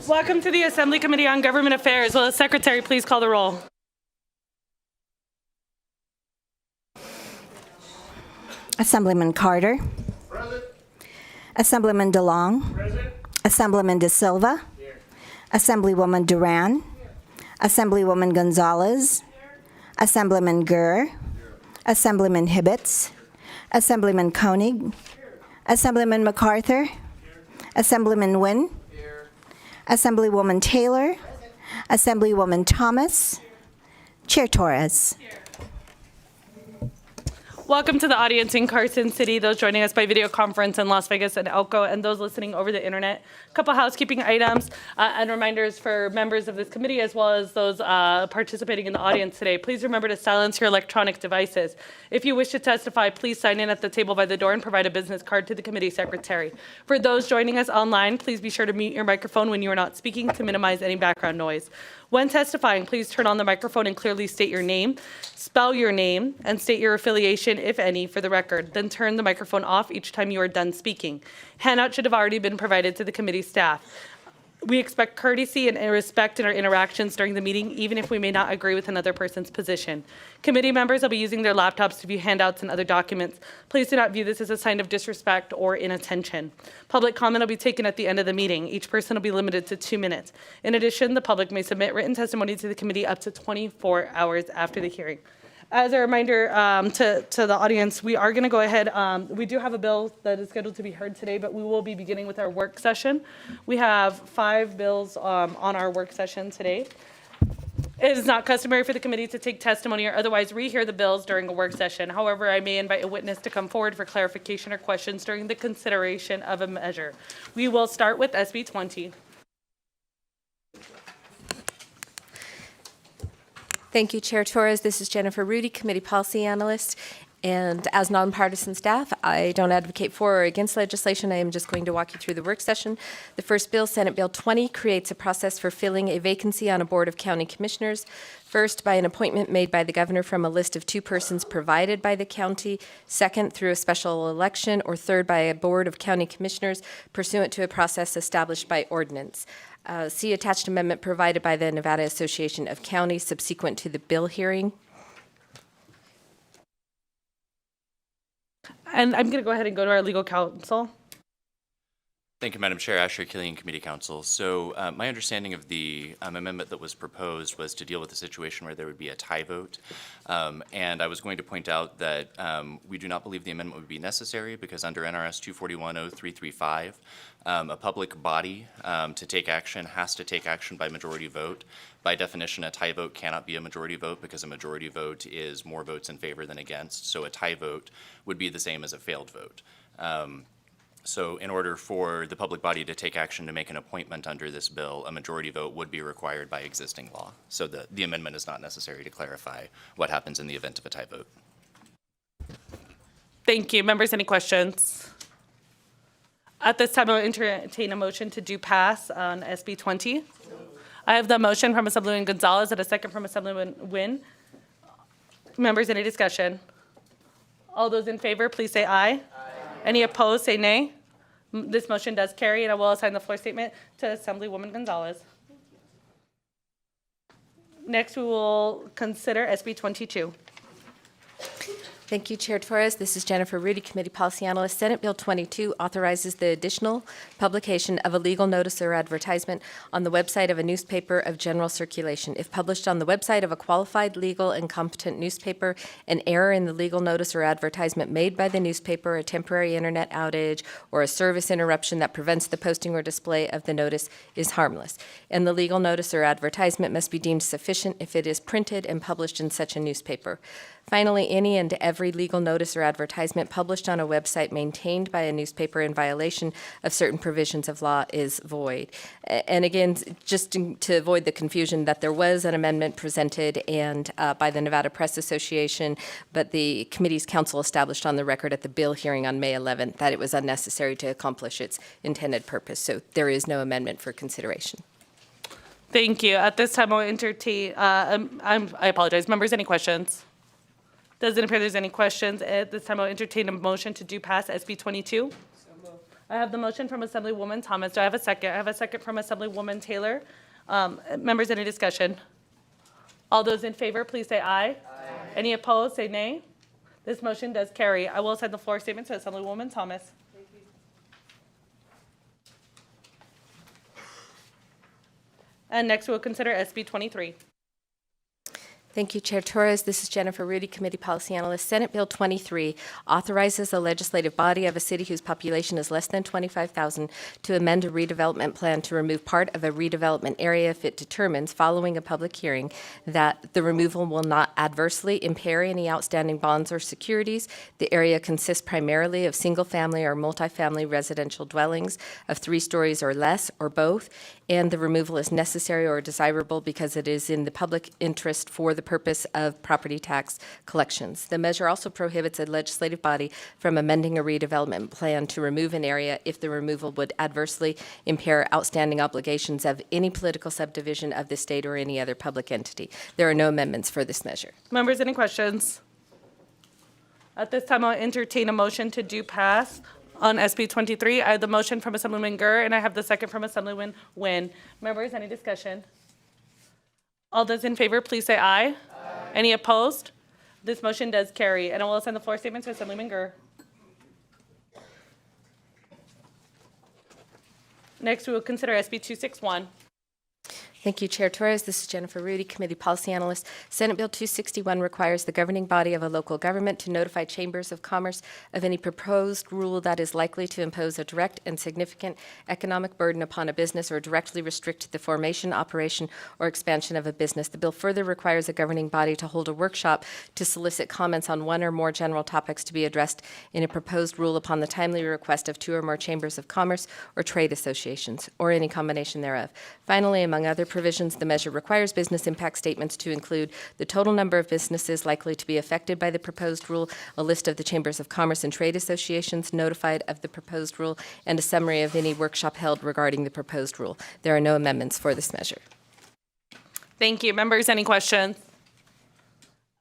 Welcome to the Assembly Committee on Government Affairs. Will the Secretary please call the roll? Assemblyman Carter. Present. Assemblyman DeLong. Present. Assemblyman De Silva. Here. Assemblywoman Duran. Assemblywoman Gonzalez. Assemblyman Gurr. Assemblyman Hibbets. Assemblyman Koenig. Assemblyman MacArthur. Assemblyman Nguyen. Assemblywoman Taylor. Assemblywoman Thomas. Chair Torres. Welcome to the audience in Carson City, those joining us by video conference in Las Vegas and Elko, and those listening over the internet. A couple housekeeping items and reminders for members of this committee as well as those participating in the audience today. Please remember to silence your electronic devices. If you wish to testify, please sign in at the table by the door and provide a business card to the committee secretary. For those joining us online, please be sure to mute your microphone when you are not speaking to minimize any background noise. When testifying, please turn on the microphone and clearly state your name, spell your name, and state your affiliation, if any, for the record. Then turn the microphone off each time you are done speaking. Handout should have already been provided to the committee staff. We expect courtesy and respect in our interactions during the meeting, even if we may not agree with another person's position. Committee members will be using their laptops to view handouts and other documents. Please do not view this as a sign of disrespect or inattention. Public comment will be taken at the end of the meeting. Each person will be limited to 2 minutes. In addition, the public may submit written testimony to the committee up to 24 hours after the hearing. As a reminder to the audience, we are going to go ahead. We do have a bill that is scheduled to be heard today, but we will be beginning with our work session. We have 5 bills on our work session today. It is not customary for the committee to take testimony or otherwise rehear the bills during a work session. However, I may invite a witness to come forward for clarification or questions during the consideration of a measure. We will start with SB 20. Thank you, Chair Torres. This is Jennifer Rudy, Committee Policy Analyst. And as nonpartisan staff, I don't advocate for or against legislation. I am just going to walk you through the work session. The first bill, Senate Bill 20, creates a process for filling a vacancy on a board of county commissioners. First, by an appointment made by the governor from a list of 2 persons provided by the county. Second, through a special election. Or third, by a board of county commissioners pursuant to a process established by ordinance. See attached amendment provided by the Nevada Association of Counties subsequent to the bill hearing. And I'm going to go ahead and go to our legal counsel. Thank you, Madam Chair. Asher Killian, Committee Counsel. So my understanding of the amendment that was proposed was to deal with a situation where there would be a tie vote. And I was going to point out that we do not believe the amendment would be necessary because under NRS 241.0335, a public body to take action has to take action by majority vote. By definition, a tie vote cannot be a majority vote because a majority vote is more votes in favor than against. So a tie vote would be the same as a failed vote. So in order for the public body to take action to make an appointment under this bill, a majority vote would be required by existing law. So the amendment is not necessary to clarify what happens in the event of a tie vote. Thank you. Members, any questions? At this time, I will entertain a motion to do pass on SB 20. I have the motion from Assemblyman Gonzalez and a second from Assemblyman Nguyen. Members, any discussion? All those in favor, please say aye. Any opposed, say nay. This motion does carry, and I will assign the floor statement to Assemblywoman Gonzalez. Next, we will consider SB 22. Thank you, Chair Torres. This is Jennifer Rudy, Committee Policy Analyst. Senate Bill 22 authorizes the additional publication of a legal notice or advertisement on the website of a newspaper of general circulation. If published on the website of a qualified, legal, and competent newspaper, an error in the legal notice or advertisement made by the newspaper, a temporary internet outage, or a service interruption that prevents the posting or display of the notice is harmless. And the legal notice or advertisement must be deemed sufficient if it is printed and published in such a newspaper. Finally, any and every legal notice or advertisement published on a website maintained by a newspaper in violation of certain provisions of law is void. And again, just to avoid the confusion that there was an amendment presented and by the Nevada Press Association, but the committee's counsel established on the record at the bill hearing on May 11th that it was unnecessary to accomplish its intended purpose. So there is no amendment for consideration. Thank you. At this time, I'll entertain, I apologize. Members, any questions? Doesn't appear there's any questions. At this time, I'll entertain a motion to do pass SB 22. I have the motion from Assemblywoman Thomas. Do I have a second? I have a second from Assemblywoman Taylor. Members, any discussion? All those in favor, please say aye. Aye. Any opposed, say nay. This motion does carry. I will send the floor statement to Assemblywoman Thomas. Thank you. And next, we'll consider SB 23. Thank you, Chair Torres. This is Jennifer Rudy, Committee Policy Analyst. Senate Bill 23 authorizes the legislative body of a city whose population is less than 25,000 to amend a redevelopment plan to remove part of a redevelopment area if it determines, following a public hearing, that the removal will not adversely impair any outstanding bonds or securities. The area consists primarily of single-family or multifamily residential dwellings of 3 stories or less, or both, and the removal is necessary or desirable because it is in the public interest for the purpose of property tax collections. The measure also prohibits a legislative body from amending a redevelopment plan to remove an area if the removal would adversely impair outstanding obligations of any political subdivision of the state or any other public entity. There are no amendments for this measure. Members, any questions? At this time, I'll entertain a motion to do pass on SB 23. I have the motion from Assemblyman Gurr, and I have the second from Assemblyman Nguyen. Members, any discussion? All those in favor, please say aye. Aye. Any opposed? This motion does carry, and I will send the floor statement to Assemblyman Gurr. Next, we will consider SB 261. Thank you, Chair Torres. This is Jennifer Rudy, Committee Policy Analyst. Senate Bill 261 requires the governing body of a local government to notify chambers of commerce of any proposed rule that is likely to impose a direct and significant economic burden upon a business or directly restrict the formation, operation, or expansion of a business. The bill further requires a governing body to hold a workshop to solicit comments on one or more general topics to be addressed in a proposed rule upon the timely request of 2 or more chambers of commerce or trade associations, or any combination thereof. Finally, among other provisions, the measure requires business impact statements to include the total number of businesses likely to be affected by the proposed rule, a list of the chambers of commerce and trade associations notified of the proposed rule, and a summary of any workshop held regarding the proposed rule. There are no amendments for this measure. Thank you. Members, any questions?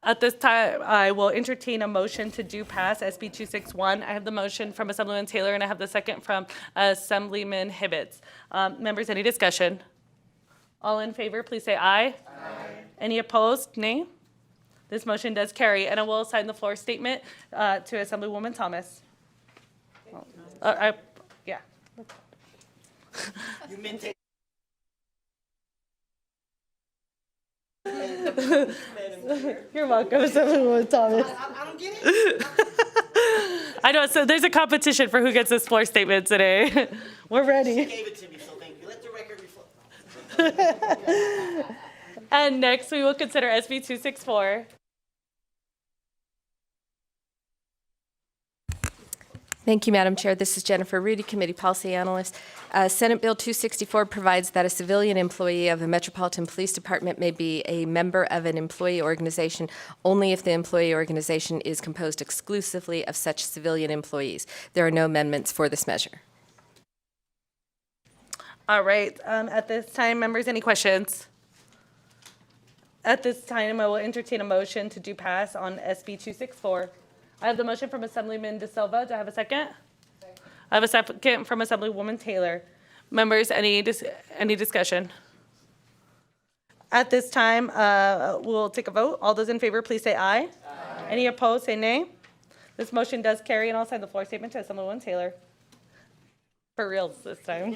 At this time, I will entertain a motion to do pass SB 261. I have the motion from Assemblyman Taylor, and I have the second from Assemblyman Hibbets. Members, any discussion? All in favor, please say aye. Aye. Any opposed? Nay. This motion does carry, and I will assign the floor statement to Assemblywoman Thomas. Yeah. You maintain. You're welcome, Assemblywoman Thomas. I don't get it. I know, so there's a competition for who gets this floor statement today. We're ready. She gave it to me, so thank you. Let the record reflect. And next, we will consider SB 264. Thank you, Madam Chair. This is Jennifer Rudy, Committee Policy Analyst. Senate Bill 264 provides that a civilian employee of a Metropolitan Police Department may be a member of an employee organization only if the employee organization is composed exclusively of such civilian employees. There are no amendments for this measure. All right. At this time, members, any questions? At this time, I will entertain a motion to do pass on SB 264. I have the motion from Assemblyman De Silva. Do I have a second? I have a second from Assemblywoman Taylor. Members, any discussion? At this time, we'll take a vote. All those in favor, please say aye. Aye. Any opposed, say nay. This motion does carry, and I'll send the floor statement to Assemblywoman Taylor. For reals this time.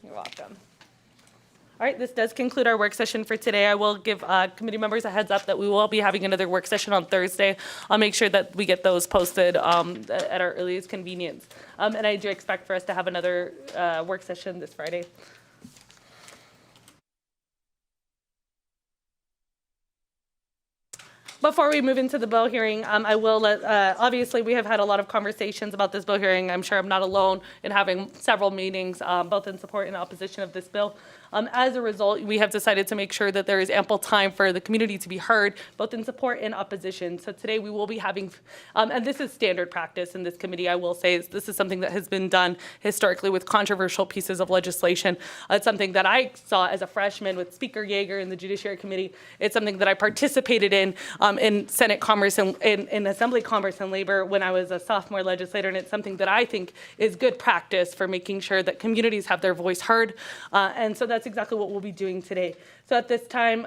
You're welcome. All right, this does conclude our work session for today. I will give committee members a heads up that we will be having another work session on Thursday. I'll make sure that we get those posted at our earliest convenience. And I do expect for us to have another work session this Friday. Before we move into the bill hearing, I will let, obviously we have had a lot of conversations about this bill hearing. I'm sure I'm not alone in having several meetings, both in support and opposition of this bill. As a result, we have decided to make sure that there is ample time for the community to be heard, both in support and opposition. So today we will be having, and this is standard practice in this committee, I will say, this is something that has been done historically with controversial pieces of legislation. It's something that I saw as a freshman with Speaker Yeager in the Judiciary Committee. It's something that I participated in Senate Commerce and in Assembly Commerce and Labor when I was a sophomore legislator, and it's something that I think is good practice for making sure that communities have their voice heard, and so that's exactly what we'll be doing today. So at this time,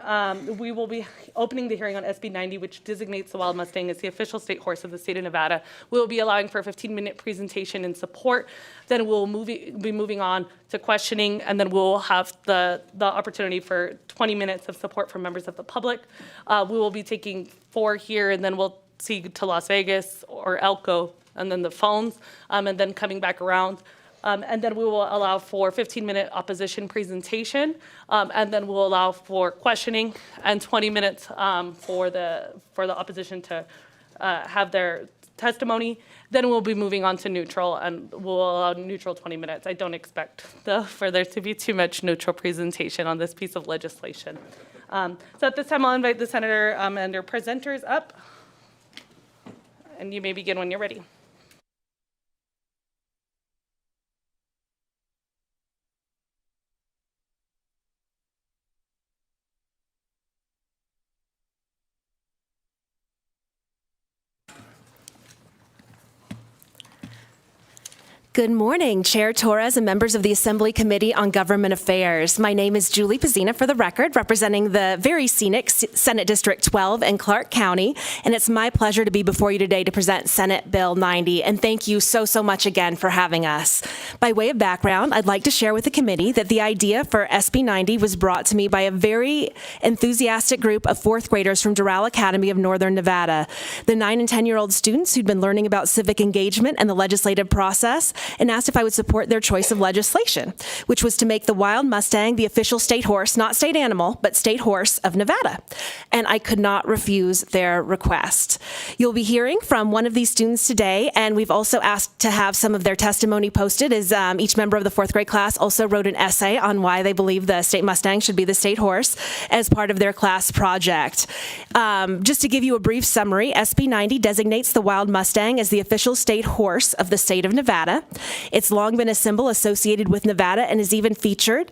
we will be opening the hearing on SB 90, which designates the Wild Mustang as the official state horse of the state of Nevada. We will be allowing for a 15-minute presentation in support. Then we'll be moving on to questioning, and then we'll have the opportunity for 20 minutes of support from members of the public. We will be taking 4 here, and then we'll see to Las Vegas or Elko, and then the phones, and then coming back around. And then we will allow for 15-minute opposition presentation, and then we'll allow for questioning and 20 minutes for the opposition to have their testimony. Then we'll be moving on to neutral, and we'll allow neutral 20 minutes. I don't expect for there to be too much neutral presentation on this piece of legislation. So at this time, I'll invite the senator and their presenters up, and you may begin when you're ready. Good morning, Chair Torres and members of the Assembly Committee on Government Affairs. My name is Julie Pazina, for the record, representing the very scenic Senate District 12 in Clark County, and it's my pleasure to be before you today to present Senate Bill 90, and thank you so much again for having us. By way of background, I'd like to share with the committee that the idea for SB 90 was brought to me by a very enthusiastic group of 4th graders from Doral Academy of Northern Nevada. The 9 and 10-year-old students who'd been learning about civic engagement and the legislative process and asked if I would support their choice of legislation, which was to make the Wild Mustang the official state horse, not state animal, but state horse of Nevada. And I could not refuse their request. You'll be hearing from one of these students today, and we've also asked to have some of their testimony posted, as each member of the 4th grade class also wrote an essay on why they believe the state Mustang should be the state horse as part of their class project. Just to give you a brief summary, SB 90 designates the Wild Mustang as the official state horse of the state of Nevada. It's long been a symbol associated with Nevada and is even featured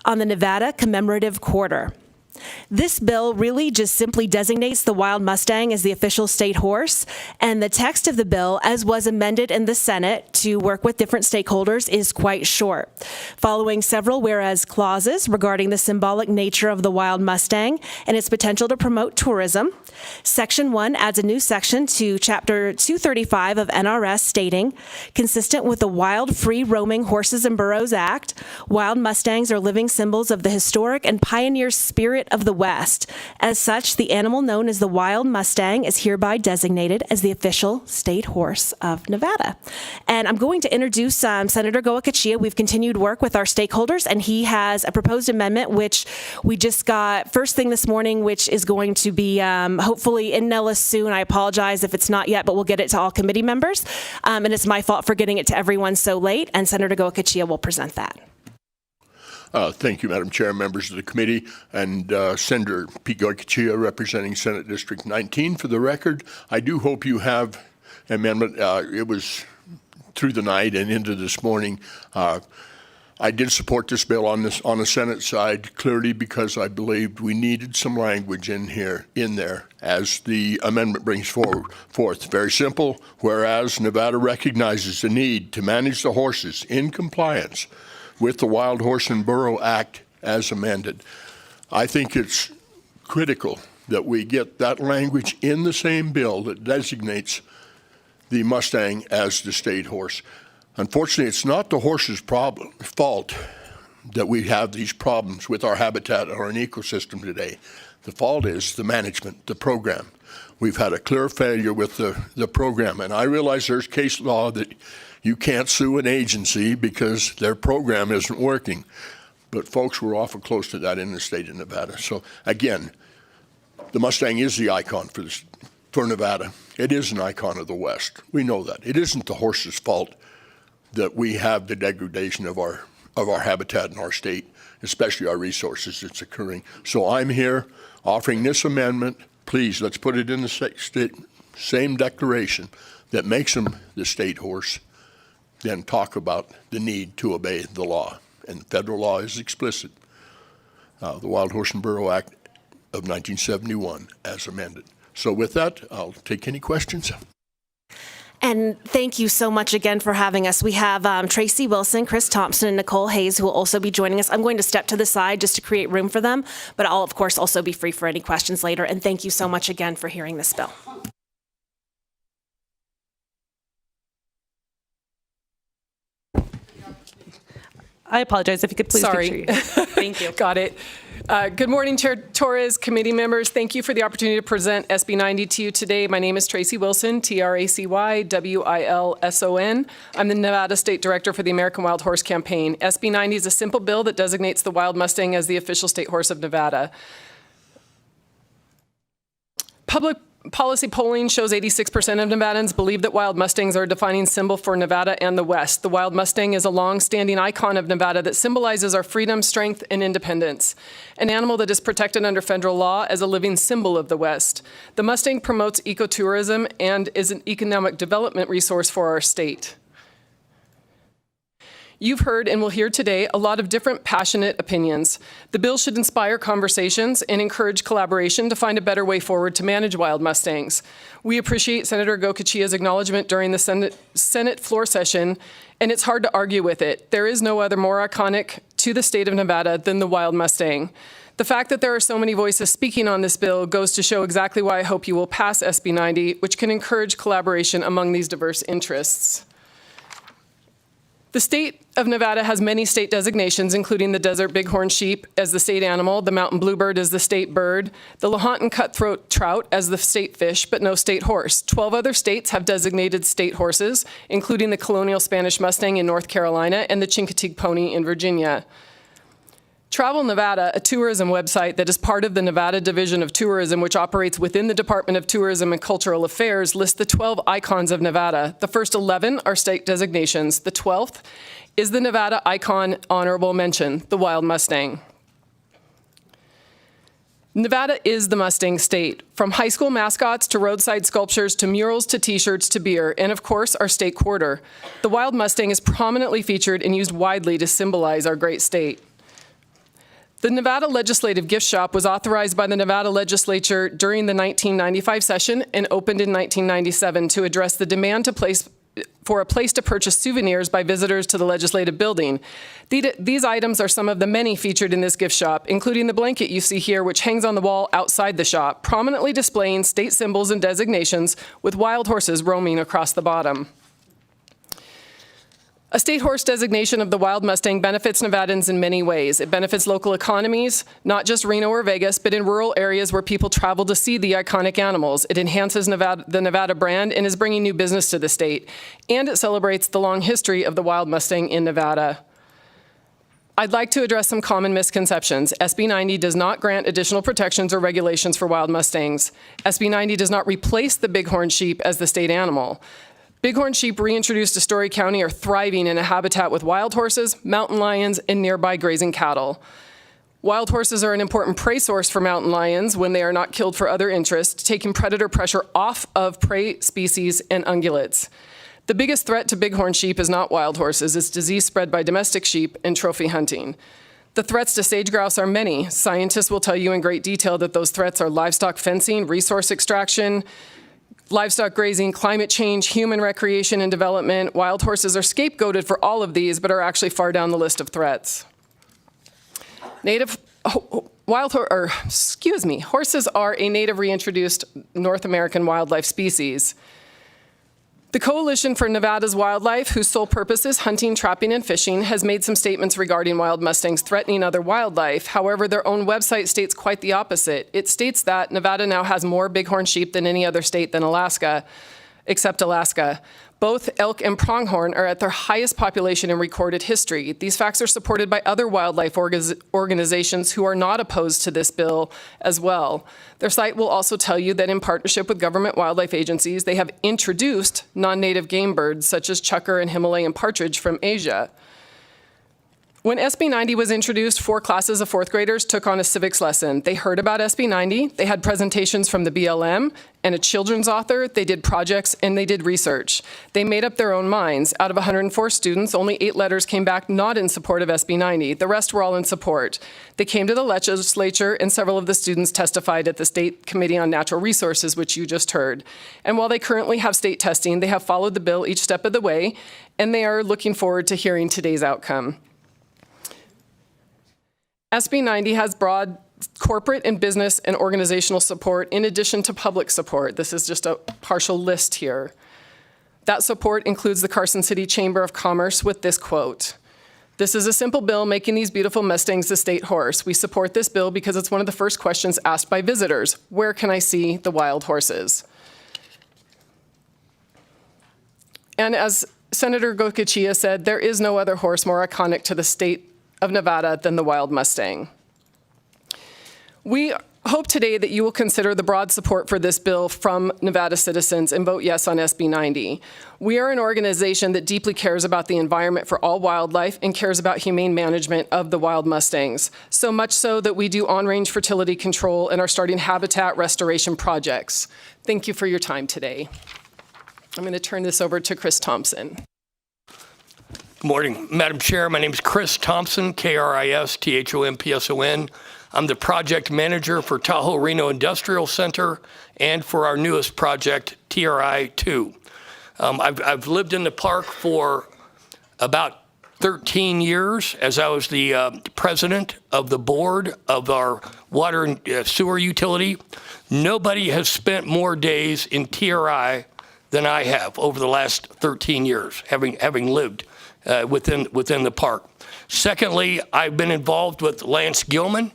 on the Nevada Commemorative Quarter. This bill really just simply designates the Wild Mustang as the official state horse, and the text of the bill, as was amended in the Senate to work with different stakeholders, is quite short. Following several whereas clauses regarding the symbolic nature of the Wild Mustang and its potential to promote tourism, Section 1 adds a new section to Chapter 235 of NRS stating, consistent with the Wild Free Roaming Horses and Burros Act, Wild Mustangs are living symbols of the historic and pioneer spirit of the West. As such, the animal known as the Wild Mustang is hereby designated as the official state horse of Nevada. And I'm going to introduce Senator Goa-Kachia. We've continued work with our stakeholders, and he has a proposed amendment, which we just got first thing this morning, which is going to be hopefully in Nellis soon. I apologize if it's not yet, but we'll get it to all committee members. And it's my fault for getting it to everyone so late, and Senator Goa-Kachia will present that. Thank you, Madam Chair, members of the committee, and Senator Pete Goa-Kachia, representing Senate District 19. For the record, I do hope you have amendment. It was through the night and into this morning. I did support this bill on the Senate side clearly because I believed we needed some language in there as the amendment brings forth. Very simple. Whereas Nevada recognizes the need to manage the horses in compliance with the Wild Horse and Burro Act as amended. I think it's critical that we get that language in the same bill that designates the Mustang as the state horse. Unfortunately, it's not the horse's fault that we have these problems with our habitat or an ecosystem today. The fault is the management, the program. We've had a clear failure with the program, and I realize there's case law that you can't sue an agency because their program isn't working. But folks, we're awful close to that in the state of Nevada. So again, the Mustang is the icon for Nevada. It is an icon of the West. We know that. It isn't the horse's fault that we have the degradation of our of our habitat in our state, especially our resources that's occurring. So I'm here offering this amendment. Please, let's put it in the same declaration that makes them the state horse, then talk about the need to obey the law. And federal law is explicit. The Wild Horse and Burro Act of 1971 as amended. So with that, I'll take any questions. And thank you so much again for having us. We have Tracy Wilson, Chris Thompson, and Nicole Hayes, who will also be joining us. I'm going to step to the side just to create room for them, but I'll, of course, also be free for any questions later. And thank you so much again for hearing this bill. I apologize. If you could please Sorry. picture you. Thank you. Got it. Good morning, Chair Torres, committee members. Thank you for the opportunity to present SB 90 to you today. My name is Tracy Wilson, TracyWilson. I'm the Nevada State Director for the American Wild Horse Campaign. SB 90 is a simple bill that designates the Wild Mustang as the official state horse of Nevada. Public policy polling shows 86% of Nevadans believe that Wild Mustangs are a defining symbol for Nevada and the West. The Wild Mustang is a long-standing icon of Nevada that symbolizes our freedom, strength, and independence, an animal that is protected under federal law as a living symbol of the West. The Mustang promotes ecotourism and is an economic development resource for our state. You've heard and will hear today a lot of different passionate opinions. The bill should inspire conversations and encourage collaboration to find a better way forward to manage wild Mustangs. We appreciate Senator Goicoechea's acknowledgement during the Senate floor session, and it's hard to argue with it. There is no other more iconic to the state of Nevada than the wild Mustang. The fact that there are so many voices speaking on this bill goes to show exactly why I hope you will pass SB 90, which can encourage collaboration among these diverse interests. The state of Nevada has many state designations, including the desert bighorn sheep as the state animal, the mountain bluebird as the state bird, the Lahontan cutthroat trout as the state fish, but no state horse. 12 other states have designated state horses, including the colonial Spanish Mustang in North Carolina and the Chincoteague pony in Virginia. Travel Nevada, a tourism website that is part of the Nevada Division of Tourism, which operates within the Department of Tourism and Cultural Affairs, lists the 12 icons of Nevada. The first 11 are state designations. The 12th is the Nevada Icon Honorable Mention, the Wild Mustang. Nevada is the Mustang state, from high school mascots to roadside sculptures to murals to t-shirts to beer, and of course, our state quarter. The Wild Mustang is prominently featured and used widely to symbolize our great state. The Nevada Legislative Gift Shop was authorized by the Nevada Legislature during the 1995 session and opened in 1997 to address the demand for a place to purchase souvenirs by visitors to the legislative building. These items are some of the many featured in this gift shop, including the blanket you see here, which hangs on the wall outside the shop, prominently displaying state symbols and designations with wild horses roaming across the bottom. A state horse designation of the Wild Mustang benefits Nevadans in many ways. It benefits local economies, not just Reno or Vegas, but in rural areas where people travel to see the iconic animals. It enhances the Nevada brand and is bringing new business to the state. And it celebrates the long history of the Wild Mustang in Nevada. I'd like to address some common misconceptions. SB 90 does not grant additional protections or regulations for wild Mustangs. SB 90 does not replace the bighorn sheep as the state animal. Bighorn sheep reintroduced to Story County are thriving in a habitat with wild horses, mountain lions, and nearby grazing cattle. Wild horses are an important prey source for mountain lions when they are not killed for other interests, taking predator pressure off of prey species and ungulates. The biggest threat to bighorn sheep is not wild horses, it's disease spread by domestic sheep and trophy hunting. The threats to sage grouse are many. Scientists will tell you in great detail that those threats are livestock fencing, resource extraction, livestock grazing, climate change, human recreation and development. Wild horses are scapegoated for all of these, but are actually far down the list of threats. Horses are a native reintroduced North American wildlife species. The Coalition for Nevada's Wildlife, whose sole purpose is hunting, trapping, and fishing, has made some statements regarding wild Mustangs threatening other wildlife. However, their own website states quite the opposite. It states that Nevada now has more bighorn sheep than any other state than Alaska, except Alaska. Both elk and pronghorn are at their highest population in recorded history. These facts are supported by other wildlife organizations who are not opposed to this bill as well. Their site will also tell you that in partnership with government wildlife agencies, they have introduced non-native game birds such as chukar and Himalayan partridge from Asia. When SB 90 was introduced, 4 classes of 4th graders took on a civics lesson. They heard about SB 90, they had presentations from the BLM and a children's author, they did projects, and they did research. They made up their own minds. Out of 104 students, only 8 letters came back not in support of SB 90. The rest were all in support. They came to the legislature, and several of the students testified at the State Committee on Natural Resources, which you just heard. And while they currently have state testing, they have followed the bill each step of the way, and they are looking forward to hearing today's outcome. SB 90 has broad corporate and business and organizational support in addition to public support. This is just a partial list here. That support includes the Carson City Chamber of Commerce with this quote: "This is a simple bill making these beautiful Mustangs the state horse. We support this bill because it's one of the first questions asked by visitors. Where can I see the wild horses?" And as Senator Goicoechea said, there is no other horse more iconic to the state of Nevada than the wild Mustang. We hope today that you will consider the broad support for this bill from Nevada citizens and vote yes on SB 90. We are an organization that deeply cares about the environment for all wildlife and cares about humane management of the wild Mustangs, so much so that we do on-range fertility control and are starting habitat restoration projects. Thank you for your time today. I'm going to turn this over to Chris Thompson. Good morning, Madam Chair. My name is Chris Thompson, K-R-I-S-T-H-O-M-P-S-O-N. I'm the project manager for Tahoe Reno Industrial Center and for our newest project, TRI-2. I've lived in the park for about 13 years as I was the president of the board of our water and sewer utility. Nobody has spent more days in TRI than I have over the last 13 years, having lived within the park. Secondly, I've been involved with Lance Gilman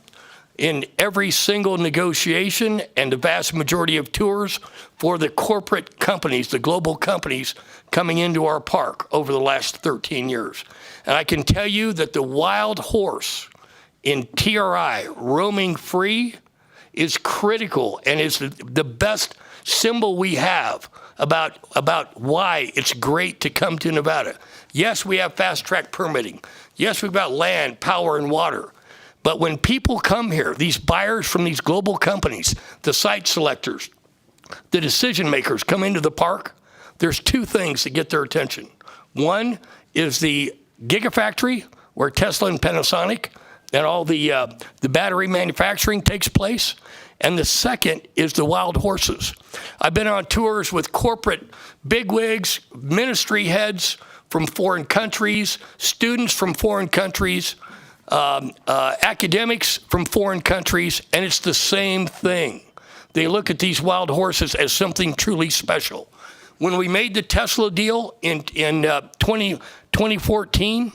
in every single negotiation and the vast majority of tours for the corporate companies, the global companies coming into our park over the last 13 years. And I can tell you that the wild horse in TRI roaming free is critical and is the best symbol we have about why it's great to come to Nevada. Yes, we have fast-track permitting. Yes, we've got land, power, and water. But when people come here, these buyers from these global companies, the site selectors, the decision makers come into the park, there's 2 things that get their attention. One is the Gigafactory, where Tesla and Panasonic and all the battery manufacturing takes place. And the second is the wild horses. I've been on tours with corporate bigwigs, ministry heads from foreign countries, students from foreign countries, academics from foreign countries, and it's the same thing. They look at these wild horses as something truly special. When we made the Tesla deal in 2014,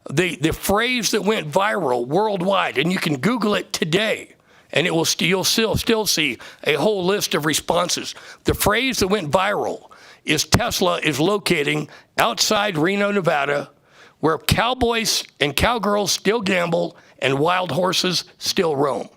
the phrase that went viral worldwide, and you can Google it today, and you'll still see a whole list of responses. The phrase that went viral is Tesla is locating outside Reno, Nevada, where cowboys and cowgirls still gamble and wild horses still roam.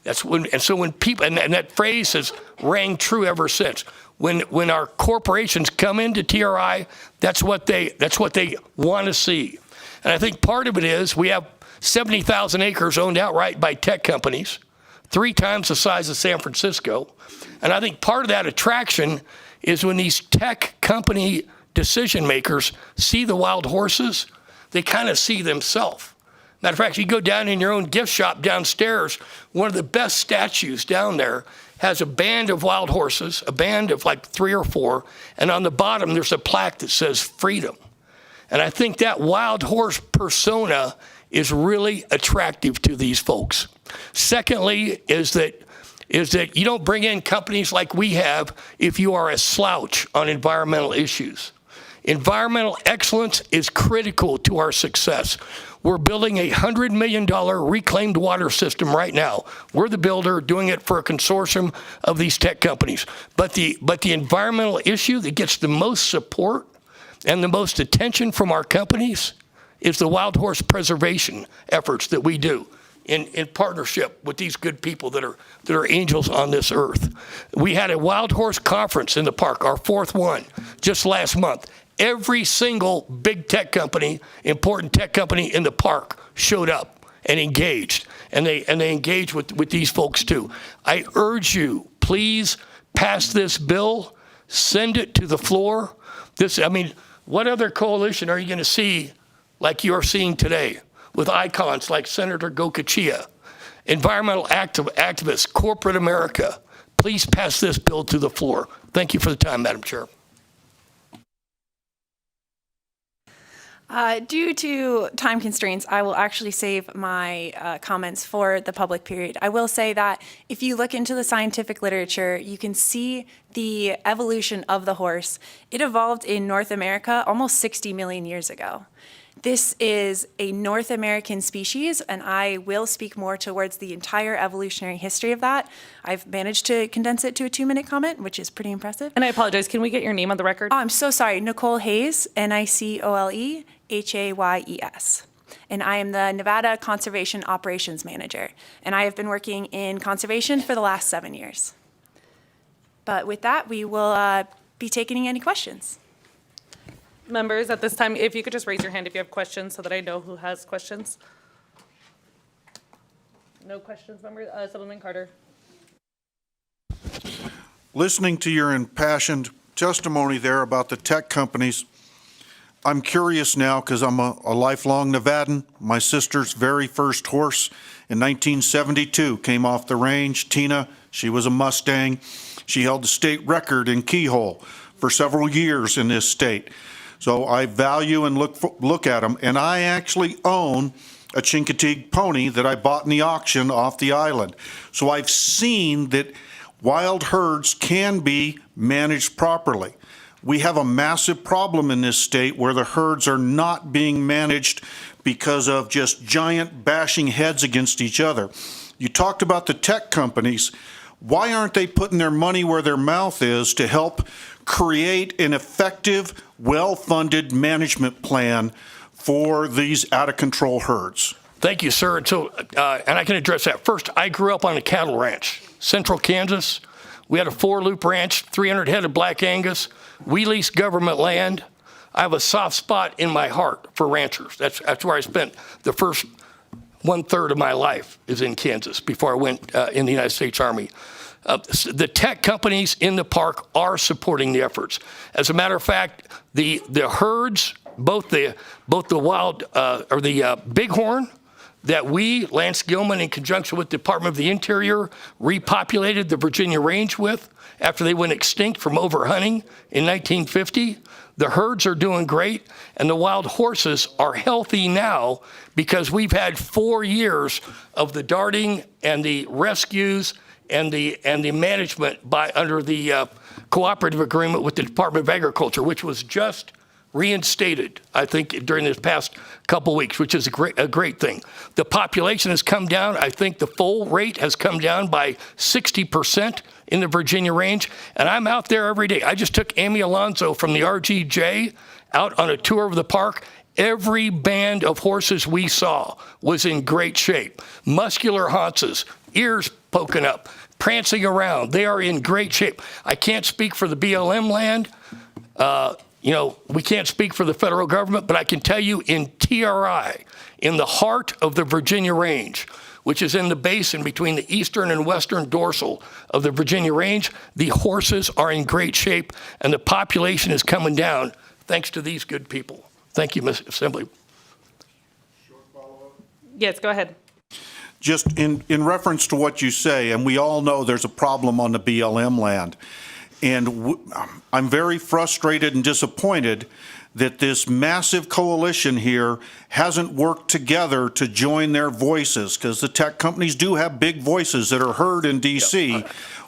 And that phrase has rang true ever since. When our corporations come into TRI, that's what they want to see. And I think part of it is we have 70,000 acres owned outright by tech companies, 3 times the size of San Francisco. And I think part of that attraction is when these tech company decision makers see the wild horses, they kind of see themselves. Matter of fact, you go down in your own gift shop downstairs, one of the best statues down there has a band of wild horses, a band of like 3 or 4, and on the bottom there's a plaque that says freedom. And I think that wild horse persona is really attractive to these folks. Secondly, is that you don't bring in companies like we have if you are a slouch on environmental issues. Environmental excellence is critical to our success. We're building a $100 million reclaimed water system right now. We're the builder doing it for a consortium of these tech companies. But the environmental issue that gets the most support and the most attention from our companies is the wild horse preservation efforts that we do in partnership with these good people that are angels on this earth. We had a wild horse conference in the park, our 4th one, just last month. every single big tech company, important tech company in the park showed up and engaged. And they engage with these folks too. I urge you, please pass this bill, send it to the floor. What other coalition are you going to see like you're seeing today with icons like Senator Gokachia, environmental activists, corporate America? Please pass this bill to the floor. Thank you for the time, Madam Chair. Due to time constraints, I will actually save my comments for the public period. I will say that if you look into the scientific literature, you can see the evolution of the horse. It evolved in North America almost 60 million years ago. This is a North American species, and I will speak more towards the entire evolutionary history of that. I've managed to condense it to a 2-minute comment, which is pretty impressive. And I apologize, can we get your name on the record? Oh, I'm so sorry. Nicole Hayes, NicoleHayes. And I am the Nevada Conservation Operations Manager. And I have been working in conservation for the last 7 years. But with that, we will be taking any questions. Members, at this time, if you could just raise your hand if you have questions so that I know who has questions. No questions, members? Assemblyman Carter. Listening to your impassioned testimony there about the tech companies, I'm curious now because I'm a lifelong Nevadan. My sister's very first horse in 1972 came off the range. Tina, she was a Mustang. She held the state record in keyhole for several years in this state. So I value and look at them. And I actually own a Chincoteague pony that I bought in the auction off the island. So I've seen that wild herds can be managed properly. We have a massive problem in this state where the herds are not being managed because of just giant bashing heads against each other. You talked about the tech companies. Why aren't they putting their money where their mouth is to help create an effective, well-funded management plan for these out-of-control herds? Thank you, sir. So, and I can address that. First, I grew up on a cattle ranch, Central Kansas. We had a 4-loop ranch, 300 head of Black Angus. We leased government land. I have a soft spot in my heart for ranchers. That's where I spent the first 1/3 of my life is in Kansas before I went in the United States Army. The tech companies in the park are supporting the efforts. As a matter of fact, the herds, both the wild or the bighorn that we, Lance Gilman, in conjunction with the Department of the Interior, repopulated the Virginia Range with after they went extinct from overhunting in 1950. The herds are doing great, and the wild horses are healthy now because we've had 4 years of the darting and the rescues and the management under the cooperative agreement with the Department of Agriculture, which was just reinstated, I think, during this past couple weeks, which is a great thing. The population has come down. I think the foal rate has come down by 60% in the Virginia Range, and I'm out there every day. I just took Amy Alonso from the RGJ out on a tour of the park. Every band of horses we saw was in great shape. Muscular haunches, ears poking up, prancing around. They are in great shape. I can't speak for the BLM land. We can't speak for the federal government, but I can tell you in TRI, in the heart of the Virginia Range, which is in the basin between the eastern and western dorsal of the Virginia Range, the horses are in great shape, and the population is coming down thanks to these good people. Thank you, Ms. Assembly. Yes, go ahead. Just in reference to what you say, and we all know there's a problem on the BLM land, and I'm very frustrated and disappointed that this massive coalition here hasn't worked together to join their voices, because the tech companies do have big voices that are heard in D.C.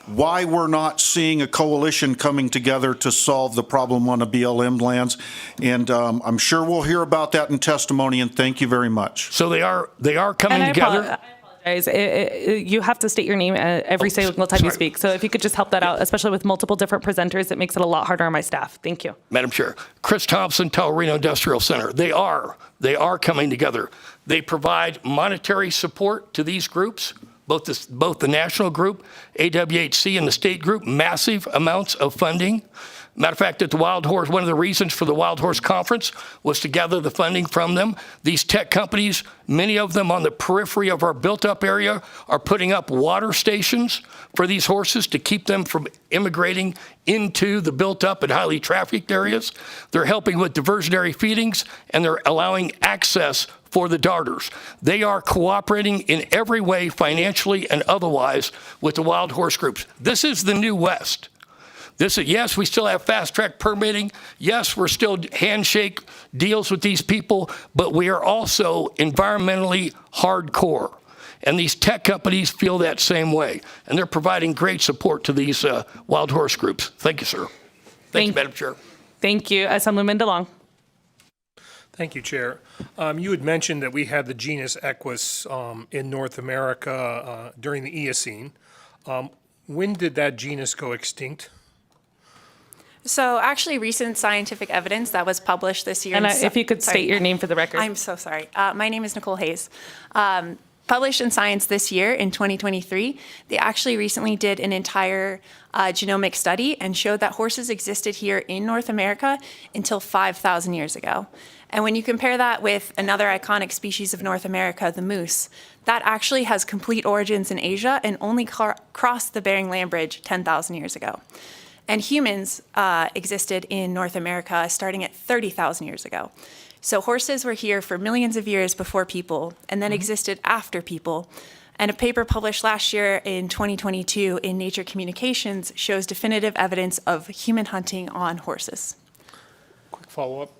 Why we're not seeing a coalition coming together to solve the problem on the BLM lands, and I'm sure we'll hear about that in testimony, and thank you very much. So they are coming together. I apologize. You have to state your name every single time you speak. So if you could just help that out, especially with multiple different presenters, it makes it a lot harder on my staff. Thank you. Madam Chair, Chris Thompson, Taurino Industrial Center. They are coming together. They provide monetary support to these groups, both the national group, AWHC, and the state group, massive amounts of funding. Matter of fact, at the Wild Horse, one of the reasons for the Wild Horse Conference was to gather the funding from them. These tech companies, many of them on the periphery of our built-up area, are putting up water stations for these horses to keep them from immigrating into the built-up and highly trafficked areas. They're helping with diversionary feedings, and they're allowing access for the darters. They are cooperating in every way, financially and otherwise, with the wild horse groups. This is the new West. Yes, we still have fast-track permitting. Yes, we're still handshake deals with these people, but we are also environmentally hardcore. And these tech companies feel that same way, and they're providing great support to these wild horse groups. Thank you, sir. Thank you, Madam Chair. Thank you. Assemblyman DeLong. Thank you, Chair. You had mentioned that we had the genus Equus in North America during the Eocene. When did that genus go extinct? So actually, recent scientific evidence that was published this year. And if you could state your name for the record. I'm so sorry. My name is Nicole Hayes. Published in Science this year in 2023, they actually recently did an entire genomic study and showed that horses existed here in North America until 5,000 years ago. And when you compare that with another iconic species of North America, the moose, that actually has complete origins in Asia and only crossed the Bering Land Bridge 10,000 years ago. And humans existed in North America starting at 30,000 years ago. So horses were here for millions of years before people and then existed after people. And a paper published last year in 2022 in Nature Communications shows definitive evidence of human hunting on horses. Quick follow-up.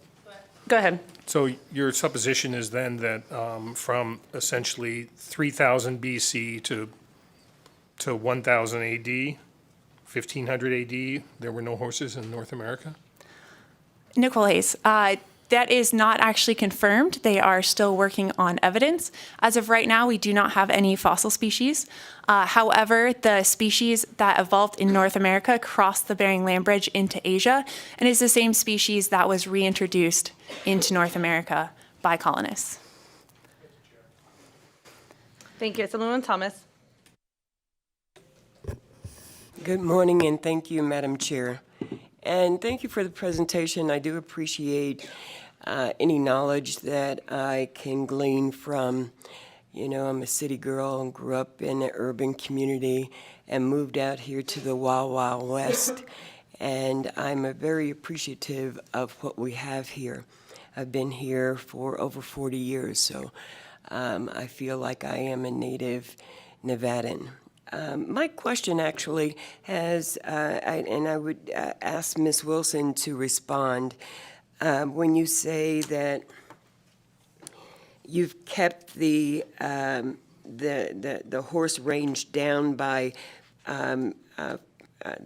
Go ahead. So your supposition is then that from essentially 3000 BC to 1000 AD, 1500 AD, there were no horses in North America? Nicole Hayes, that is not actually confirmed. They are still working on evidence. As of right now, we do not have any fossil species. However, the species that evolved in North America crossed the Bering Land Bridge into Asia and is the same species that was reintroduced into North America by colonists. Thank you. Assemblyman Thomas. Good morning, and thank you, Madam Chair. And thank you for the presentation. I do appreciate any knowledge that I can glean from, I'm a city girl and grew up in an urban community and moved out here to the Wild Wild West. And I'm very appreciative of what we have here. I've been here for over 40 years, so I feel like I am a native Nevadan. My question actually has, and I would ask Ms. Wilson to respond, when you say that you've kept the horse range down by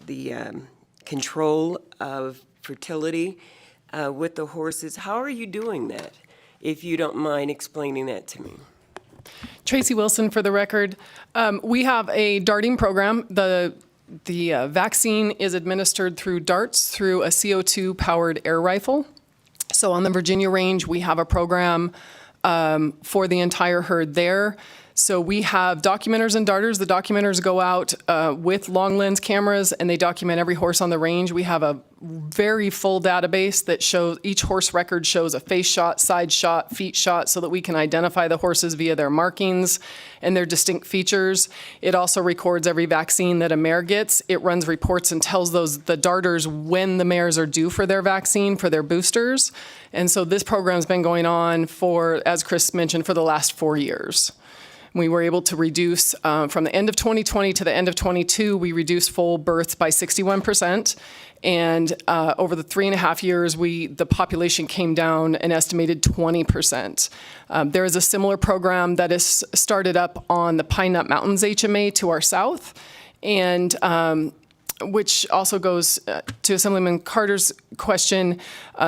the control of fertility with the horses. How are you doing that, if you don't mind explaining that to me? Tracy Wilson for the record. We have a darting program. The vaccine is administered through darts through a CO2-powered air rifle. So on the Virginia range, we have a program for the entire herd there. So we have documenters and darters. The documenters go out with long lens cameras and they document every horse on the range. We have a very full database that shows each horse record shows a face shot, side shot, feet shot, so that we can identify the horses via their markings and their distinct features. It also records every vaccine that a mare gets. It runs reports and tells the darters when the mares are due for their vaccine, for their boosters. And so this program's been going on for, as Chris mentioned, for the last 4 years. We were able to reduce, from the end of 2020 to the end of 22, we reduced full births by 61%. And over the 3.5 years, the population came down an estimated 20%. There is a similar program that is started up on the Pine Nut Mountains HMA to our south, and which also goes to Assemblyman Carter's question.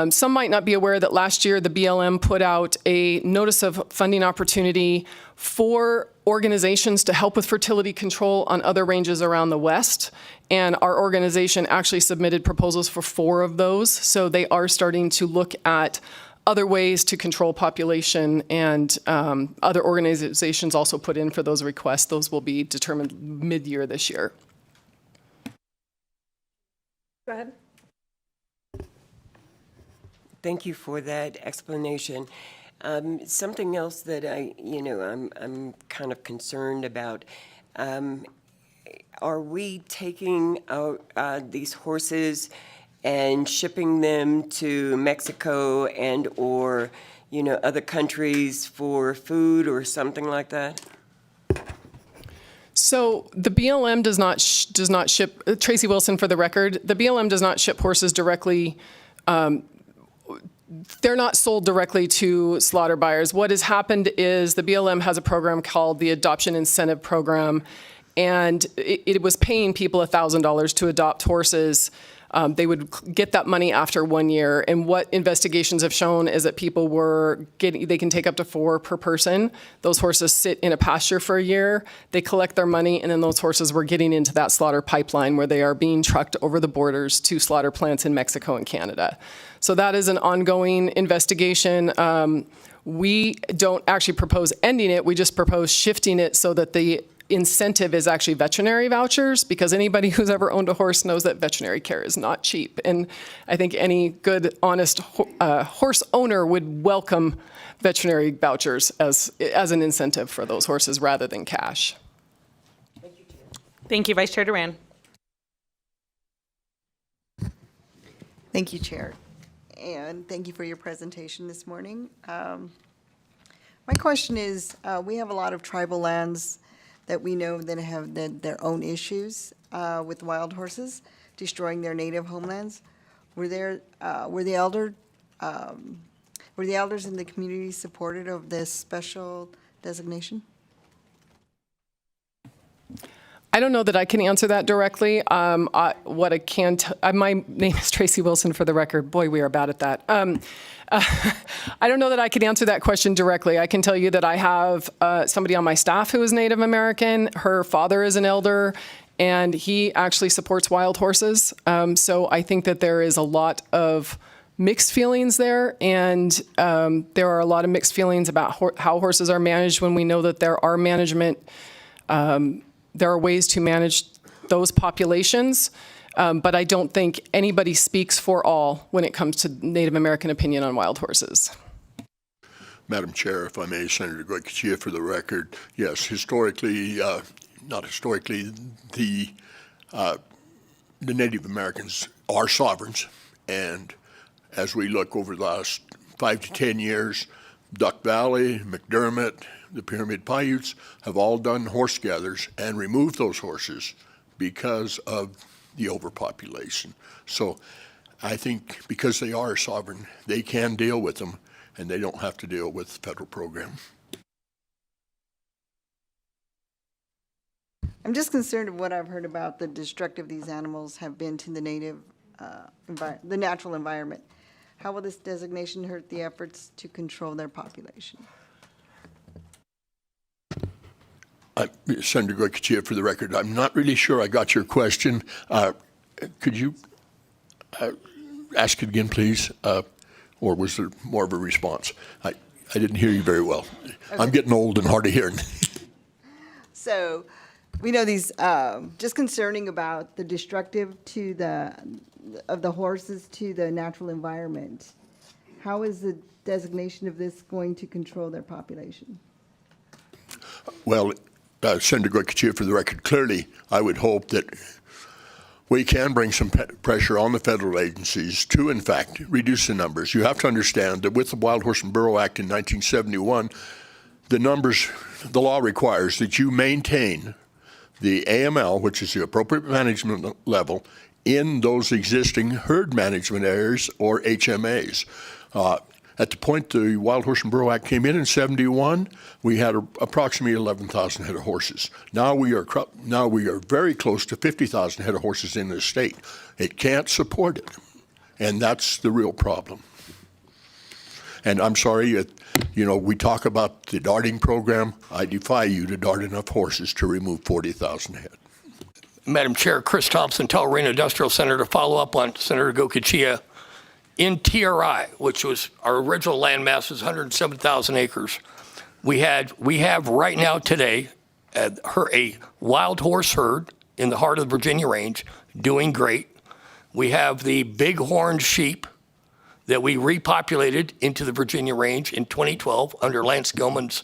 Some might not be aware that last year the BLM put out a notice of funding opportunity for organizations to help with fertility control on other ranges around the West. And our organization actually submitted proposals for 4 of those. So they are starting to look at other ways to control population, and other organizations also put in for those requests. Those will be determined mid-year this year. Go ahead. Thank you for that explanation. Something else that I'm kind of concerned about. Are we taking these horses and shipping them to Mexico and or other countries for food or something like that? So the BLM does not ship, Tracy Wilson for the record, the BLM does not ship horses directly. They're not sold directly to slaughter buyers. What has happened is the BLM has a program called the Adoption Incentive Program, and it was paying people $1,000 to adopt horses. They would get that money after 1 year. And what investigations have shown is that people they can take up to 4 per person. Those horses sit in a pasture for a year. They collect their money, and then those horses were getting into that slaughter pipeline where they are being trucked over the borders to slaughter plants in Mexico and Canada. So that is an ongoing investigation. We don't actually propose ending it. We just propose shifting it so that the incentive is actually veterinary vouchers, because anybody who's ever owned a horse knows that veterinary care is not cheap. And I think any good, honest horse owner would welcome veterinary vouchers as an incentive for those horses rather than cash. Thank you, Vice Chair Duran. Thank you, Chair. And thank you for your presentation this morning. My question is, we have a lot of tribal lands that we know that have their own issues with wild horses destroying their native homelands. Were the elders in the community supportive of this special designation? I don't know that I can answer that directly. What I can, my name is Tracy Wilson for the record. Boy, we are bad at that. I don't know that I can answer that question directly. I can tell you that I have somebody on my staff who is Native American. Her father is an elder, and he actually supports wild horses. So I think that there is a lot of mixed feelings there, and there are a lot of mixed feelings about how horses are managed when we know that there are there are ways to manage those populations, but I don't think anybody speaks for all when it comes to Native American opinion on wild horses. Madam Chair, if I may, Senator Goycochea for the record. Yes, historically, not historically, the Native Americans are sovereigns, and as we look over the last 5 to 10 years, Duck Valley, McDermott, the Pyramid Paiutes have all done horse gathers and removed those horses because of the overpopulation. So I think because they are sovereign, they can deal with them, and they don't have to deal with the federal program. I'm just concerned of what I've heard about the destructive these animals have been to the the natural environment. How will this designation hurt the efforts to control their population? Senator Goycochea, for the record, I'm not really sure I got your question. Could you ask it again, please? Or was there more of a response? I didn't hear you very well. Okay. I'm getting old and hard of hearing. So we know these, just concerning about the destructive of the horses to the natural environment. How is the designation of this going to control their population? Well, Senator Goycochea, for the record, clearly I would hope that we can bring some pressure on the federal agencies to, in fact, reduce the numbers. You have to understand that with the Wild Horse and Burro Act in 1971, the law requires that you maintain the AML, which is the appropriate management level, in those existing herd management areas or HMAs. At the point the Wild Horse and Burro Act came in 71, we had approximately 11,000 head of horses. Now we are very close to 50,000 head of horses in the state. It can't support it, and that's the real problem. And I'm sorry, we talk about the darting program. I defy you to dart enough horses to remove 40,000 head. Madam Chair, Chris Thompson, Tellurina Industrial Center, to follow up on Senator Goycochea. In TRI, which was our original land mass is 107,000 acres, we have right now today a wild horse herd in the heart of the Virginia Range doing great. We have the bighorn sheep that we repopulated into the Virginia Range in 2012 under Lance Gilman's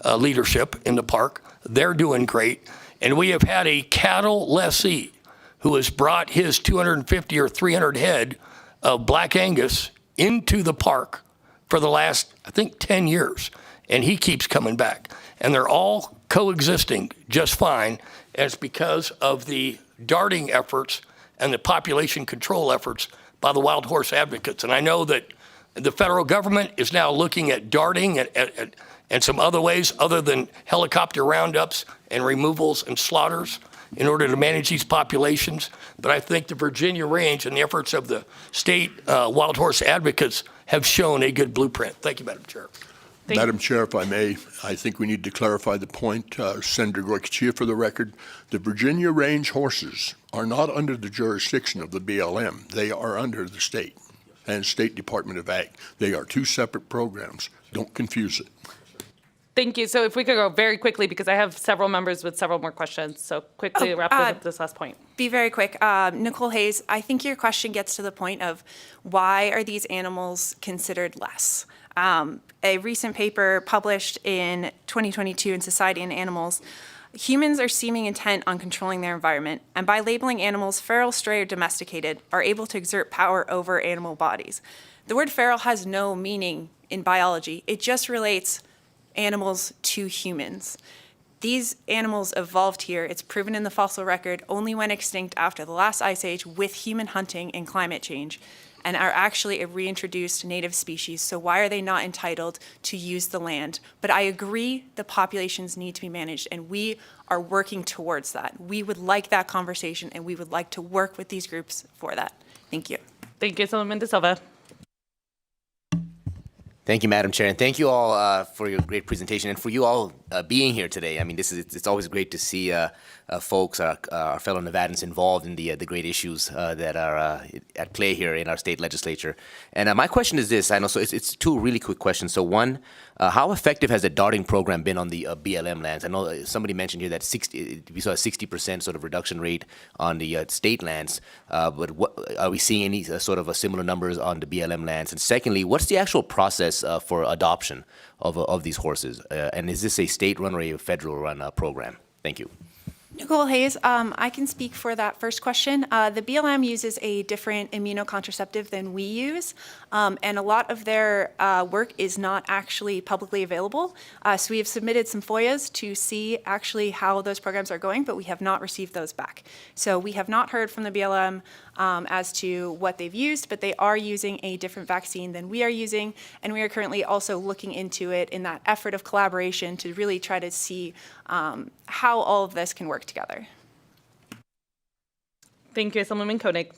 leadership in the park. They're doing great. And we have had a cattle lessee who has brought his 250 or 300 head of Black Angus into the park for the last, I think, 10 years. And he keeps coming back. And they're all coexisting just fine. And it's because of the darting efforts and the population control efforts by the wild horse advocates. And I know that the federal government is now looking at darting and some other ways other than helicopter roundups and removals and slaughters in order to manage these populations. But I think the Virginia Range and the efforts of the state wild horse advocates have shown a good blueprint. Thank you, Madam Chair. Madam Chair, if I may, I think we need to clarify the point. Senator Goycochea, for the record, the Virginia Range horses are not under the jurisdiction of the BLM. They are under the state and State Department of Ag. They are two separate programs. Don't confuse it. Thank you. So if we could go very quickly, because I have several members with several more questions. So quickly wrap up this last point. Be very quick. Nicole Hayes, I think your question gets to the point of why are these animals considered less? A recent paper published in 2022 in Society and Animals, humans are seeming intent on controlling their environment, and by labeling animals feral, stray, or domesticated, are able to exert power over animal bodies. The word feral has no meaning in biology. It just relates animals to humans. These animals evolved here, it's proven in the fossil record, only went extinct after the last ice age with human hunting and climate change, and are actually a reintroduced native species. So why are they not entitled to use the land? But I agree the populations need to be managed, and we are working towards that. We would like that conversation, and we would like to work with these groups for that. Thank you. Thank you, Assemblyman De Silva. Thank you, Madam Chair, and thank you all for your great presentation and for you all being here today. I mean, it's always great to see folks, our fellow Nevadans, involved in the great issues that are at play here in our state legislature. And my question is this: I know, so it's two really quick questions. So one, how effective has the darting program been on the BLM lands? I know somebody mentioned here that we saw a 60% sort of reduction rate on the state lands, but are we seeing any sort of a similar numbers on the BLM lands? And secondly, what's the actual process for adoption of these horses? And is this a state-run or a federal-run program? Thank you. Nicole Hayes, I can speak for that first question. The BLM uses a different immunocontraceptive than we use, and a lot of their work is not actually publicly available. So we have submitted some FOIAs to see actually how those programs are going, but we have not received those back. So we have not heard from the BLM as to what they've used, but they are using a different vaccine than we are using, and we are currently also looking into it in that effort of collaboration to really try to see how all of this can work together. Thank you, Assemblyman Koenig.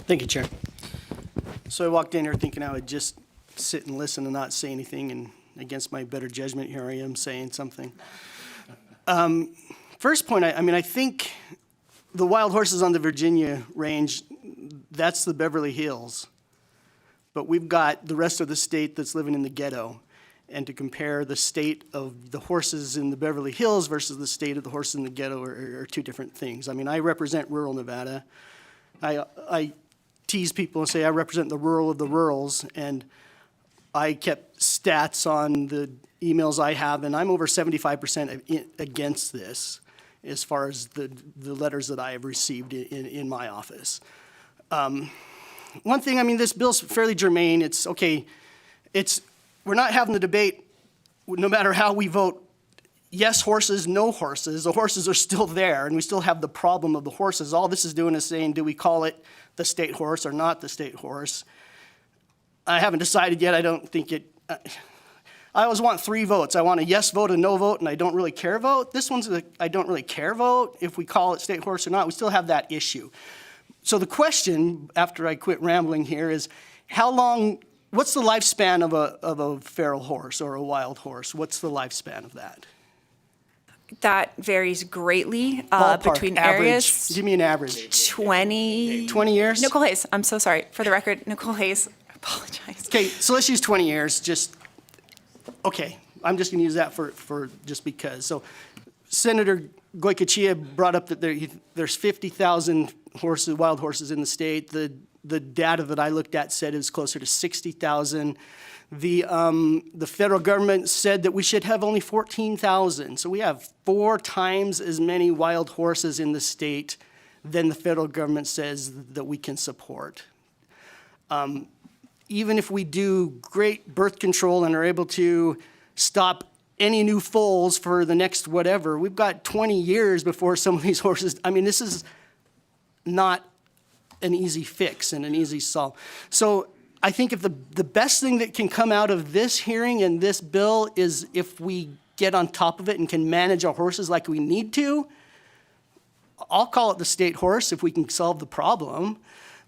Thank you, Chair. So I walked in here thinking I would just sit and listen and not say anything, and against my better judgment, here I am saying something. First point, I think the wild horses on the Virginia range, that's the Beverly Hills. But we've got the rest of the state that's living in the ghetto. And to compare the state of the horses in the Beverly Hills versus the state of the horses in the ghetto are two different things. I mean, I represent rural Nevada. I tease people and say I represent the rural of the rurals, and I kept stats on the emails I have, and I'm over 75% against this as far as the letters that I have received in my office. One thing, I mean, this bill's fairly germane. It's okay. We're not having the debate, no matter how we vote, yes horses, no horses. The horses are still there, and we still have the problem of the horses. All this is doing is saying, do we call it the state horse or not the state horse? I haven't decided yet. I don't think it. I always want 3 votes. I want a yes vote, a no vote, and I don't really care vote. This one's a I don't really care vote. If we call it state horse or not, we still have that issue. So the question, after I quit rambling here, is how long? What's the lifespan of a feral horse or a wild horse? What's the lifespan of that? That varies greatly between average. areas. Give me an average. 20 years? Nicole Hayes, I'm so sorry. For the record, Nicole Hayes, I apologize. Okay, so let's use 20 years. Okay, I'm just going to use that for just because. So Senator Goycochea brought up that there's 50,000 wild horses in the state. The the data that I looked at said it was closer to 60,000. The federal government said that we should have only 14,000. So we have 4 times as many wild horses in the state than the federal government says that we can support. Even if we do great birth control and are able to stop any new foals for the next whatever, we've got 20 years before some of these horses, I mean, this is not an easy fix and an easy solve. So I think if the best thing that can come out of this hearing and this bill is if we get on top of it and can manage our horses like we need to, I'll call it the state horse if we can solve the problem.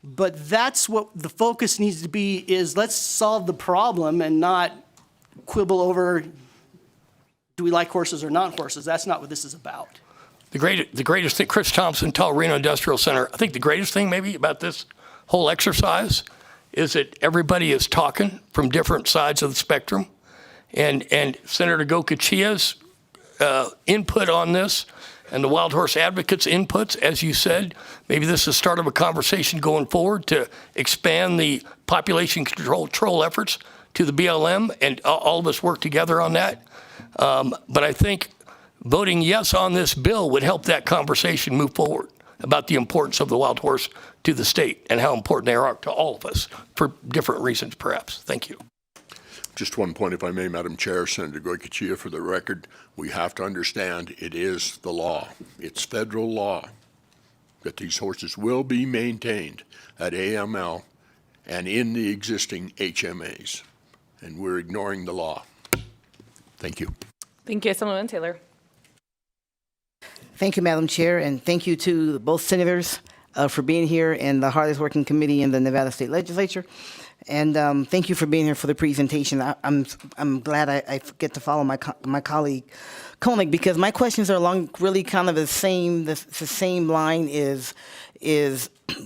But that's what the focus needs to be, is let's solve the problem and not quibble over, do we like horses or not horses? That's not what this is about. The greatest thing, Chris Thompson, Reno Industrial Center, I think the greatest thing maybe about this whole exercise is that everybody is talking from different sides of the spectrum. And Senator Gocachia's input on this and the Wild Horse Advocates' inputs, as you said, maybe this is the start of a conversation going forward to expand the population control efforts to the BLM, and all of us work together on that. But I think voting yes on this bill would help that conversation move forward about the importance of the wild horse to the state and how important they are to all of us for different reasons, perhaps. Thank you. Just one point, if I may, Madam Chair, Senator Goycochea, for the record, we have to understand it is the law. It's federal law that these horses will be maintained at AML and in the existing HMAs, and we're ignoring the law. Thank you. Thank you, Assemblyman Taylor. Thank you, Madam Chair, and thank you to both senators for being here and the hardest working committee in the Nevada State Legislature. And thank you for being here for the presentation. I'm glad I get to follow my colleague Koenig, because my questions are along really kind of the same line is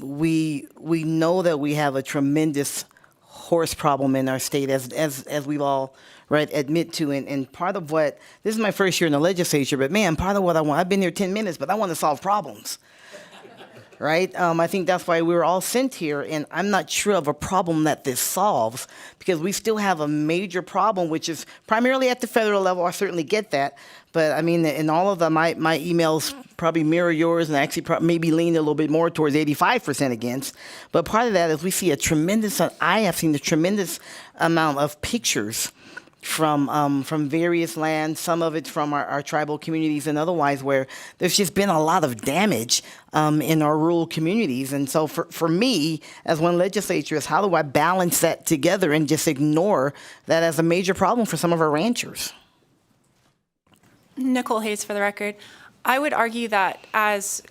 we know that we have a tremendous horse problem in our state, as we've all admit to, and part of what, this is my first year in the legislature, but man, part of what I want, I've been here 10 minutes, but I want to solve problems. Right? I think that's why we were all sent here, and I'm not sure of a problem that this solves, because we still have a major problem, which is primarily at the federal level. I certainly get that, but I mean, in all of them, my emails probably mirror yours, and actually maybe lean a little bit more towards 85% against. But part of that is we see I have seen a tremendous amount of pictures from various lands, some of it from our tribal communities and otherwise, where there's just been a lot of damage in our rural communities. And so for me, as one legislator, is how do I balance that together and just ignore that as a major problem for some of our ranchers? Nicole Hayes for the record. I would argue that, as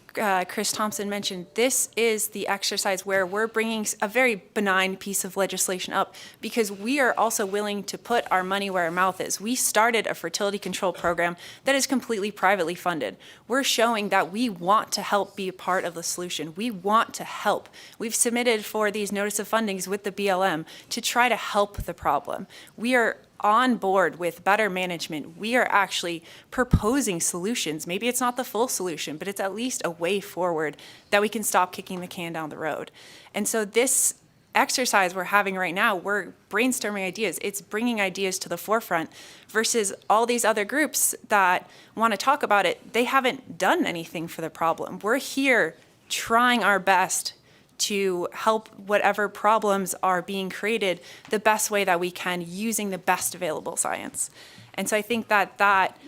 Chris Thompson mentioned, this is the exercise where we're bringing a very benign piece of legislation up, because we are also willing to put our money where our mouth is. We started a fertility control program that is completely privately funded. We're showing that we want to help be a part of the solution. We want to help. We've submitted for these notice of fundings with the BLM to try to help the problem. We are on board with better management. We are actually proposing solutions. Maybe it's not the full solution, but it's at least a way forward that we can stop kicking the can down the road. And so this exercise we're having right now, we're brainstorming ideas. It's bringing ideas to the forefront versus all these other groups that want to talk about it. They haven't done anything for the problem. We're here trying our best to help whatever problems are being created the best way that we can, using the best available science. And so I think that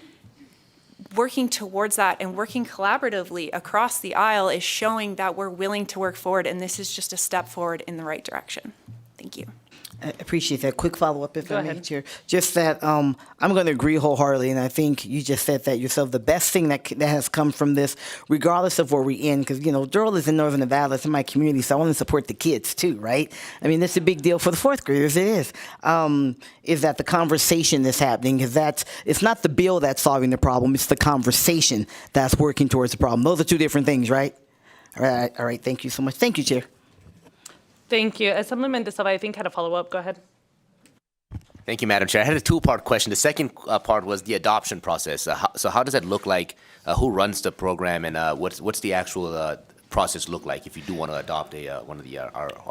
working towards that and working collaboratively across the aisle is showing that we're willing to work forward, and this is just a step forward in the right direction. Thank you. I appreciate that. Quick follow-up, if I may, ahead. Chair. Just that I'm going to agree wholeheartedly, and I think you just said that yourself. The best thing that has come from this, regardless of where we're in, because, Durrell is in Northern Nevada, it's in my community, so I want to support the kids too, right? I mean, that's a big deal for the fourth graders, it is that the conversation that's happening, because it's not the bill that's solving the problem, it's the conversation that's working towards the problem. Those are two different things, right? All right, thank you so much. Thank you, Chair. Thank you. Assemblyman De Silva, I think, had a follow-up. Go ahead. Thank you, Madam Chair. I had a two-part question. The second part was the adoption process. So how does that look like? Who runs the program, and what's the actual process look like if you do want to adopt one of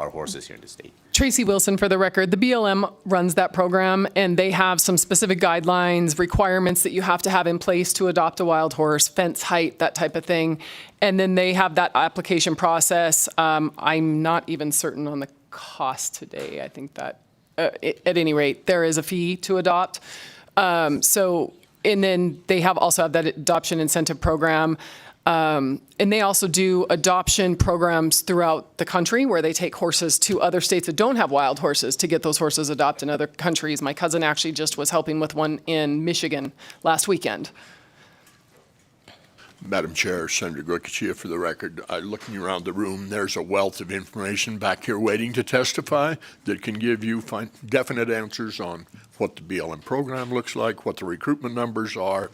our horses here in the state? Tracy Wilson, for the record. The BLM runs that program, and they have some specific guidelines, requirements that you have to have in place to adopt a wild horse, fence height, that type of thing. And then they have that application process. I'm not even certain on the cost today. I think that, at any rate, there is a fee to adopt. And then they also have that adoption incentive program. And they also do adoption programs throughout the country where they take horses to other states that don't have wild horses to get those horses adopted in other countries. My cousin actually just was helping with one in Michigan last weekend. Madam Chair, Senator Goycochea, for the record, looking around the room, there's a wealth of information back here waiting to testify that can give you definite answers on what the BLM program looks like, what the recruitment numbers are,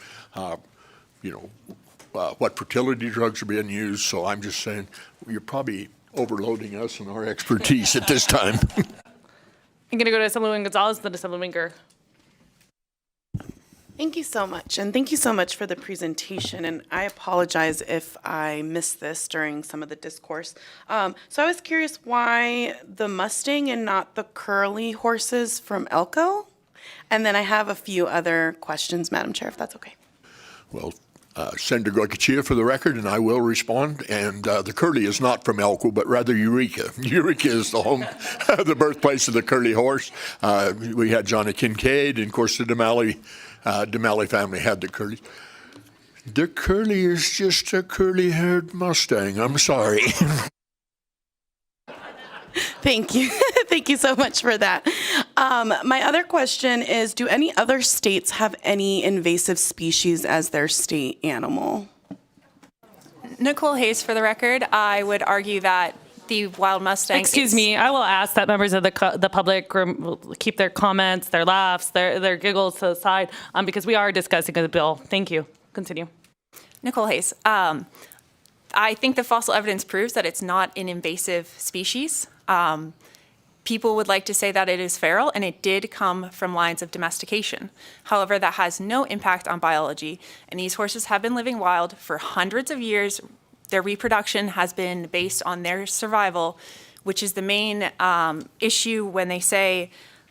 what fertility drugs are being used. So I'm just saying you're probably overloading us in our expertise at this time. I'm going to go to Assemblywoman Gonzalez, then Assemblyman Gurr. Thank you so much, and thank you so much for the presentation, and I apologize if I missed this during some of the discourse. So I was curious why the Mustang and not the curly horses from Elko? And then I have a few other questions, Madam Chair, if that's okay. Well, Senator Goycochea, for the record, and I will respond. And the curly is not from Elko, but rather Eureka. Eureka is the home, the birthplace of the curly horse. We had Johnny Kincaid, and of course the Denali family had the curly. The curly is just a curly-haired Mustang. I'm sorry. Thank you. Thank you so much for that. My other question is, do any other states have any invasive species as their state animal? Nicole Hayes, for the record. I would argue that the wild Mustang. Excuse me, I will ask that members of the public keep their comments, their laughs, their giggles to the side, because we are discussing the bill. Thank you. Continue. Nicole Hayes. I think the fossil evidence proves that it's not an invasive species. People would like to say that it is feral, and it did come from lines of domestication. However, that has no impact on biology, and these horses have been living wild for hundreds of years. Their reproduction has been based on their survival, which is the main issue when they say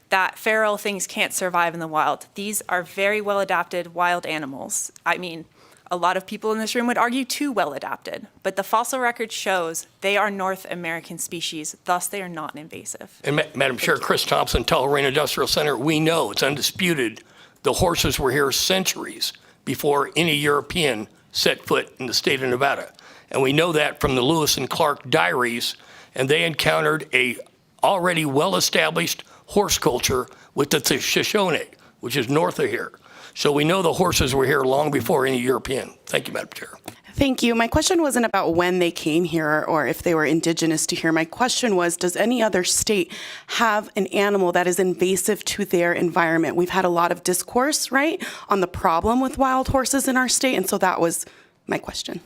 that feral things can't survive in the wild. These are very well adapted wild animals. I mean, a lot of people in this room would argue too well adapted, but the fossil record shows they are North American species, thus they are not invasive. And Madam Chair, Chris Thompson, Tullamarine Industrial Center, we know it's undisputed the horses were here centuries before any European set foot in the state of Nevada. And we know that from the Lewis and Clark diaries, and they encountered a already well-established horse culture with the Shoshone, which is north of here. So we know the horses were here long before any European. Thank you, Madam Chair. Thank you. My question wasn't about when they came here or if they were indigenous to here. My question was, does any other state have an animal that is invasive to their environment? We've had a lot of discourse, right, on the problem with wild horses in our state, and so that was my question.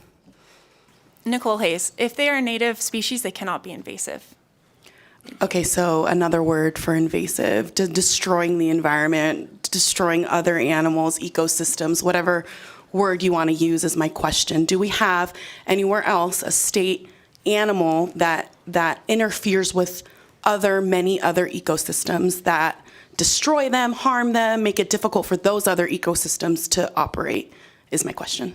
Nicole Hayes, if they are a native species, they cannot be invasive. Okay, so another word for invasive, destroying the environment, destroying other animals, ecosystems, whatever word you want to use is my question. Do we have anywhere else a state animal that interferes with many other ecosystems that destroy them, harm them, make it difficult for those other ecosystems to operate, is my question.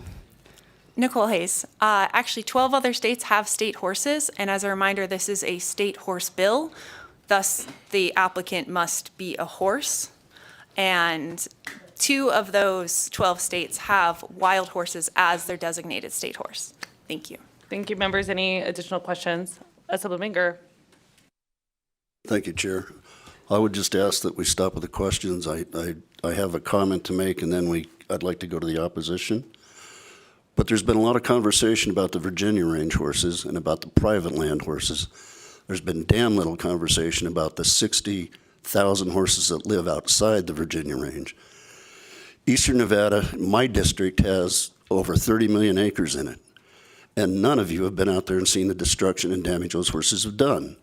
Nicole Hayes. Actually, 12 other states have state horses, and as a reminder, this is a state horse bill. Thus, the applicant must be a horse, and 2 of those 12 states have wild horses as their designated state horse. Thank you. Thank you, members. Any additional questions? Assemblyman Gurr. Thank you, Chair. I would just ask that we stop with the questions. I have a comment to make, and then I'd like to go to the opposition. But there's been a lot of conversation about the Virginia range horses and about the private land horses. There's been damn little conversation about the 60,000 horses that live outside the Virginia range. Eastern Nevada, my district, has over 30 million acres in it. And none of you have been out there and seen the destruction and damage those horses have done.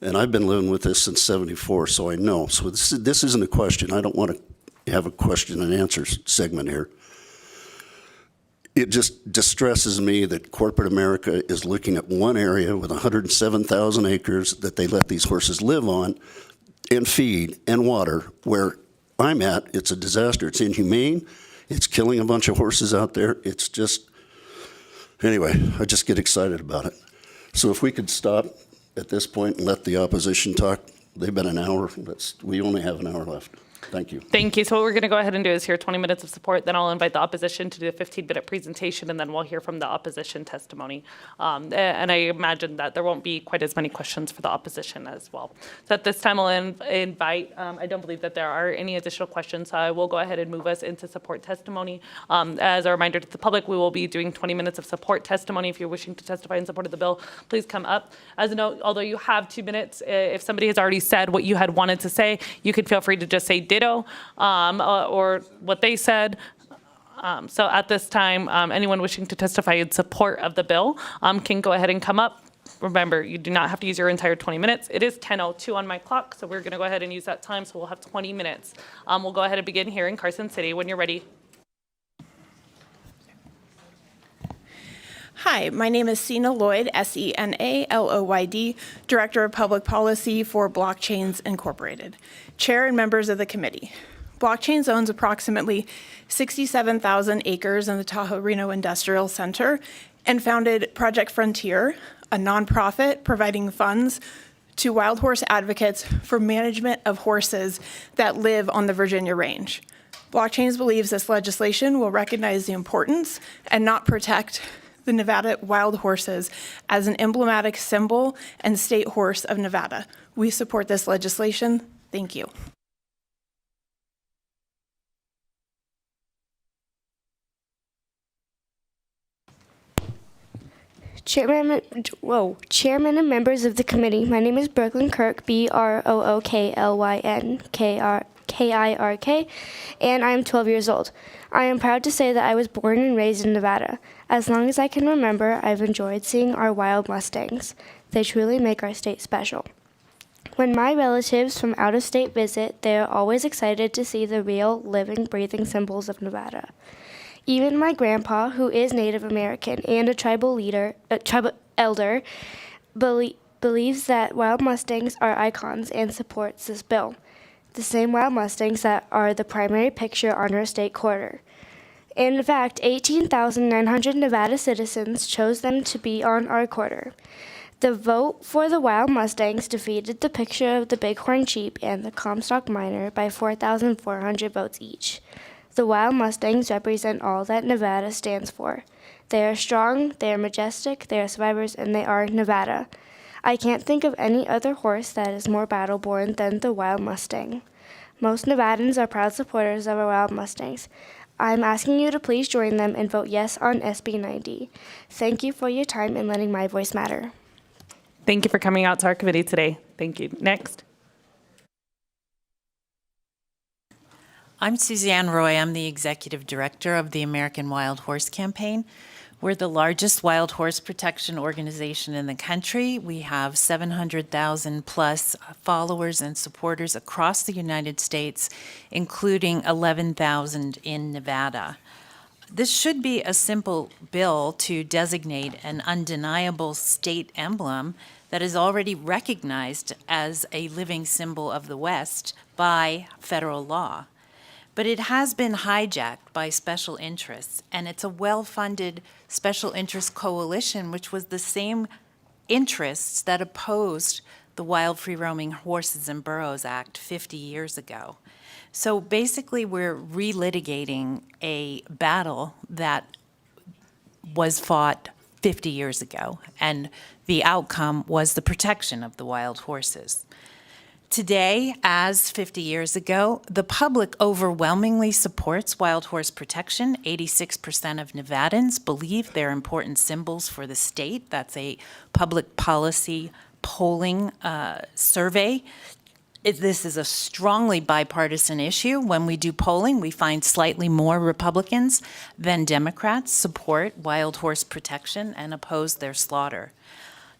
And I've been living with this since '74, so I know. So this isn't a question. I don't want to have a question and answer segment here. it just distresses me that corporate America is looking at one area with 107,000 acres that they let these horses live on and feed and water. Where I'm at, it's a disaster. It's inhumane. It's killing a bunch of horses out there. It's just, anyway, I just get excited about it. So if we could stop at this point and let the opposition talk. They've been an hour. We only have an hour left. Thank you. Thank you. So what we're going to go ahead and do is hear 20 minutes of support. Then I'll invite the opposition to do a 15-minute presentation, and then we'll hear from the opposition testimony. And I imagine that there won't be quite as many questions for the opposition as well. So at this time, I'll invite, I don't believe that there are any additional questions. So I will go ahead and move us into support testimony. As a reminder to the public, we will be doing 20 minutes of support testimony. If you're wishing to testify in support of the bill, please come up. As a note, although you have 2 minutes, if somebody has already said what you had wanted to say, you could feel free to just say ditto or what they said. So at this time, anyone wishing to testify in support of the bill can go ahead and come up. Remember, you do not have to use your entire 20 minutes. It is 10:02 on my clock, so we're going to go ahead and use that time, so we'll have 20 minutes. We'll go ahead and begin here in Carson City when you're ready. Hi, my name is Sena Lloyd, SENA-LOYD, Director of Public Policy for Blockchains Incorporated, Chair and members of the committee. Blockchains owns approximately 67,000 acres in the Tahoe Reno Industrial Center and founded Project Frontier, a nonprofit providing funds to wild horse advocates for management of horses that live on the Virginia Range. Blockchains believes this legislation will recognize the importance and not protect the Nevada wild horses as an emblematic symbol and state horse of Nevada. We support this legislation. Thank you. Chairman and members of the committee, my name is Brooklyn Kirk, BROOKLYN KIRK, and I am 12 years old. I am proud to say that I was born and raised in Nevada. As long as I can remember, I've enjoyed seeing our wild mustangs. They truly make our state special. When my relatives from out of state visit, they are always excited to see the real, living, breathing symbols of Nevada. Even my grandpa, who is Native American and a tribal elder, believes that wild mustangs are icons and supports this bill. The same wild mustangs that are the primary picture on our state quarter. In fact, 18,900 Nevada citizens chose them to be on our quarter. The vote for the wild mustangs defeated the picture of the bighorn sheep and the Comstock miner by 4,400 votes each. The wild mustangs represent all that Nevada stands for. They are strong, they are majestic, they are survivors, and they are Nevada. I can't think of any other horse that is more battle-born than the wild mustang. Most Nevadans are proud supporters of our wild mustangs. I'm asking you to please join them and vote yes on SB 90. Thank you for your time and letting my voice matter. Thank you for coming out to our committee today. Thank you. Next. I'm Suzanne Roy. I'm the Executive Director of the American Wild Horse Campaign. We're the largest wild horse protection organization in the country. We have 700,000 plus followers and supporters across the United States, including 11,000 in Nevada. This should be a simple bill to designate an undeniable state emblem that is already recognized as a living symbol of the West by federal law. But it has been hijacked by special interests, and it's a well-funded special interest coalition, which was the same interests that opposed the Wild Free Roaming Horses and Burros Act 50 years ago. So basically, we're relitigating a battle that was fought 50 years ago, and the outcome was the protection of the wild horses. Today, as 50 years ago, the public overwhelmingly supports wild horse protection. 86% of Nevadans believe they're important symbols for the state. That's a public policy polling survey. This is a strongly bipartisan issue. When we do polling, we find slightly more Republicans than Democrats support wild horse protection and oppose their slaughter.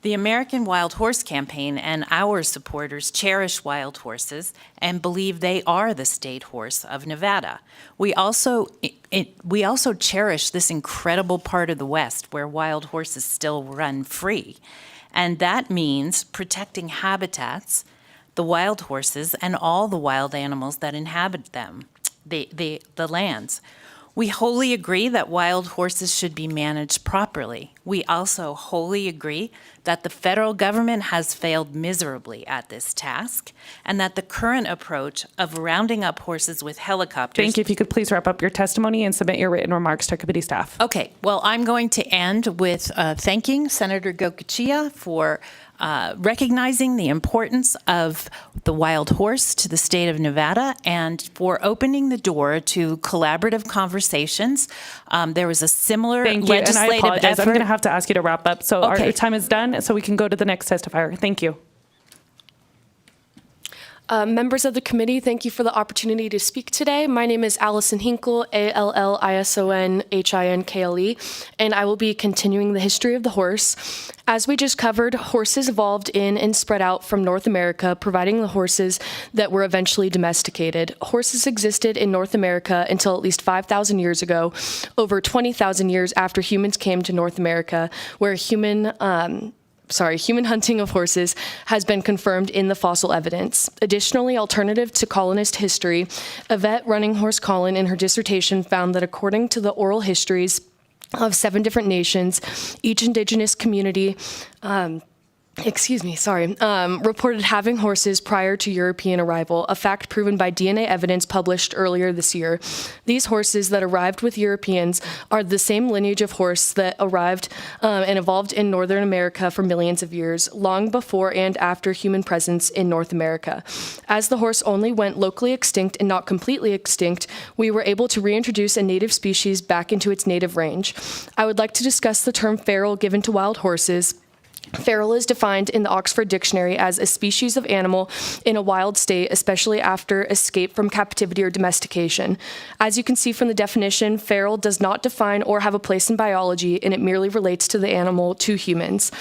The American Wild Horse Campaign and our supporters cherish wild horses and believe they are the state horse of Nevada. We also cherish this incredible part of the West where wild horses still run free. And that means protecting habitats, the wild horses, and all the wild animals that inhabit them, the lands. We wholly agree that wild horses should be managed properly. We also wholly agree that the federal government has failed miserably at this task, and that the current approach of rounding up horses with helicopters... Thank you. If you could please wrap up your testimony and submit your written remarks to committee staff. Okay. Well, I'm going to end with thanking Senator Goicoechea for recognizing the importance of the wild horse to the state of Nevada and for opening the door to collaborative conversations. There was a similar Thank you, and I legislative apologize. effort. I'm going to have to ask you to wrap up. So Okay. our time is done, so we can go to the next testifier. Thank you. Members of the committee, thank you for the opportunity to speak today. My name is Allison Hinkle, ALLISONHINKLE, and I will be continuing the history of the horse. As we just covered, horses evolved in and spread out from North America, providing the horses that were eventually domesticated. Horses existed in North America until at least 5,000 years ago, over 20,000 years after humans came to North America, where human hunting of horses has been confirmed in the fossil evidence. Additionally, alternative to colonist history, Yvette Running Horse Collin in her dissertation found that according to the oral histories of 7 different nations, each indigenous community reported having horses prior to European arrival, a fact proven by DNA evidence published earlier this year. These horses that arrived with Europeans are the same lineage of horse that arrived and evolved in Northern America for millions of years, long before and after human presence in North America. As the horse only went locally extinct and not completely extinct, we were able to reintroduce a native species back into its native range. I would like to discuss the term feral given to wild horses. Feral is defined in the Oxford Dictionary as a species of animal in a wild state, especially after escape from captivity or domestication. As you can see from the definition, feral does not define or have a place in biology, and it merely relates to the animal to humans.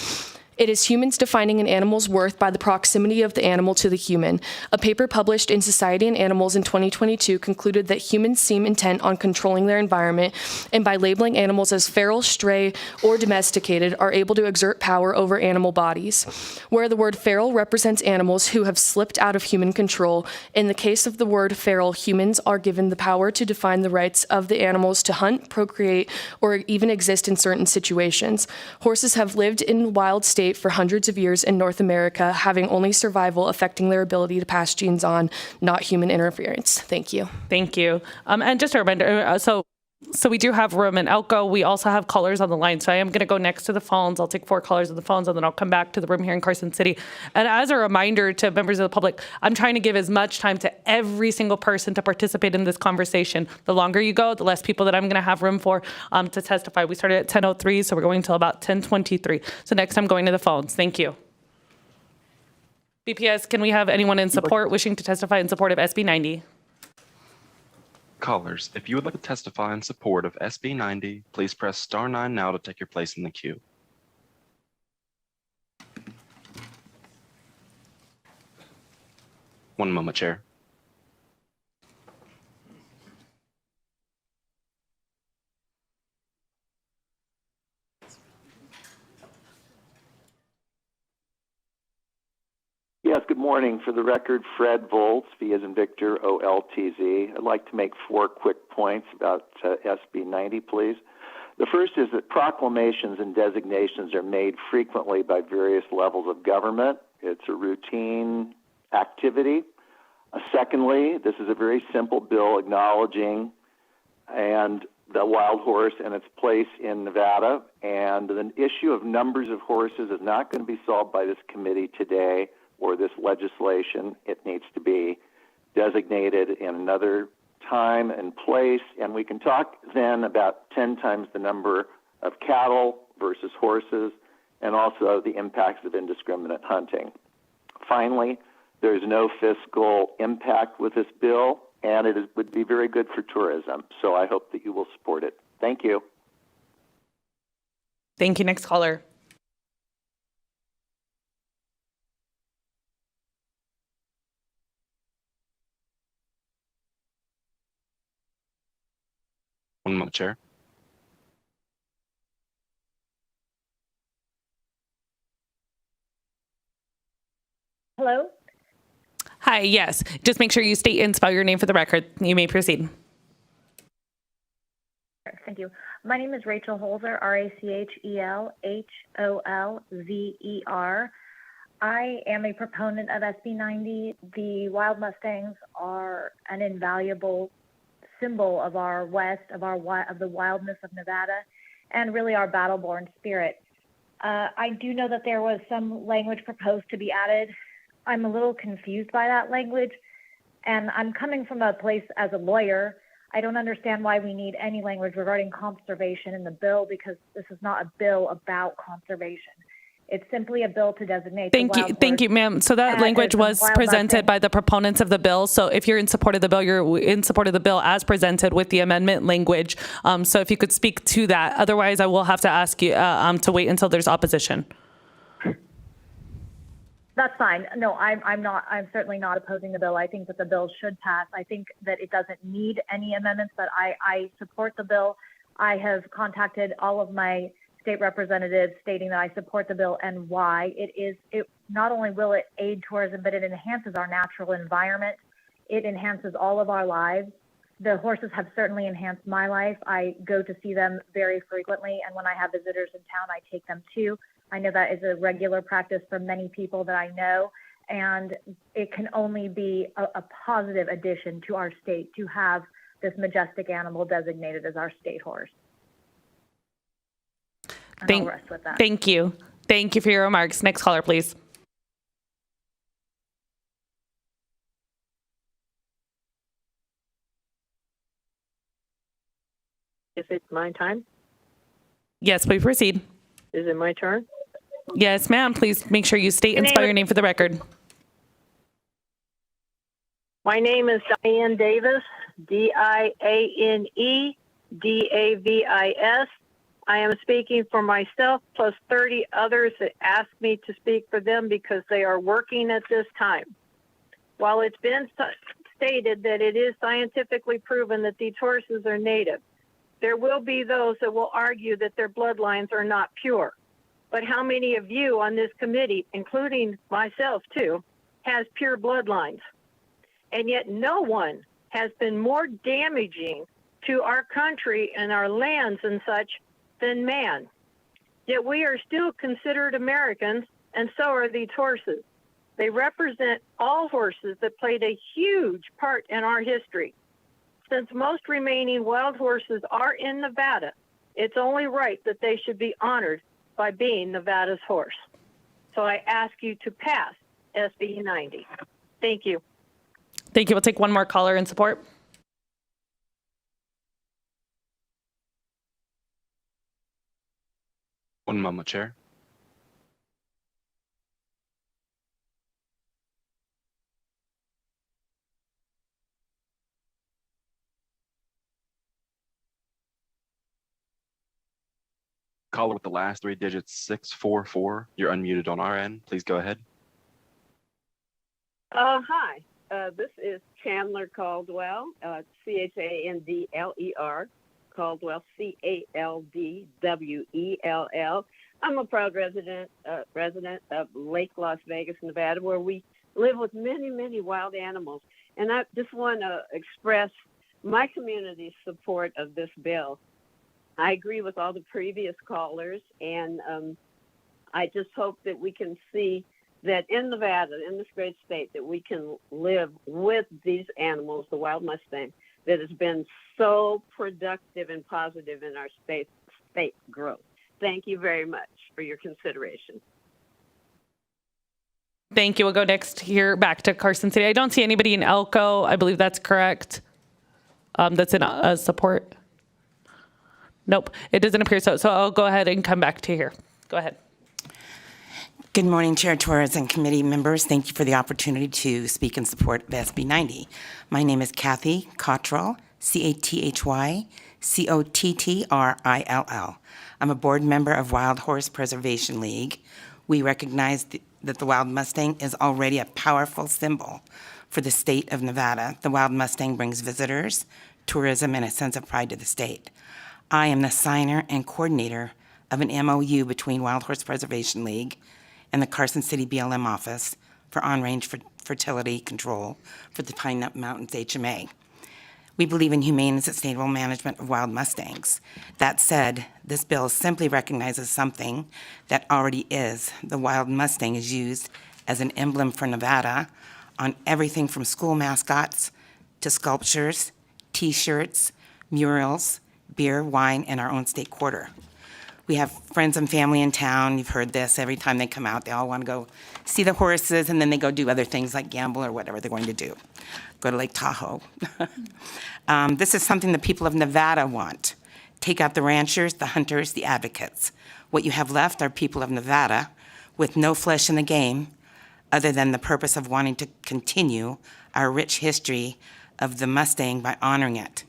It is humans defining an animal's worth by the proximity of the animal to the human. A paper published in Society and Animals in 2022 concluded that humans seem intent on controlling their environment, and by labeling animals as feral, stray, or domesticated, are able to exert power over animal bodies. Where the word feral represents animals who have slipped out of human control, in the case of the word feral, humans are given the power to define the rights of the animals to hunt, procreate, or even exist in certain situations. Horses have lived in the wild state for hundreds of years in North America, having only survival affecting their ability to pass genes on, not human interference. Thank you. Thank you. And just a reminder, so we do have room in Elko. We also have callers on the line. So I am going to go next to the phones. I'll take 4 callers on the phones, and then I'll come back to the room here in Carson City. And as a reminder to members of the public, I'm trying to give as much time to every single person to participate in this conversation. The longer you go, the less people that I'm going to have room for to testify. We started at 10:03, so we're going until about 10:23. So next I'm going to the phones. Thank you. BPS, can we have anyone in support wishing to testify in support of SB 90? Callers, if you would like to testify in support of SB 90, please press star 9 now to take your place in the queue. One moment, Chair. Yes, good morning. For the record, Fred Volz, V as in Victor, O-L-T-Z. I'd like to make 4 quick points about SB 90, please. The first is that proclamations and designations are made frequently by various levels of government. It's a routine activity. Secondly, this is a very simple bill acknowledging the wild horse and its place in Nevada. And the issue of numbers of horses is not going to be solved by this committee today or this legislation. It needs to be designated in another time and place, and we can talk then about 10 times the number of cattle versus horses, and also the impacts of indiscriminate hunting. Finally, there's no fiscal impact with this bill, and it would be very good for tourism, so I hope that you will support it. Thank you. Thank you. Next caller. One moment, Chair. Hello? Hi, yes. Just make sure you state and spell your name for the record. You may proceed. Thank you. My name is Rachel Holzer, Rachelholzer. I am a proponent of SB 90. The wild mustangs are an invaluable symbol of our West, of the wildness of Nevada, and really our battle-born spirit. I do know that there was some language proposed to be added. I'm a little confused by that language, and I'm coming from a place as a lawyer. I don't understand why we need any language regarding conservation in the bill, because this is not a bill about conservation. It's simply a bill to designate the wild Thank you, ma'am. So that language was presented by the proponents of the bill. So if you're in support of the bill, you're in support of the bill as presented with the amendment language. So if you could speak to that. Otherwise, I will have to ask you to wait until there's opposition. That's fine. No, I'm certainly not opposing the bill. I think that the bill should pass. I think that it doesn't need any amendments, but I support the bill. I have contacted all of my state representatives stating that I support the bill and why. It not only will it aid tourism, but it enhances our natural environment. It enhances all of our lives. The horses have certainly enhanced my life. I go to see them very frequently, and when I have visitors in town, I take them too. I know that is a regular practice for many people that I know, and it can only be a positive addition to our state to have this majestic animal designated as our state horse. And I'll rest with that. Thank you. Thank you for your remarks. Next caller, please. Is it my time? Yes, please proceed. Is it my turn? Yes, ma'am. Please make sure you state and spell your name for the record. My name is Diane Davis, Diane Davis. I am speaking for myself plus 30 others that asked me to speak for them because they are working at this time. While it's been stated that it is scientifically proven that these horses are native, there will be those that will argue that their bloodlines are not pure. But how many of you on this committee, including myself too, has pure bloodlines? And yet no one has been more damaging to our country and our lands and such than man. Yet we are still considered Americans, and so are these horses. They represent all horses that played a huge part in our history. Since most remaining wild horses are in Nevada, it's only right that they should be honored by being Nevada's horse. So I ask you to pass SB 90. Thank you. Thank you. We'll take one more caller in support. One moment, Chair. Caller with the last three digits, 644. You're unmuted on our end. Please go ahead. Hi, this is Chandler Caldwell, Chandler, Caldwell, Caldwell. I'm a proud resident of Lake Las Vegas, Nevada, where we live with many, many wild animals. And I just want to express my community's support of this bill. I agree with all the previous callers, and I just hope that we can see that in Nevada, in this great state, that we can live with these animals, the wild mustang, that has been so productive and positive in our state growth. Thank you very much for your consideration. Thank you. We'll go next here back to Carson City. I don't see anybody in Elko. I believe that's correct. That's in support. Nope, it doesn't appear so. So I'll go ahead and come back to here. Go ahead. Good morning, Chair Torres and committee members. Thank you for the opportunity to speak in support of SB 90. My name is Kathy Cottrell, Cathy Cottrill. I'm a board member of Wild Horse Preservation League. We recognize that the wild mustang is already a powerful symbol for the state of Nevada. The wild mustang brings visitors, tourism, and a sense of pride to the state. I am the signer and coordinator of an MOU between Wild Horse Preservation League and the Carson City BLM office for on-range fertility control for the Pine Mountains HMA. We believe in humane and sustainable management of wild mustangs. That said, this bill simply recognizes something that already is. The wild mustang is used as an emblem for Nevada on everything from school mascots to sculptures, T-shirts, murals, beer, wine, and our own state quarter. We have friends and family in town. You've heard this. Every time they come out, they all want to go see the horses, and then they go do other things like gamble or whatever they're going to do. Go to Lake Tahoe. This is something the people of Nevada want. Take out the ranchers, the hunters, the advocates. What you have left are people of Nevada with no flesh in the game other than the purpose of wanting to continue our rich history of the Mustang by honoring it.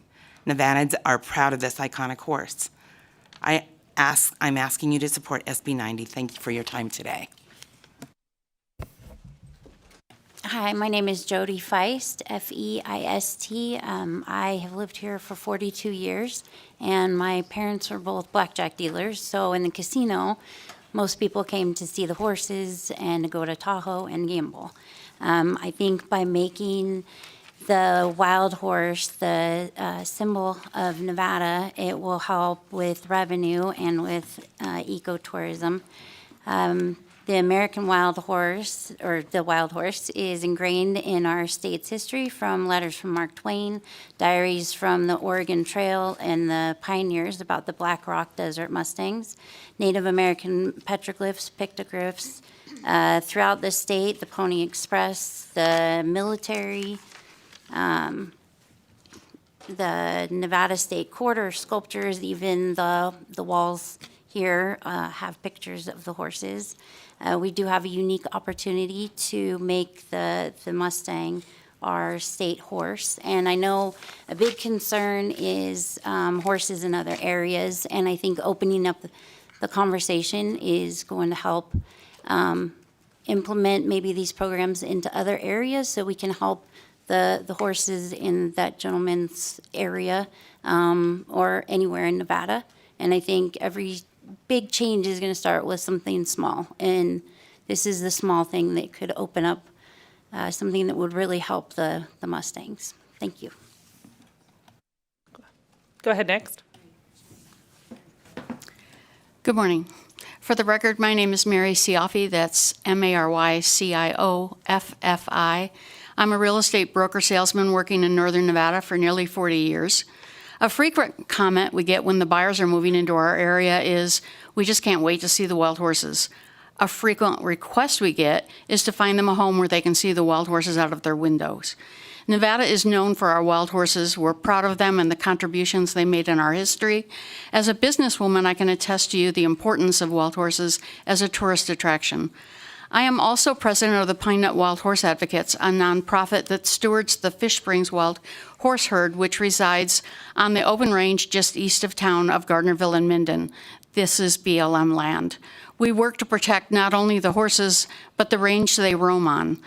Nevadans are proud of this iconic horse. I'm asking you to support SB 90. Thank you for your time today. Hi, my name is Jody Feist, F-E-I-S-T. I have lived here for 42 years, and my parents were both blackjack dealers. So in the casino, most people came to see the horses and to go to Tahoe and gamble. I think by making the wild horse the symbol of Nevada, it will help with revenue and with ecotourism. The American wild horse, or the wild horse, is ingrained in our state's history from letters from Mark Twain, diaries from the Oregon Trail and the pioneers about the Black Rock Desert Mustangs, Native American petroglyphs, pictographs throughout the state, the Pony Express, the military, the Nevada State Quarter sculptures, even the walls here have pictures of the horses. We do have a unique opportunity to make the Mustang our state horse. And I know a big concern is horses in other areas, and I think opening up the conversation is going to help implement maybe these programs into other areas so we can help the horses in that gentleman's area or anywhere in Nevada. And I think every big change is going to start with something small. And this is the small thing that could open up something that would really help the Mustangs. Thank you. Go ahead, next. Good morning. For the record, my name is Mary Cioffi. That's M-A-R-Y-C-I-O-F-F-I. I'm a real estate broker salesman working in Northern Nevada for nearly 40 years. A frequent comment we get when the buyers are moving into our area is, we just can't wait to see the wild horses. A frequent request we get is to find them a home where they can see the wild horses out of their windows. Nevada is known for our wild horses. We're proud of them and the contributions they made in our history. As a businesswoman, I can attest to you the importance of wild horses as a tourist attraction. I am also president of the Pine Nut Wild Horse Advocates, a nonprofit that stewards the Fish Springs Wild Horse Herd, which resides on the open range just east of town of Gardnerville and Minden. This is BLM land. We work to protect not only the horses, but the range they roam on.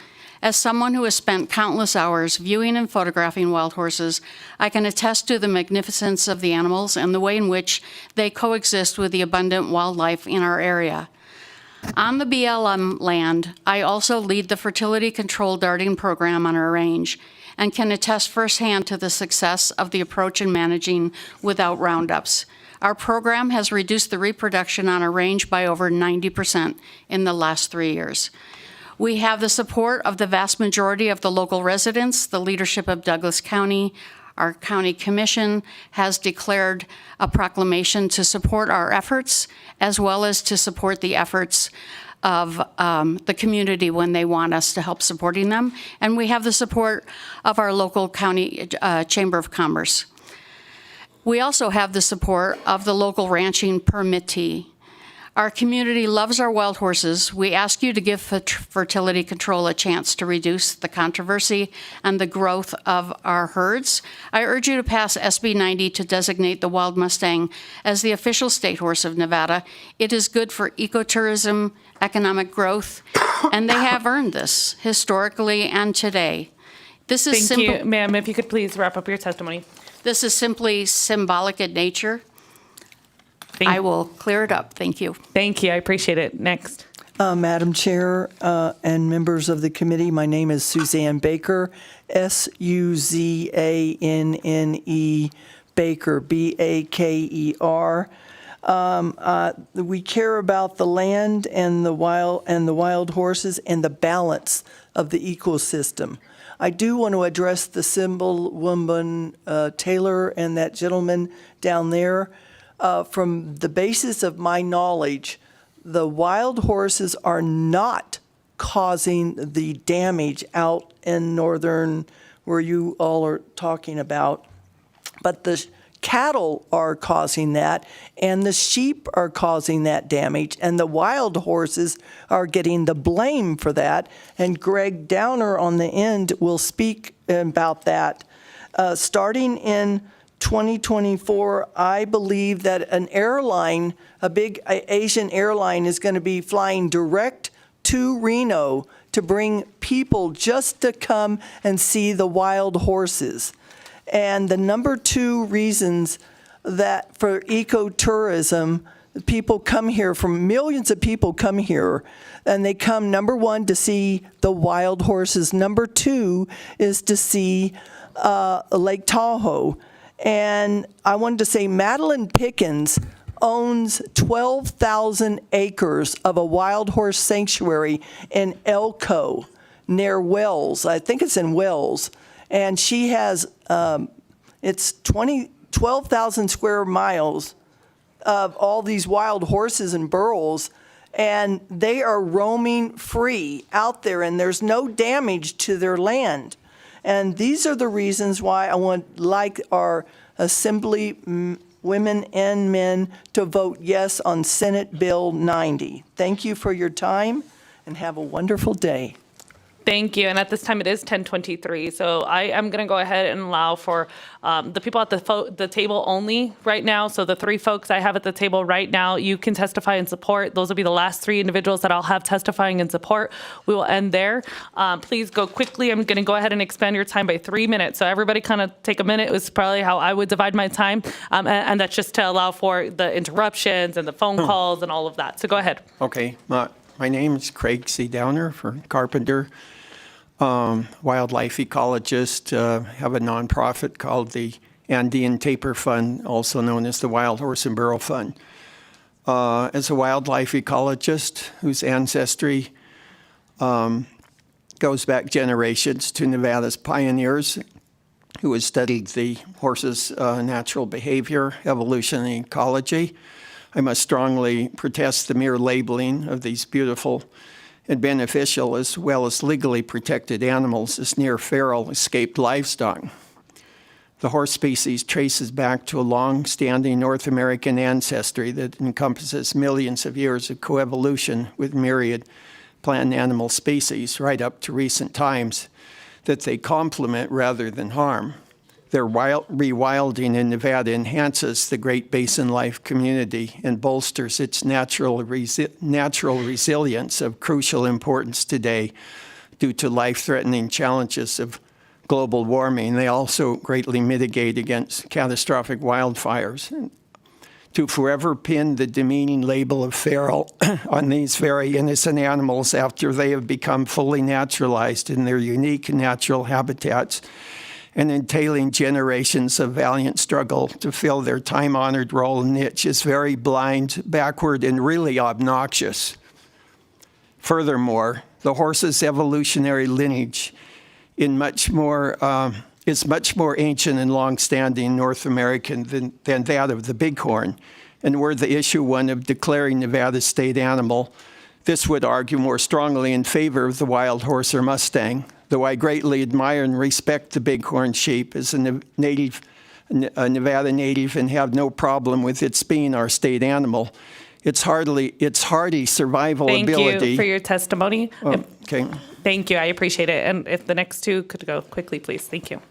As someone who has spent countless hours viewing and photographing wild horses, I can attest to the magnificence of the animals and the way in which they coexist with the abundant wildlife in our area. On the BLM land, I also lead the fertility control darting program on our range and can attest firsthand to the success of the approach in managing without roundups. Our program has reduced the reproduction on our range by over 90% in the last 3 years. We have the support of the vast majority of the local residents, the leadership of Douglas County. Our county commission has declared a proclamation to support our efforts, as well as to support the efforts of the community when they want us to help supporting them. And we have the support of our local county Chamber of Commerce. We also have the support of the local ranching permittee. Our community loves our wild horses. We ask you to give fertility control a chance to reduce the controversy and the growth of our herds. I urge you to pass SB 90 to designate the wild Mustang as the official state horse of Nevada. It is good for ecotourism, economic growth, and they have earned this historically and today. This is Thank you, ma'am. If you could please wrap up your testimony. This is simply symbolic in nature. I will clear it up. Thank you. Thank you. I appreciate it. Next. Madam Chair and members of the committee, my name is Suzanne Baker, Suzanne Baker, Baker. We care about the land and the wild horses and the balance of the ecosystem. I do want to address the Woman Taylor and that gentleman down there. From the basis of my knowledge, the wild horses are not causing the damage out in northern, where you all are talking about, but the cattle are causing that, and the sheep are causing that damage, and the wild horses are getting the blame for that. And Greg Downer on the end will speak about that. Starting in 2024, I believe that an airline, a big Asian airline, is going to be flying direct to Reno to bring people just to come and see the wild horses. And the number two reasons that for ecotourism, people come here, from millions of people come here, and they come, number one, to see the wild horses. Number two is to see Lake Tahoe. And I wanted to say Madeline Pickens owns 12,000 acres of a wild horse sanctuary in Elko near Wells. I think it's in Wells. And she has, it's 12,000 square miles of all these wild horses and burros, and they are roaming free out there, and there's no damage to their land. And these are the reasons why I want, like our Assembly women and men, to vote yes on Senate Bill 90. Thank you for your time, and have a wonderful day. Thank you. And at this time, it is 10:23. So I am going to go ahead and allow for the people at the table only right now. So the three folks I have at the table right now, you can testify in support. Those will be the last three individuals that I'll have testifying in support. We will end there. Please go quickly. I'm going to go ahead and expand your time by 3 minutes. So everybody kind of take a minute. It was probably how I would divide my time. And that's just to allow for the interruptions and the phone calls and all of that. So go ahead. Okay. My name is Craig C. Downer for Carpenter. Wildlife ecologist, have a nonprofit called the Andean Tapir Fund, also known as the Wild Horse and Burro Fund. As a wildlife ecologist whose ancestry goes back generations to Nevada's pioneers who has studied the horse's natural behavior, evolution, and ecology, I must strongly protest the mere labeling of these beautiful and beneficial as well as legally protected animals as near feral escaped livestock. The horse species traces back to a long-standing North American ancestry that encompasses millions of years of coevolution with myriad plant and animal species right up to recent times that they complement rather than harm. Their rewilding in Nevada enhances the Great Basin life community and bolsters its natural resilience of crucial importance today due to life-threatening challenges of global warming. They also greatly mitigate against catastrophic wildfires. To forever pin the demeaning label of feral on these very innocent animals after they have become fully naturalized in their unique natural habitats and entailing generations of valiant struggle to fill their time-honored role and niche is very blind, backward, and really obnoxious. Furthermore, the horse's evolutionary lineage is much more ancient and long-standing North American than that of the bighorn. And were the issue one of declaring Nevada state animal, this would argue more strongly in favor of the wild horse or Mustang. Though I greatly admire and respect the bighorn sheep as a Nevada native and have no problem with its being our state animal, its hardy survival ability. Thank you for your testimony. Okay. Thank you. I appreciate it. And if the next two could go quickly, please. Thank you.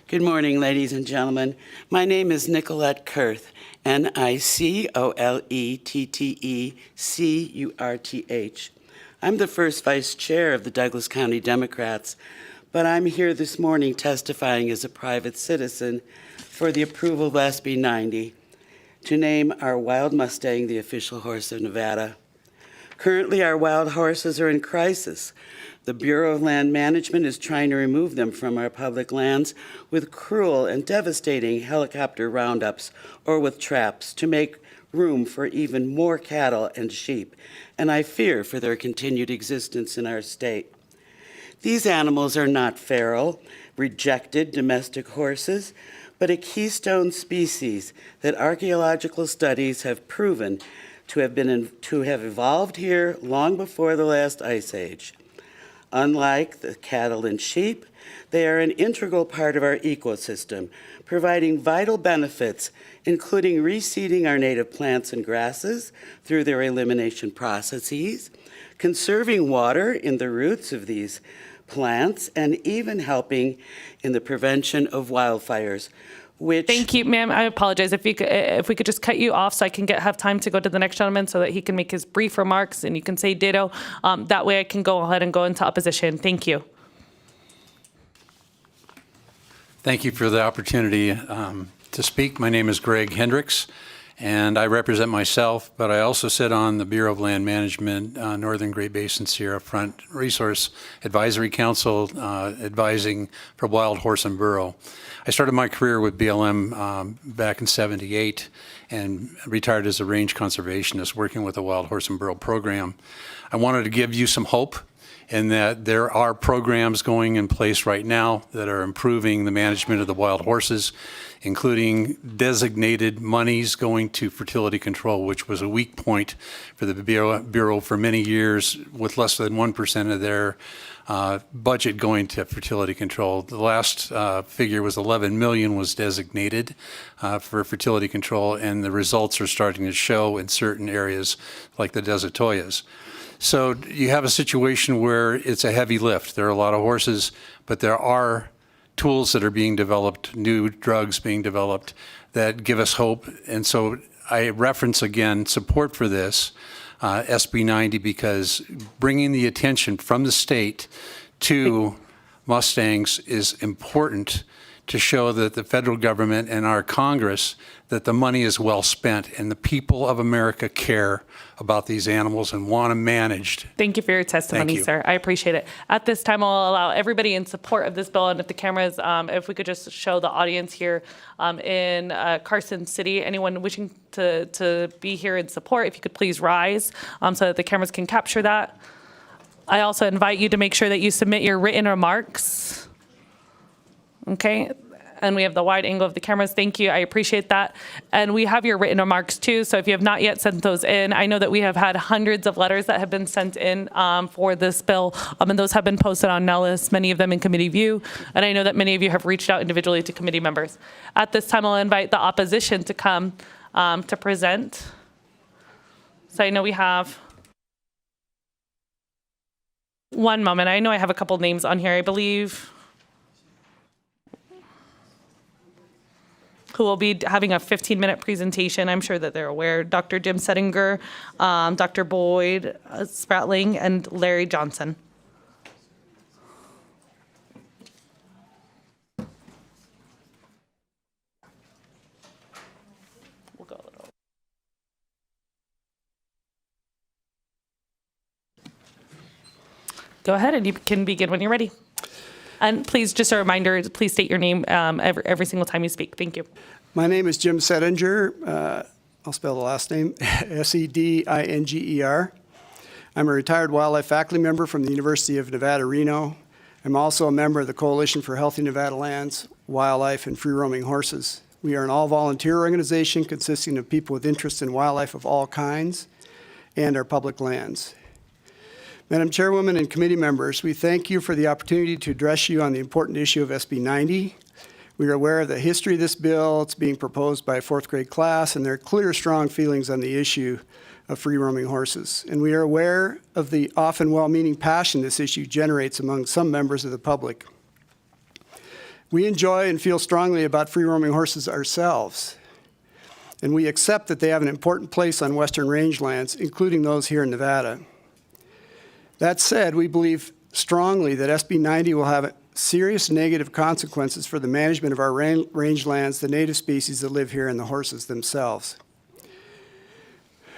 Good morning, ladies and gentlemen. My name is Nicolette Kurth, Nicolettetecurth. I'm the first vice chair of the Douglas County Democrats, but I'm here this morning testifying as a private citizen for the approval of SB 90 to name our wild Mustang the official horse of Nevada. Currently, our wild horses are in crisis. The Bureau of Land Management is trying to remove them from our public lands with cruel and devastating helicopter roundups or with traps to make room for even more cattle and sheep, and I fear for their continued existence in our state. These animals are not feral, rejected domestic horses, but a keystone species that archaeological studies have proven to have evolved here long before the last ice age. Unlike the cattle and sheep, they are an integral part of our ecosystem, providing vital benefits, including reseeding our native plants and grasses through their elimination processes, conserving water in the roots of these plants, and even helping in the prevention of wildfires. Thank you, ma'am. I apologize. If we could just cut you off so I can have time to go to the next gentleman so that he can make his brief remarks and you can say ditto. That way I can go ahead and go into opposition. Thank you. Thank you for the opportunity to speak. My name is Greg Hendricks, and I represent myself, but I also sit on the Bureau of Land Management, Northern Great Basin Sierra Front Resource Advisory Council, advising for wild horse and burro. I started my career with BLM back in '78 and retired as a range conservationist working with the wild horse and burro program. I wanted to give you some hope in that there are programs going in place right now that are improving the management of the wild horses, including designated monies going to fertility control, which was a weak point for the Bureau for many years, with less than 1% of their budget going to fertility control. The last figure was 11 million was designated for fertility control, and the results are starting to show in certain areas like the Desert Toyas. So you have a situation where it's a heavy lift. There are a lot of horses, but there are tools that are being developed, new drugs being developed that give us hope. And so I reference again support for this SB 90 because bringing the attention from the state to Mustangs is important to show that the federal government and our Congress that the money is well spent and the people of America care about these animals and want them managed. Thank you for your testimony, sir. I appreciate it. At this time, I'll allow everybody in support of this bill, and if the cameras, if we could just show the audience here in Carson City, anyone wishing to be here in support, if you could please rise so that the cameras can capture that. I also invite you to make sure that you submit your written remarks. Okay. And we have the wide angle of the cameras. Thank you. I appreciate that. And we have your written remarks too. So if you have not yet sent those in, I know that we have had hundreds of letters that have been sent in for this bill. And those have been posted on Nellis, many of them in committee view. And I know that many of you have reached out individually to committee members. At this time, I'll invite the opposition to come to present. So I know we have one moment. I know I have a couple names on here, I believe, who will be having a 15-minute presentation. I'm sure that they're aware. Dr. Jim Settinger, Dr. Boyd Spratling, and Larry Johnson. We'll go a little. Go ahead, and you can begin when you're ready. And please, just a reminder, please state your name every single time you speak. Thank you. My name is Jim Settinger. I'll spell the last name, Sedinger. I'm a retired wildlife faculty member from the University of Nevada, Reno. I'm also a member of the Coalition for Healthy Nevada Lands, Wildlife, and Free-Roaming Horses. We are an all-volunteer organization consisting of people with interest in wildlife of all kinds and our public lands. Madam Chairwoman and committee members, we thank you for the opportunity to address you on the important issue of SB 90. We are aware of the history of this bill. It's being proposed by a fourth grade class, and there are clear, strong feelings on the issue of free-roaming horses. And we are aware of the often well-meaning passion this issue generates among some members of the public. We enjoy and feel strongly about free-roaming horses ourselves, and we accept that they have an important place on western rangelands, including those here in Nevada. That said, we believe strongly that SB 90 will have serious negative consequences for the management of our rangelands, the native species that live here, and the horses themselves.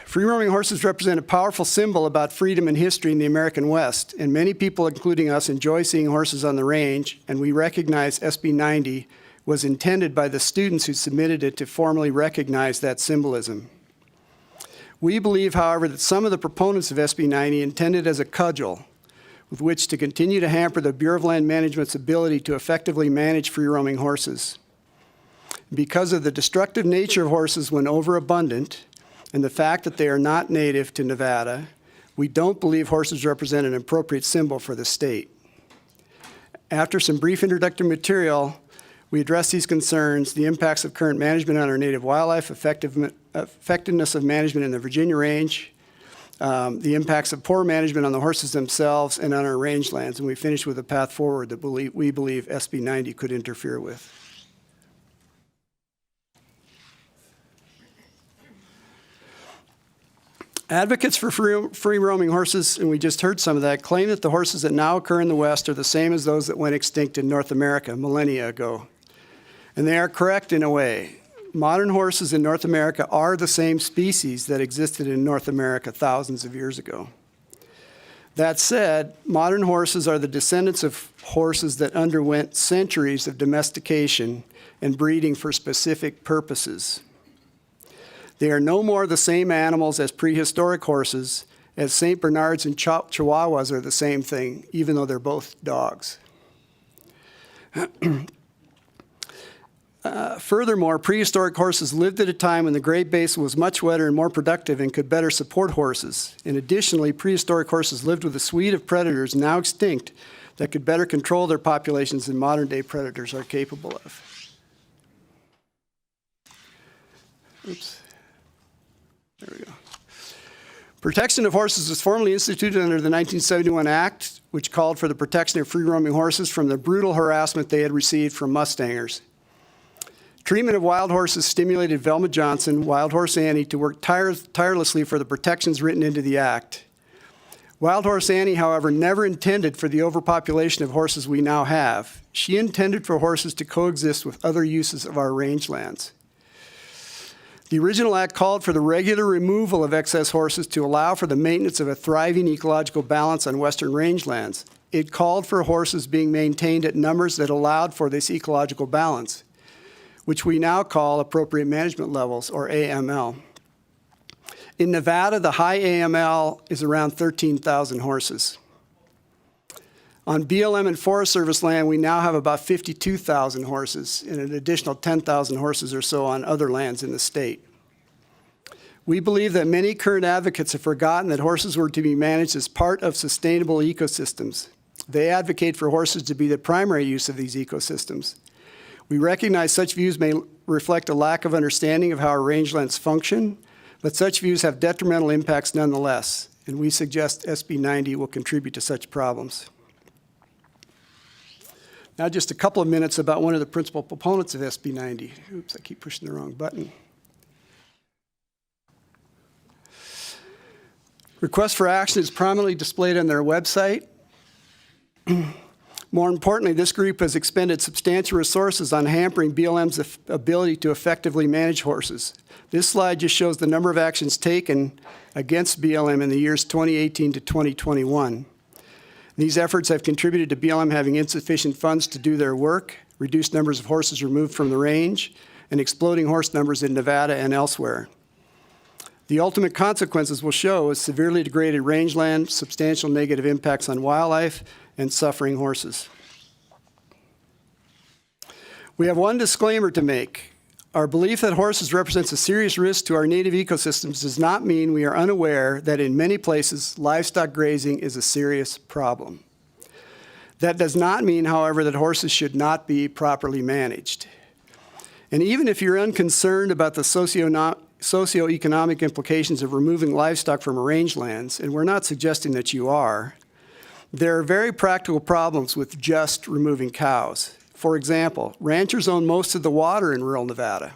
Free-roaming horses represent a powerful symbol about freedom and history in the American West, and many people, including us, enjoy seeing horses on the range, and we recognize SB 90 was intended by the students who submitted it to formally recognize that symbolism. We believe, however, that some of the proponents of SB 90 intended as a cudgel with which to continue to hamper the Bureau of Land Management's ability to effectively manage free-roaming horses. Because of the destructive nature of horses when overabundant, and the fact that they are not native to Nevada, we don't believe horses represent an appropriate symbol for the state. After some brief introductory material, we address these concerns, the impacts of current management on our native wildlife, effectiveness of management in the Virginia range, the impacts of poor management on the horses themselves and on our rangelands, and we finish with a path forward that we believe SB 90 could interfere with. Advocates for free-roaming horses, and we just heard some of that, claim that the horses that now occur in the West are the same as those that went extinct in North America millennia ago. And they are correct in a way. Modern horses in North America are the same species that existed in North America thousands of years ago. That said, modern horses are the descendants of horses that underwent centuries of domestication and breeding for specific purposes. They are no more the same animals as prehistoric horses, as St. Bernards and Chihuahuas are the same thing, even though they're both dogs. Furthermore, prehistoric horses lived at a time when the Great Basin was much wetter and more productive and could better support horses. And additionally, prehistoric horses lived with a suite of predators now extinct that could better control their populations than modern-day predators are capable of. Oops. There we go. Protection of horses was formally instituted under the 1971 Act, which called for the protection of free-roaming horses from the brutal harassment they had received from Mustangers. Treatment of wild horses stimulated Velma Johnson, Wild Horse Annie, to work tirelessly for the protections written into the Act. Wild Horse Annie, however, never intended for the overpopulation of horses we now have. She intended for horses to coexist with other uses of our rangelands. The original act called for the regular removal of excess horses to allow for the maintenance of a thriving ecological balance on western rangelands. It called for horses being maintained at numbers that allowed for this ecological balance, which we now call appropriate management levels, or AML. In Nevada, the high AML is around 13,000 horses. On BLM and Forest Service land, we now have about 52,000 horses and an additional 10,000 horses or so on other lands in the state. We believe that many current advocates have forgotten that horses were to be managed as part of sustainable ecosystems. They advocate for horses to be the primary use of these ecosystems. We recognize such views may reflect a lack of understanding of how our rangelands function, but such views have detrimental impacts nonetheless, and we suggest SB 90 will contribute to such problems. Now just a couple of minutes about one of the principal proponents of SB 90. Oops, I keep pushing the wrong button. Request for action is prominently displayed on their website. More importantly, this group has expended substantial resources on hampering BLM's ability to effectively manage horses. This slide just shows the number of actions taken against BLM in the years 2018 to 2021. These efforts have contributed to BLM having insufficient funds to do their work, reduced numbers of horses removed from the range, and exploding horse numbers in Nevada and elsewhere. The ultimate consequences will show as severely degraded rangeland, substantial negative impacts on wildlife, and suffering horses. We have one disclaimer to make. Our belief that horses represents a serious risk to our native ecosystems does not mean we are unaware that in many places, livestock grazing is a serious problem. That does not mean, however, that horses should not be properly managed. And even if you're unconcerned about the socioeconomic implications of removing livestock from rangelands, and we're not suggesting that you are, there are very practical problems with just removing cows. For example, ranchers own most of the water in rural Nevada.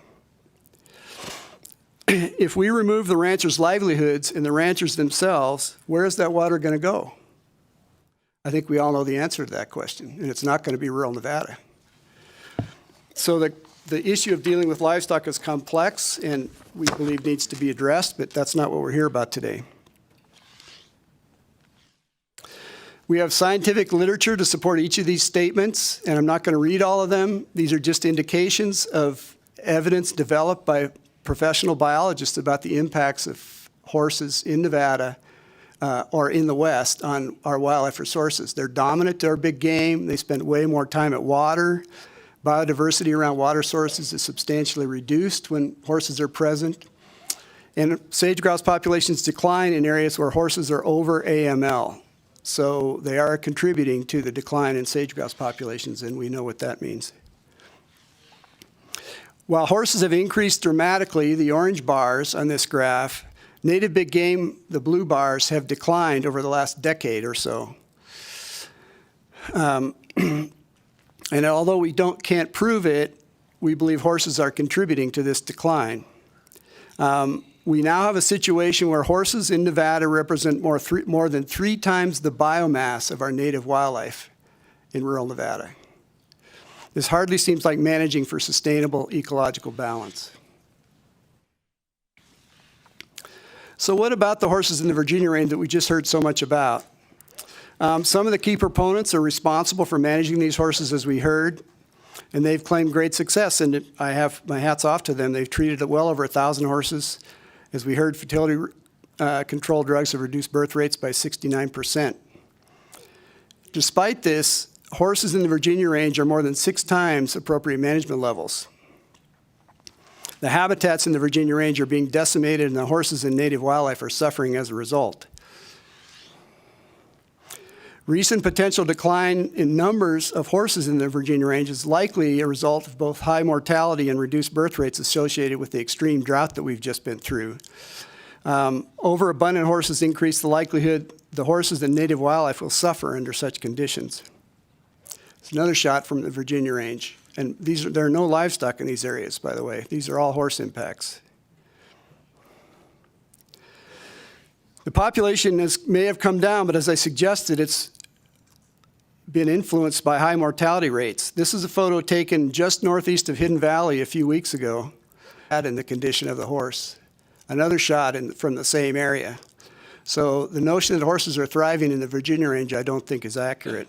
If we remove the ranchers' livelihoods and the ranchers themselves, where is that water going to go? I think we all know the answer to that question, and it's not going to be rural Nevada. So the issue of dealing with livestock is complex and we believe needs to be addressed, but that's not what we're here about today. We have scientific literature to support each of these statements, and I'm not going to read all of them. These are just indications of evidence developed by professional biologists about the impacts of horses in Nevada or in the West on our wildlife resources. They're dominant to our big game. They spend way more time at water. Biodiversity around water sources is substantially reduced when horses are present. And sage-grouse populations decline in areas where horses are over AML. So they are contributing to the decline in sage-grouse populations, and we know what that means. While horses have increased dramatically, the orange bars on this graph, native big game, the blue bars, have declined over the last decade or so. And although we can't prove it, we believe horses are contributing to this decline. We now have a situation where horses in Nevada represent more than 3 times the biomass of our native wildlife in rural Nevada. This hardly seems like managing for sustainable ecological balance. So what about the horses in the Virginia range that we just heard so much about? Some of the key proponents are responsible for managing these horses, as we heard, and they've claimed great success, and I have my hats off to them. They've treated well over 1,000 horses. As we heard, fertility control drugs have reduced birth rates by 69%. Despite this, horses in the Virginia range are more than 6 times appropriate management levels. The habitats in the Virginia range are being decimated, and the horses and native wildlife are suffering as a result. Recent potential decline in numbers of horses in the Virginia range is likely a result of both high mortality and reduced birth rates associated with the extreme drought that we've just been through. Overabundant horses increase the likelihood the horses and native wildlife will suffer under such conditions. It's another shot from the Virginia range. And there are no livestock in these areas, by the way. These are all horse impacts. The population may have come down, but as I suggested, it's been influenced by high mortality rates. This is a photo taken just northeast of Hidden Valley a few weeks ago, in the condition of the horse. Another shot from the same area. So the notion that horses are thriving in the Virginia range, I don't think is accurate.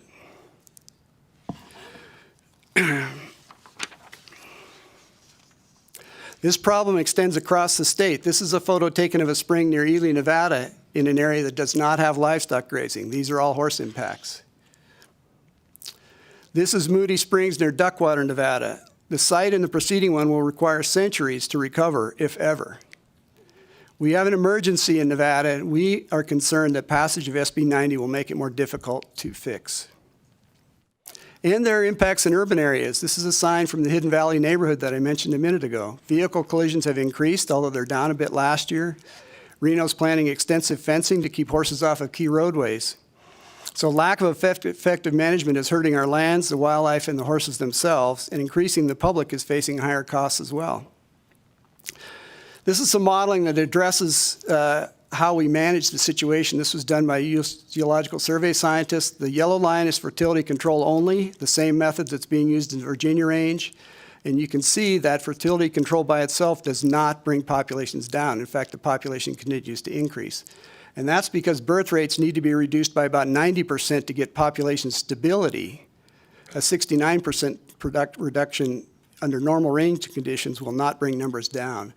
This problem extends across the state. This is a photo taken of a spring near Ely, Nevada, in an area that does not have livestock grazing. These are all horse impacts. This is Moody Springs near Duckwater, Nevada. The site in the preceding one will require centuries to recover, if ever. We have an emergency in Nevada, and we are concerned that passage of SB 90 will make it more difficult to fix. And there are impacts in urban areas. This is a sign from the Hidden Valley neighborhood that I mentioned a minute ago. Vehicle collisions have increased, although they're down a bit last year. Reno's planning extensive fencing to keep horses off of key roadways. So lack of effective management is hurting our lands, the wildlife, and the horses themselves, and increasing the public is facing higher costs as well. This is some modeling that addresses how we manage the situation. This was done by U.S. Geological Survey scientists. The yellow line is fertility control only, the same method that's being used in the Virginia range. And you can see that fertility control by itself does not bring populations down. In fact, the population continues to increase. And that's because birth rates need to be reduced by about 90% to get population stability. A 69% reduction under normal range conditions will not bring numbers down.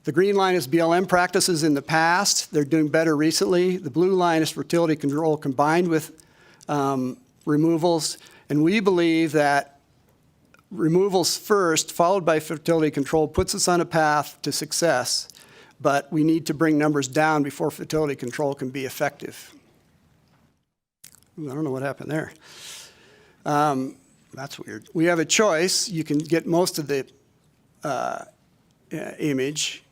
The green line is BLM practices in the past. They're doing better recently. The blue line is fertility control combined with removals. And we believe that removals first, followed by fertility control, puts us on a path to success. But we need to bring numbers down before fertility control can be effective. I don't know what happened there. That's weird. We have a choice. You can get most of the image.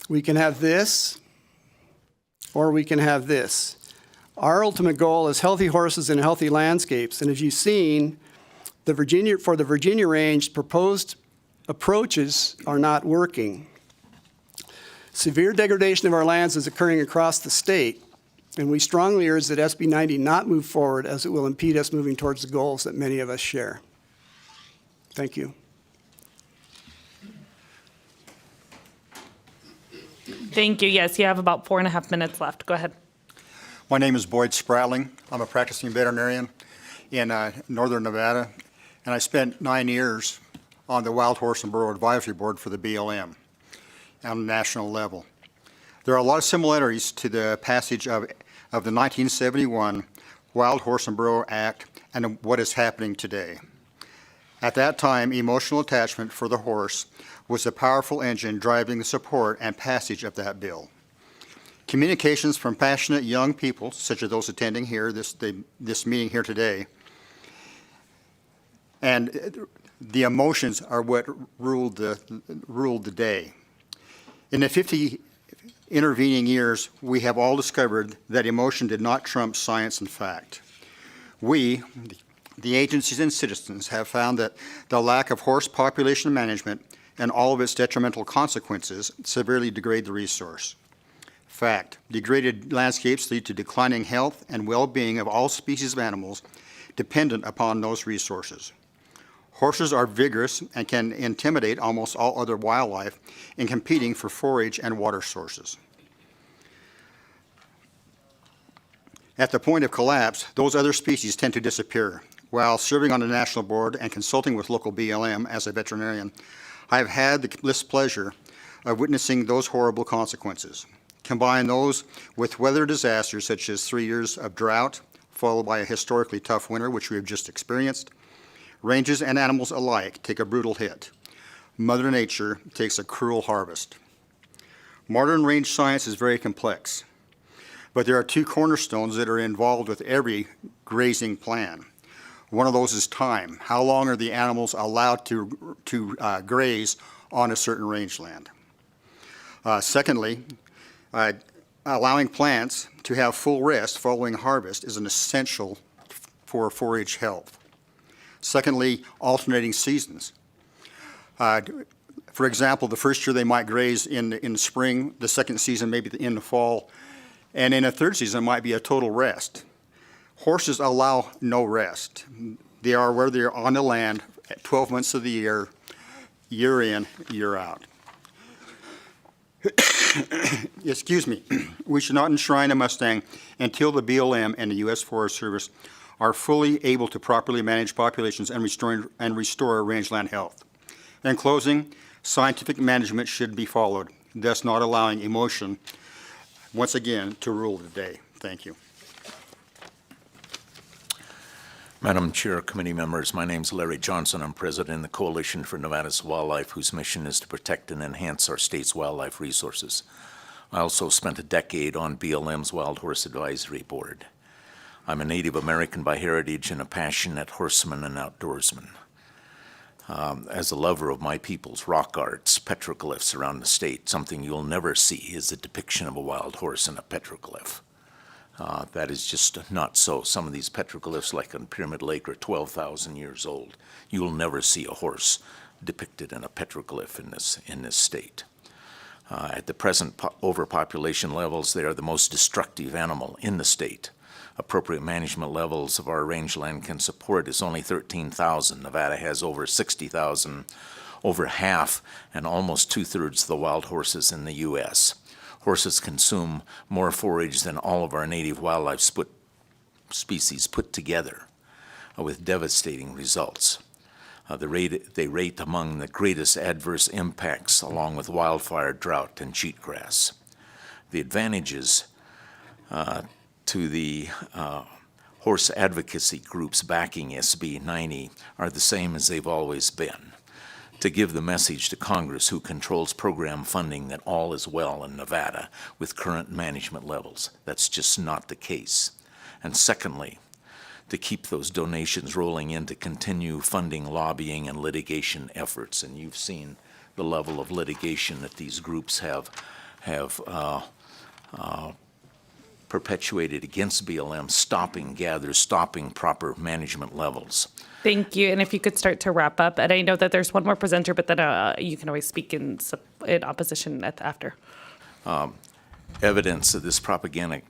We can have this, or we can have this. Our ultimate goal is healthy horses and healthy landscapes. And as you've seen, for the Virginia range, proposed approaches are not working. Severe degradation of our lands is occurring across the state. And we strongly urge that SB 90 not move forward, as it will impede us moving towards the goals that many of us share. Thank you. Thank you. Yes, you have about 4.5 minutes left. Go ahead. My name is Boyd Spratling. I'm a practicing veterinarian in northern Nevada, and I spent 9 years on the Wild Horse and Burro Advisory Board for the BLM on a national level. There are a lot of similarities to the passage of the 1971 Wild Horse and Burro Act and what is happening today. At that time, emotional attachment for the horse was the powerful engine driving the support and passage of that bill. Communications from passionate young people, such as those attending here, this meeting here today, and the emotions are what ruled the day. In the 50 intervening years, we have all discovered that emotion did not trump science and fact. We, the agencies and citizens, have found that the lack of horse population management and all of its detrimental consequences severely degrade the resource. Fact, degraded landscapes lead to declining health and well-being of all species of animals dependent upon those resources. Horses are vigorous and can intimidate almost all other wildlife in competing for forage and water sources. At the point of collapse, those other species tend to disappear. While serving on a national board and consulting with local BLM as a veterinarian, I have had the displeasure of witnessing those horrible consequences. Combine those with weather disasters such as 3 years of drought, followed by a historically tough winter, which we have just experienced. Ranges and animals alike take a brutal hit. Mother Nature takes a cruel harvest. Modern range science is very complex, but there are two cornerstones that are involved with every grazing plan. One of those is time. How long are the animals allowed to graze on a certain rangeland? Secondly, allowing plants to have full rest following harvest is an essential for forage health. Secondly, alternating seasons. For example, the first year they might graze in spring, the second season maybe in the fall, and in a third season might be a total rest. Horses allow no rest. They are where they're on the land 12 months of the year, year in, year out. Excuse me. We should not enshrine a Mustang until the BLM and the U.S. Forest Service are fully able to properly manage populations and restore rangeland health. In closing, scientific management should be followed, thus not allowing emotion, once again, to rule the day. Thank you. Madam Chair, committee members, my name is Larry Johnson. I'm president of the Coalition for Nevada's Wildlife, whose mission is to protect and enhance our state's wildlife resources. I also spent a decade on BLM's Wild Horse Advisory Board. I'm a Native American by heritage and a passionate horseman and outdoorsman. As a lover of my people's rock arts, petroglyphs around the state, something you'll never see is a depiction of a wild horse in a petroglyph. That is just not so. Some of these petroglyphs, like on Pyramid Lake, are 12,000 years old. You will never see a horse depicted in a petroglyph in this state. At the present overpopulation levels, they are the most destructive animal in the state. Appropriate management levels of our rangeland can support is only 13,000. Nevada has over 60,000, over half and almost 2/3 of the wild horses in the U.S. Horses consume more forage than all of our native wildlife species put together, with devastating results. They rate among the greatest adverse impacts, along with wildfire, drought, and cheatgrass. The advantages to the horse advocacy groups backing SB 90 are the same as they've always been: to give the message to Congress, who controls program funding, that all is well in Nevada with current management levels. That's just not the case. And secondly, to keep those donations rolling in to continue funding lobbying and litigation efforts. And you've seen the level of litigation that these groups have perpetuated against BLM, stopping gathers, stopping proper management levels. Thank you. And if you could start to wrap up. And I know that there's one more presenter, but then you can always speak in opposition after. Evidence of this propaganda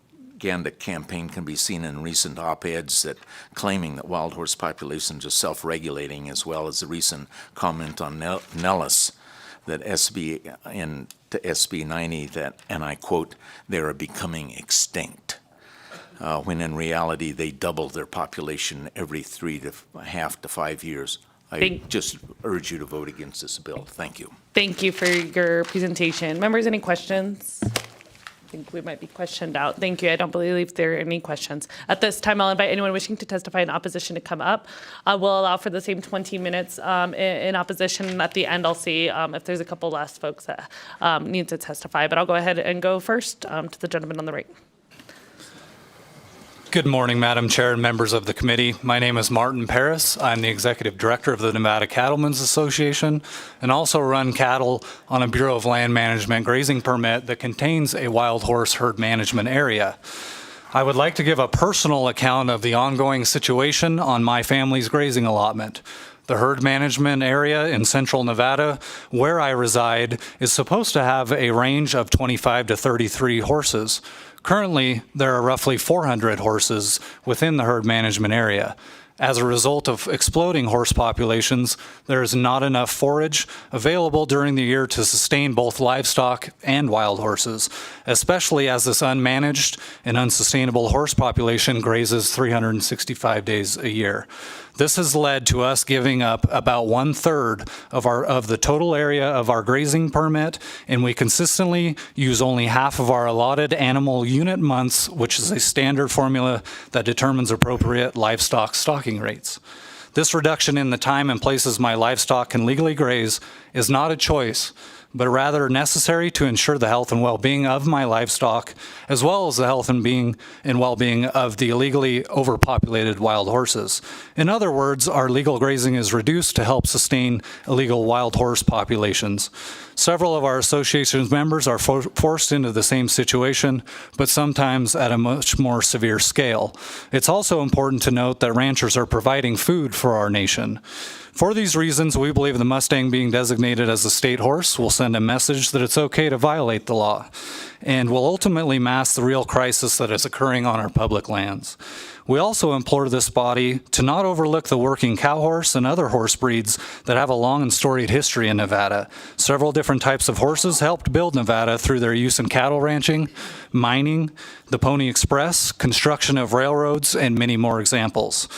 propaganda campaign can be seen in recent op-eds that claiming that wild horse populations are self-regulating, as well as the recent comment on Nellis that SB 90 that, and I quote, they are becoming extinct. When in reality they double their population every 3.5 to 5 years. I just urge you to vote against this bill. Thank you. Thank you for your presentation. Members, any questions? I think we might be questioned out. Thank you. I don't believe there are any questions. At this time, I'll invite anyone wishing to testify in opposition to come up. We'll allow for the same 20 minutes in opposition. At the end, I'll see if there's a couple last folks that need to testify. But I'll go ahead and go first to the gentleman on the right. Good morning, Madam Chair and members of the committee. My name is Martin Paris. I'm the Executive Director of the Nevada Cattlemen's Association and also run cattle on a Bureau of Land Management grazing permit that contains a wild horse herd management area. I would like to give a personal account of the ongoing situation on my family's grazing allotment. The herd management area in central Nevada, where I reside, is supposed to have a range of 25 to 33 horses. Currently, there are roughly 400 horses within the herd management area. As a result of exploding horse populations, there is not enough forage available during the year to sustain both livestock and wild horses, especially as this unmanaged and unsustainable horse population grazes 365 days a year. This has led to us giving up about 1/3 of the total area of our grazing permit, and we consistently use only half of our allotted animal unit months, which is a standard formula that determines appropriate livestock stocking rates. This reduction in the time and places my livestock can legally graze is not a choice, but rather necessary to ensure the health and well-being of my livestock, as well as the health and well-being of the illegally overpopulated wild horses. In other words, our legal grazing is reduced to help sustain illegal wild horse populations. Several of our association's members are forced into the same situation, but sometimes at a much more severe scale. It's also important to note that ranchers are providing food for our nation. For these reasons, we believe the Mustang being designated as a state horse will send a message that it's okay to violate the law and will ultimately mask the real crisis that is occurring on our public lands. We also implore this body to not overlook the working cow horse and other horse breeds that have a long and storied history in Nevada. Several different types of horses helped build Nevada through their use in cattle ranching, mining, the Pony Express, construction of railroads, and many more examples.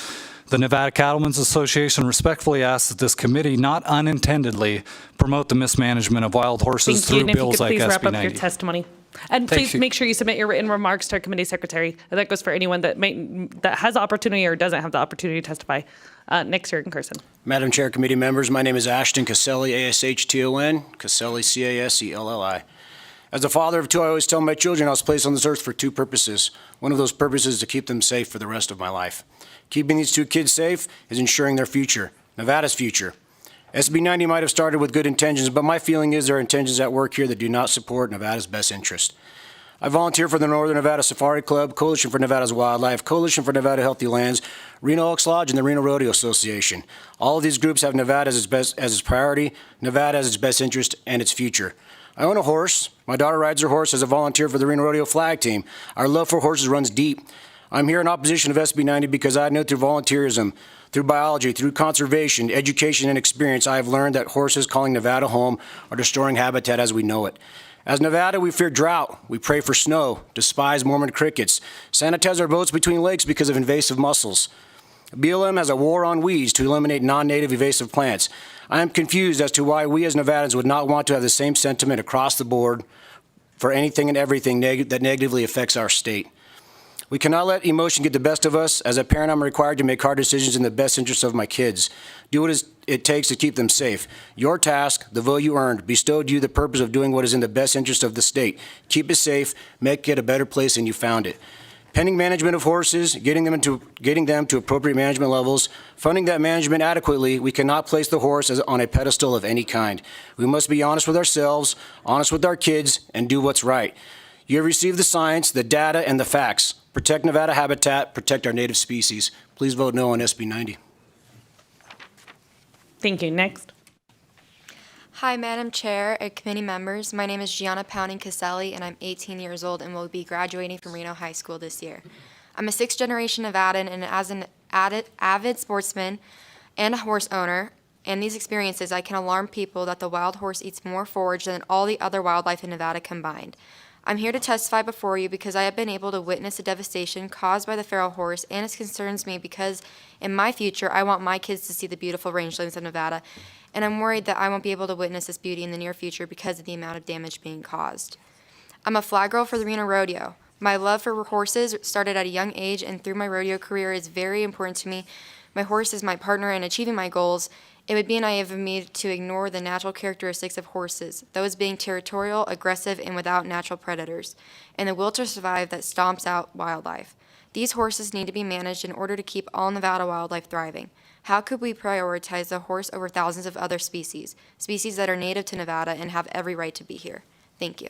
The Nevada Cattlemen's Association respectfully asks that this committee not unintendedly promote the mismanagement of wild horses through bills like SB 90. Please wrap up your testimony. And please make sure you submit your written remarks to our committee secretary. That goes for anyone that has the opportunity or doesn't have the opportunity to testify. Next year in Carson. Madam Chair, committee members, my name is Ashton Caselli, ASHTON, Caselli, CASELLI. As a father of two, I always tell my children I was placed on this earth for two purposes. One of those purposes is to keep them safe for the rest of my life. Keeping these two kids safe is ensuring their future, Nevada's future. SB 90 might have started with good intentions, but my feeling is there are intentions at work here that do not support Nevada's best interest. I volunteer for the Northern Nevada Safari Club, Coalition for Nevada's Wildlife, Coalition for Nevada Healthy Lands, Reno Elks Lodge, and the Reno Rodeo Association. All of these groups have Nevada as its priority, Nevada as its best interest, and its future. I own a horse. My daughter rides her horse as a volunteer for the Reno Rodeo Flag Team. Our love for horses runs deep. I'm here in opposition of SB 90 because I know through volunteerism, through biology, through conservation, education, and experience, I have learned that horses calling Nevada home are destroying habitat as we know it. As Nevada, we fear drought, we pray for snow, despise Mormon crickets, sanitize our boats between lakes because of invasive mussels. BLM has a war on weeds to eliminate non-native invasive plants. I am confused as to why we as Nevadans would not want to have the same sentiment across the board for anything and everything that negatively affects our state. We cannot let emotion get the best of us. As a parent, I'm required to make hard decisions in the best interest of my kids. Do what it takes to keep them safe. Your task, the vote you earned, bestowed you the purpose of doing what is in the best interest of the state. Keep it safe, make it a better place than you found it. Pending management of horses, getting them to appropriate management levels, funding that management adequately, we cannot place the horse on a pedestal of any kind. We must be honest with ourselves, honest with our kids, and do what's right. You have received the science, the data, and the facts. Protect Nevada habitat, protect our native species. Please vote no on SB 90. Thank you. Next. Hi, Madam Chair and committee members. My name is Gianna Pounding Caselli, and I'm 18 years old and will be graduating from Reno High School this year. I'm a sixth-generation Nevadan, and as an avid sportsman and a horse owner, and these experiences, I can alarm people that the wild horse eats more forage than all the other wildlife in Nevada combined. I'm here to testify before you because I have been able to witness the devastation caused by the feral horse, and it concerns me because in my future, I want my kids to see the beautiful rangelands of Nevada, and I'm worried that I won't be able to witness this beauty in the near future because of the amount of damage being caused. I'm a flag girl for the Reno Rodeo. My love for horses started at a young age, and through my rodeo career is very important to me. My horse is my partner in achieving my goals. It would be naive of me to ignore the natural characteristics of horses, those being territorial, aggressive, and without natural predators, and the will to survive that stomps out wildlife. These horses need to be managed in order to keep all Nevada wildlife thriving. How could we prioritize the horse over thousands of other species that are native to Nevada and have every right to be here? Thank you.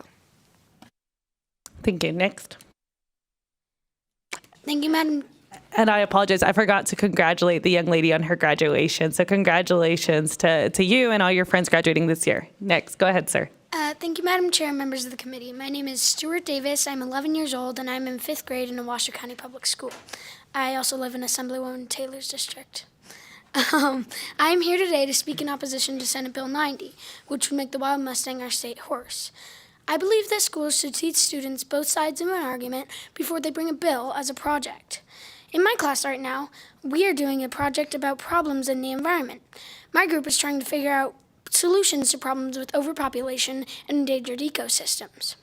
Thank you. Next. Thank you, Madam. And I apologize. I forgot to congratulate the young lady on her graduation. So congratulations to you and all your friends graduating this year. Next. Go ahead, sir. Thank you, Madam Chair and members of the committee. My name is Stuart Davis. I'm 11 years old, and I'm in 5th grade in a Washoe County Public School. I also live in Assemblywoman Taylor's district. I'm here today to speak in opposition to Senate Bill 90, which would make the Wild Mustang our state horse. I believe that schools should teach students both sides of an argument before they bring a bill as a project. In my class right now, we are doing a project about problems in the environment. My group is trying to figure out solutions to problems with overpopulation and endangered ecosystems.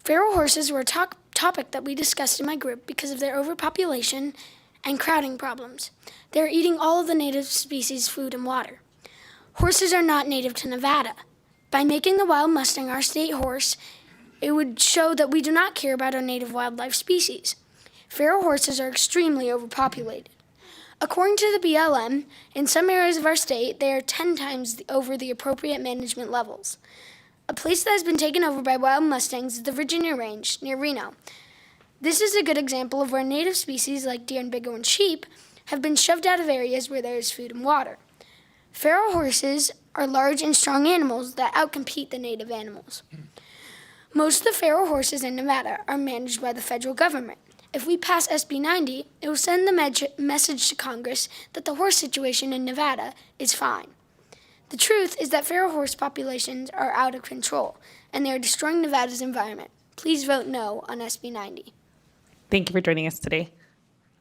Feral horses were a topic that we discussed in my group because of their overpopulation and crowding problems. They are eating all of the native species' food and water. Horses are not native to Nevada. By making the Wild Mustang our state horse, it would show that we do not care about our native wildlife species. Feral horses are extremely overpopulated. According to the BLM, in some areas of our state, they are 10 times over the appropriate management levels. A place that has been taken over by wild mustangs is the Virginia Range, near Reno. This is a good example of where native species like deer and bighorn sheep have been shoved out of areas where there is food and water. Feral horses are large and strong animals that outcompete the native animals. Most of the feral horses in Nevada are managed by the federal government. If we pass SB 90, it will send the message to Congress that the horse situation in Nevada is fine. The truth is that feral horse populations are out of control, and they are destroying Nevada's environment. Please vote no on SB 90. Thank you for joining us today.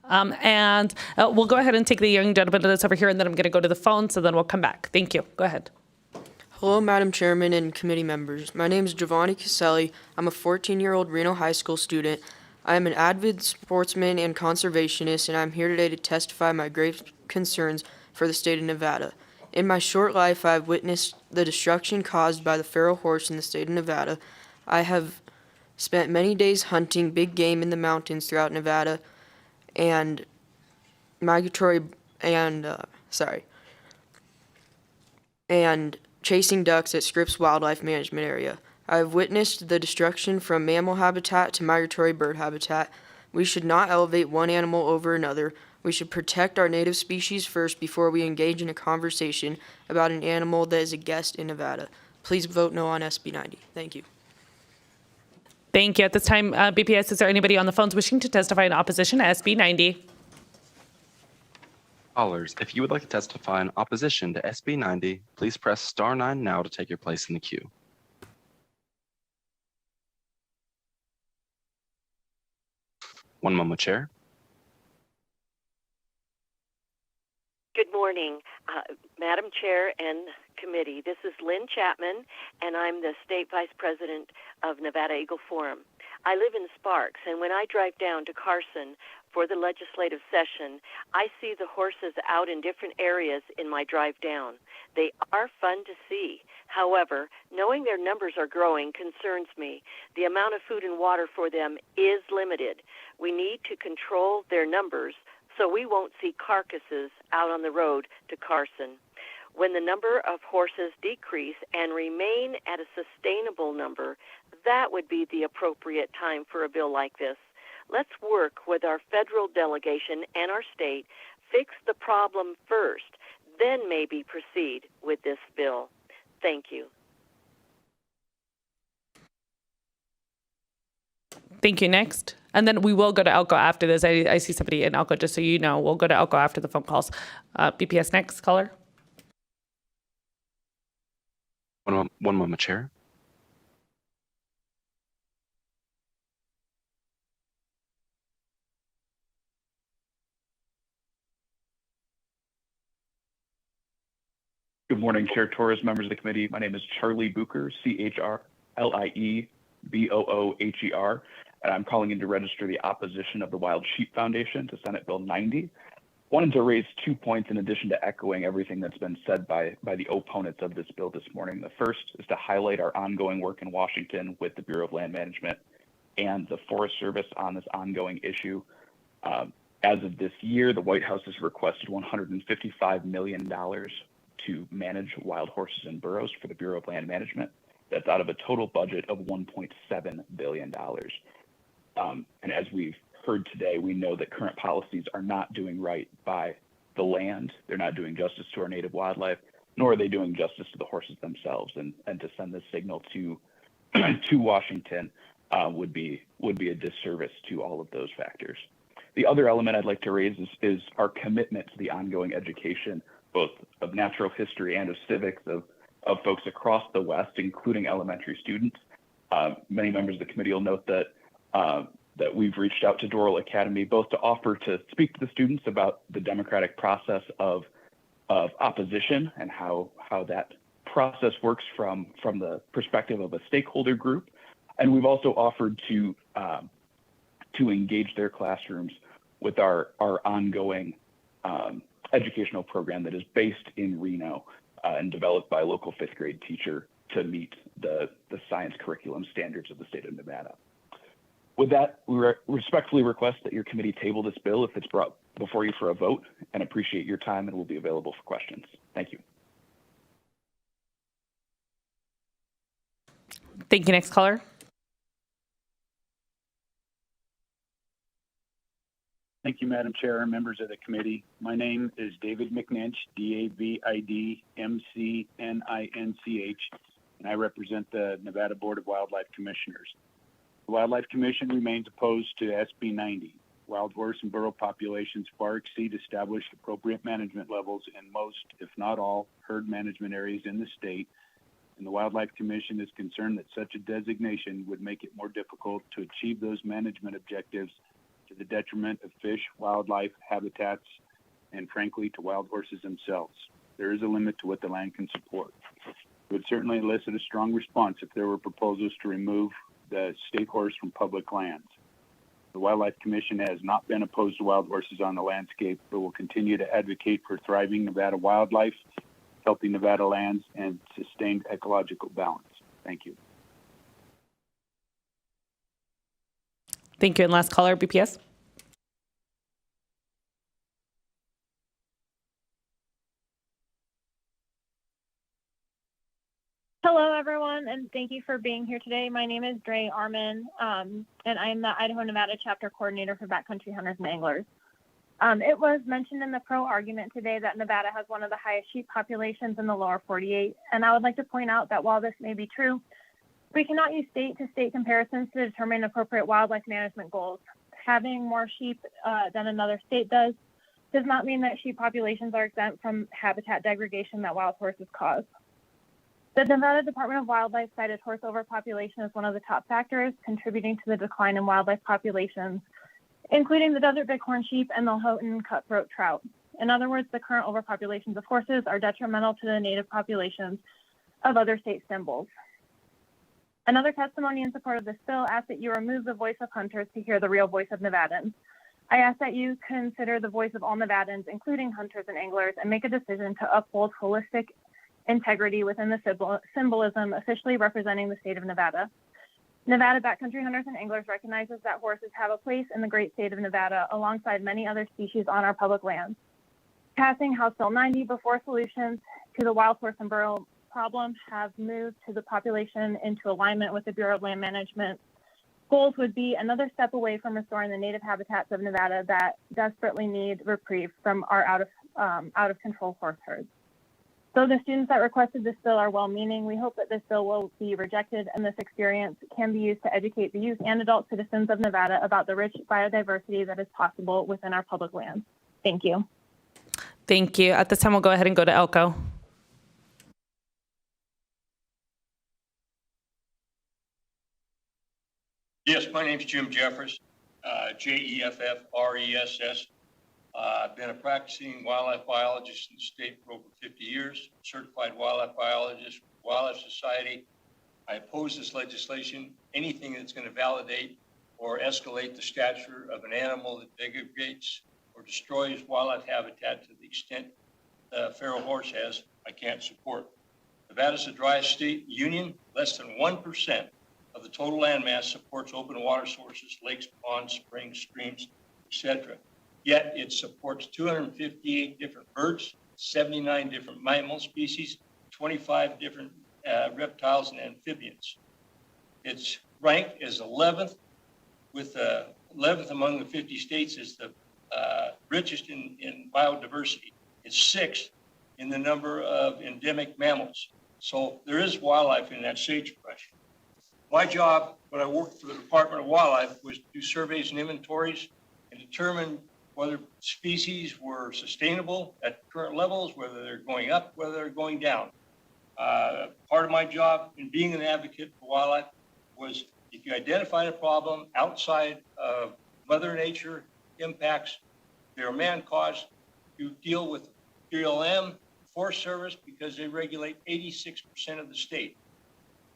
We'll go ahead and take the young gentleman that's over here, and then I'm going to go to the phone, so then we'll come back. Thank you. Go ahead. Hello, Madam Chairman and committee members. My name is Giovanni Caselli. I'm a 14-year-old Reno High School student. I am an avid sportsman and conservationist, and I'm here today to testify my grave concerns for the state of Nevada. In my short life, I have witnessed the destruction caused by the feral horse in the state of Nevada. I have spent many days hunting big game in the mountains throughout Nevada and and chasing ducks at Scripps Wildlife Management Area. I have witnessed the destruction from mammal habitat to migratory bird habitat. We should not elevate one animal over another. We should protect our native species first before we engage in a conversation about an animal that is a guest in Nevada. Please vote no on SB 90. Thank you. Thank you. At this time, BPS, is there anybody on the phones wishing to testify in opposition to SB 90? Callers, if you would like to testify in opposition to SB 90, please press star 9 now to take your place in the queue. One moment, Chair. Good morning, Madam Chair and committee. This is Lynn Chapman, and I'm the State Vice President of Nevada Eagle Forum. I live in Sparks, and when I drive down to Carson for the legislative session, I see the horses out in different areas in my drive down. They are fun to see. However, knowing their numbers are growing concerns me. The amount of food and water for them is limited. We need to control their numbers so we won't see carcasses out on the road to Carson. When the number of horses decrease and remain at a sustainable number, that would be the appropriate time for a bill like this. Let's work with our federal delegation and our state, fix the problem first, then maybe proceed with this bill. Thank you. Thank you. Next. And then we will go to Elko after this. I see somebody in Elko, just so you know. We'll go to Elko after the phone calls. BPS next, caller. One moment, Chair. Good morning, Chair Torres, members of the committee. My name is Charlie Booker, CHRLIEBOOHER, and I'm calling in to register the opposition of the Wild Sheep Foundation to Senate Bill 90. Wanted to raise 2 points in addition to echoing everything that's been said by the opponents of this bill this morning. The first is to highlight our ongoing work in Washington with the Bureau of Land Management and the Forest Service on this ongoing issue. As of this year, the White House has requested $155 million to manage wild horses and burros for the Bureau of Land Management. That's out of a total budget of $1.7 billion. And as we've heard today, we know that current policies are not doing right by the land. They're not doing justice to our native wildlife, nor are they doing justice to the horses themselves. And to send this signal to Washington would be a disservice to all of those factors. The other element I'd like to raise is our commitment to the ongoing education, both of natural history and of civics of folks across the West, including elementary students. Many members of the committee will note that we've reached out to Doral Academy both to offer to speak to the students about the democratic process of opposition and how that process works from the perspective of a stakeholder group. And we've also offered to engage their classrooms with our ongoing educational program that is based in Reno and developed by a local 5th grade teacher to meet the science curriculum standards of the state of Nevada. With that, we respectfully request that your committee table this bill if it's brought before you for a vote, and appreciate your time and will be available for questions. Thank you. Thank you. Next caller. Thank you, Madam Chair and members of the committee. My name is David McNinch, DAVID MCNINCH, and I represent the Nevada Board of Wildlife Commissioners. The Wildlife Commission remains opposed to SB 90. Wild horse and burro populations far exceed established appropriate management levels in most, if not all, herd management areas in the state, and the Wildlife Commission is concerned that such a designation would make it more difficult to achieve those management objectives to the detriment of fish, wildlife, habitats, and frankly, to wild horses themselves. There is a limit to what the land can support. It would certainly elicit a strong response if there were proposals to remove the state horse from public lands. The Wildlife Commission has not been opposed to wild horses on the landscape, but will continue to advocate for thriving Nevada wildlife, healthy Nevada lands, and sustained ecological balance. Thank you. Thank you. And last caller, BPS. Hello, everyone, and thank you for being here today. My name is Dre Arman, and I'm the Idaho Nevada Chapter Coordinator for Backcountry Hunters and Anglers. It was mentioned in the pro argument today that Nevada has one of the highest sheep populations in the lower 48, and I would like to point out that while this may be true, we cannot use state-to-state comparisons to determine appropriate wildlife management goals. Having more sheep than another state does not mean that sheep populations are exempt from habitat degradation that wild horses cause. The Nevada Department of Wildlife cited horse overpopulation as one of the top factors contributing to the decline in wildlife populations, including the desert bighorn sheep and the Houghton cutthroat trout. In other words, the current overpopulations of horses are detrimental to the native populations of other state symbols. Another testimony in support of this bill asks that you remove the voice of hunters to hear the real voice of Nevadans. I ask that you consider the voice of all Nevadans, including hunters and anglers, and make a decision to uphold holistic integrity within the symbolism officially representing the state of Nevada. Nevada Backcountry Hunters and Anglers recognizes that horses have a place in the great state of Nevada alongside many other species on our public lands. Passing House Bill 90 before solutions to the wild horse and burro problem have moved to the population into alignment with the Bureau of Land Management goals would be another step away from restoring the native habitats of Nevada that desperately need reprieve from our out of control horse herds. Though the students that requested this bill are well-meaning, we hope that this bill will be rejected and this experience can be used to educate the youth and adult citizens of Nevada about the rich biodiversity that is possible within our public lands. Thank you. Thank you. At this time, we'll go ahead and go to Elko. Yes, my name's Jim Jeffress, Jeffress. I've been a practicing wildlife biologist in the state for over 50 years, certified wildlife biologist, Wildlife Society. I oppose this legislation, anything that's going to validate or escalate the stature of an animal that degrades or destroys wildlife habitat to the extent the feral horse has, I can't support. Nevada's the driest state in the union. Less than 1% of the total landmass supports open water sources, lakes, ponds, springs, streams, etc. Yet it supports 258 different birds, 79 different mammal species, 25 different reptiles and amphibians. It's ranked as 11th, with 11th among the 50 states as the richest in biodiversity. It's 6th in the number of endemic mammals. So there is wildlife in that sagebrush. My job, when I worked for the Department of Wildlife, was to do surveys and inventories and determine whether species were sustainable at current levels, whether they're going up, whether they're going down. Part of my job in being an advocate for wildlife was if you identify a problem outside of Mother Nature impacts, they're man-caused, you deal with BLM, Forest Service, because they regulate 86% of the state.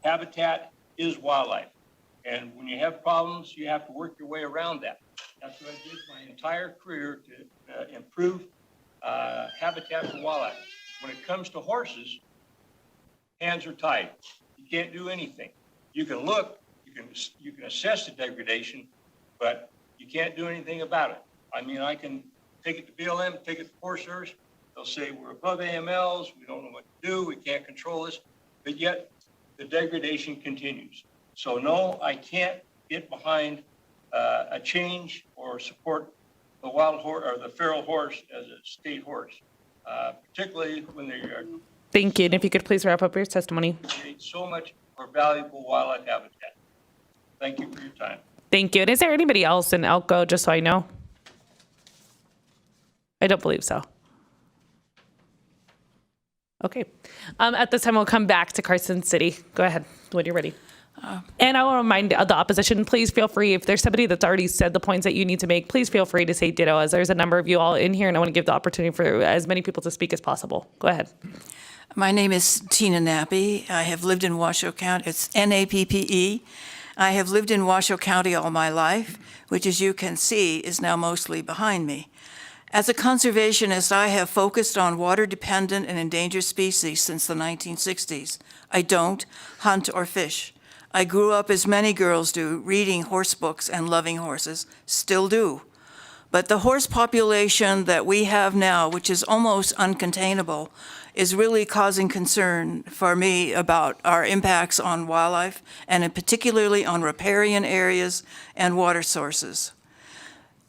Habitat is wildlife. And when you have problems, you have to work your way around that. That's what I did my entire career to improve habitat for wildlife. When it comes to horses, hands are tied. You can't do anything. You can look, you can assess the degradation, but you can't do anything about it. I mean, I can take it to BLM, take it to Forest Service. They'll say we're above AMLs, we don't know what to do, we can't control this, but yet the degradation continues. So no, I can't get behind a change or support the wild horse or the feral horse as a state horse, particularly when they are. Thank you. And if you could please wrap up your testimony. So much for valuable wildlife habitat. Thank you for your time. Thank you. And is there anybody else in Elko, just so I know? I don't believe so. Okay. At this time, we'll come back to Carson City. Go ahead when you're ready. And I will remind the opposition, please feel free, if there's somebody that's already said the points that you need to make, please feel free to say ditto, as there's a number of you all in here, and I want to give the opportunity for as many people to speak as possible. Go ahead. My name is Tina Nappy. I have lived in Washoe County. It's Nappe. I have lived in Washoe County all my life, which, as you can see, is now mostly behind me. As a conservationist, I have focused on water-dependent and endangered species since the 1960s. I don't hunt or fish. I grew up, as many girls do, reading horse books and loving horses, still do. But the horse population that we have now, which is almost uncontainable, is really causing concern for me about our impacts on wildlife, and particularly on riparian areas and water sources.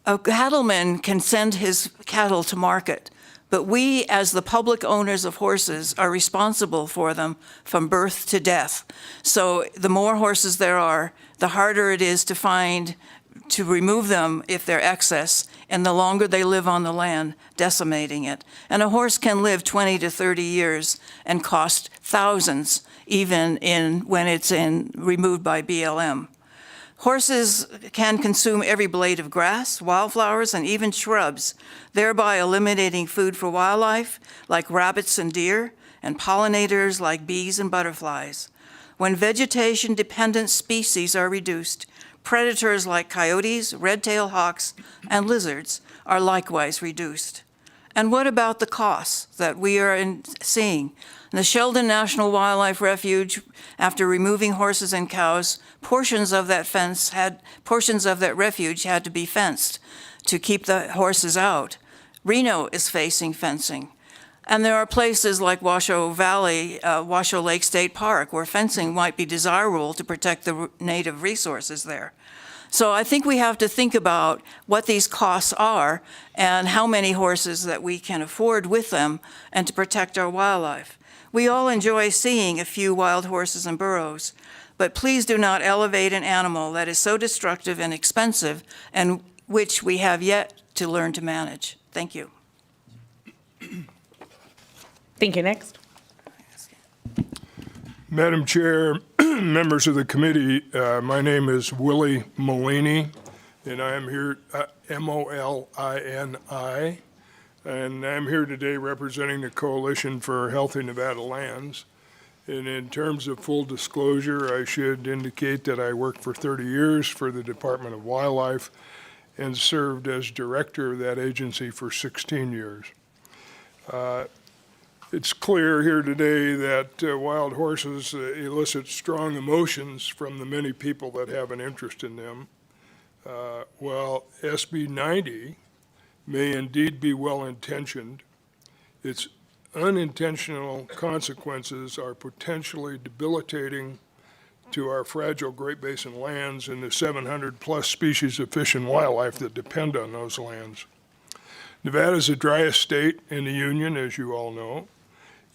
A cattleman can send his cattle to market, but we, as the public owners of horses, are responsible for them from birth to death. So the more horses there are, the harder it is to remove them if they're excess, and the longer they live on the land, decimating it. And a horse can live 20 to 30 years and cost thousands, even when it's removed by BLM. Horses can consume every blade of grass, wildflowers, and even shrubs, thereby eliminating food for wildlife like rabbits and deer, and pollinators like bees and butterflies. When vegetation-dependent species are reduced, predators like coyotes, red-tailed hawks, and lizards are likewise reduced. And what about the costs that we are seeing? In the Sheldon National Wildlife Refuge, after removing horses and cows, portions of that refuge had to be fenced to keep the horses out. Reno is facing fencing. And there are places like Washoe Valley, Washoe Lake State Park, where fencing might be desirable to protect the native resources there. So I think we have to think about what these costs are and how many horses that we can afford with them and to protect our wildlife. We all enjoy seeing a few wild horses and burros, but please do not elevate an animal that is so destructive and expensive and which we have yet to learn to manage. Thank you. Thank you. Next. Madam Chair, members of the committee, my name is Willie Molini, and I am here, M-O-L-I-N-I, and I'm here today representing the Coalition for Healthy Nevada Lands. And in terms of full disclosure, I should indicate that I worked for 30 years for the Department of Wildlife and served as director of that agency for 16 years. It's clear here today that wild horses elicit strong emotions from the many people that have an interest in them. While SB 90 may indeed be well-intentioned, its unintentional consequences are potentially debilitating to our fragile Great Basin lands and the 700-plus species of fish and wildlife that depend on those lands. Nevada is the driest state in the Union, as you all know.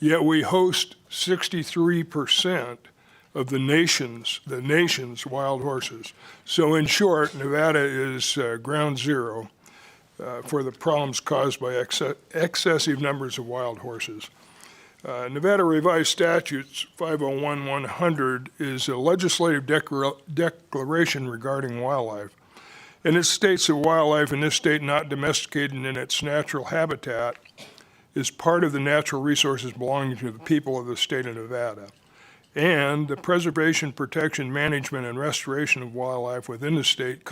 Yet we host 63% of the nation's wild horses. So in short, Nevada is ground zero for the problems caused by excessive numbers of wild horses. Nevada Revised Statutes 501-100 is a legislative declaration regarding wildlife. And it states that wildlife in this state not domesticated in its natural habitat is part of the natural resources belonging to the people of the state of Nevada. And the preservation, protection, management, and restoration of wildlife within the state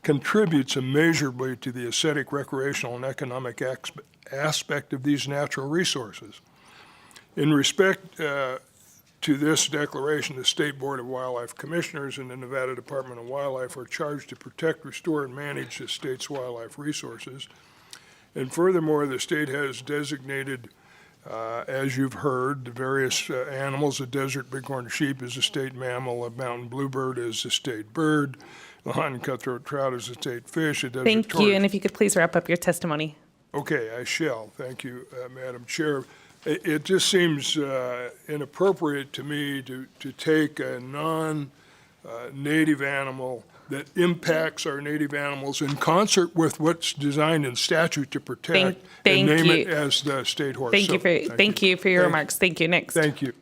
contributes immeasurably to the aesthetic, recreational, and economic aspect of these natural resources. In respect to this declaration, the State Board of Wildlife Commissioners and the Nevada Department of Wildlife are charged to protect, restore, and manage the state's wildlife resources. And furthermore, the state has designated, as you've heard, the various animals. The desert bighorn sheep is a state mammal, a mountain bluebird is a state bird, the London cutthroat trout is a state fish. Thank you, and if you could please wrap up your testimony. Okay, I shall. Thank you, Madam Chair. It just seems inappropriate to me to take a non-native animal that impacts our native animals in concert with what's designed in statute to protect and name it as the state horse. Thank you for your remarks. Thank you. Next. Thank you.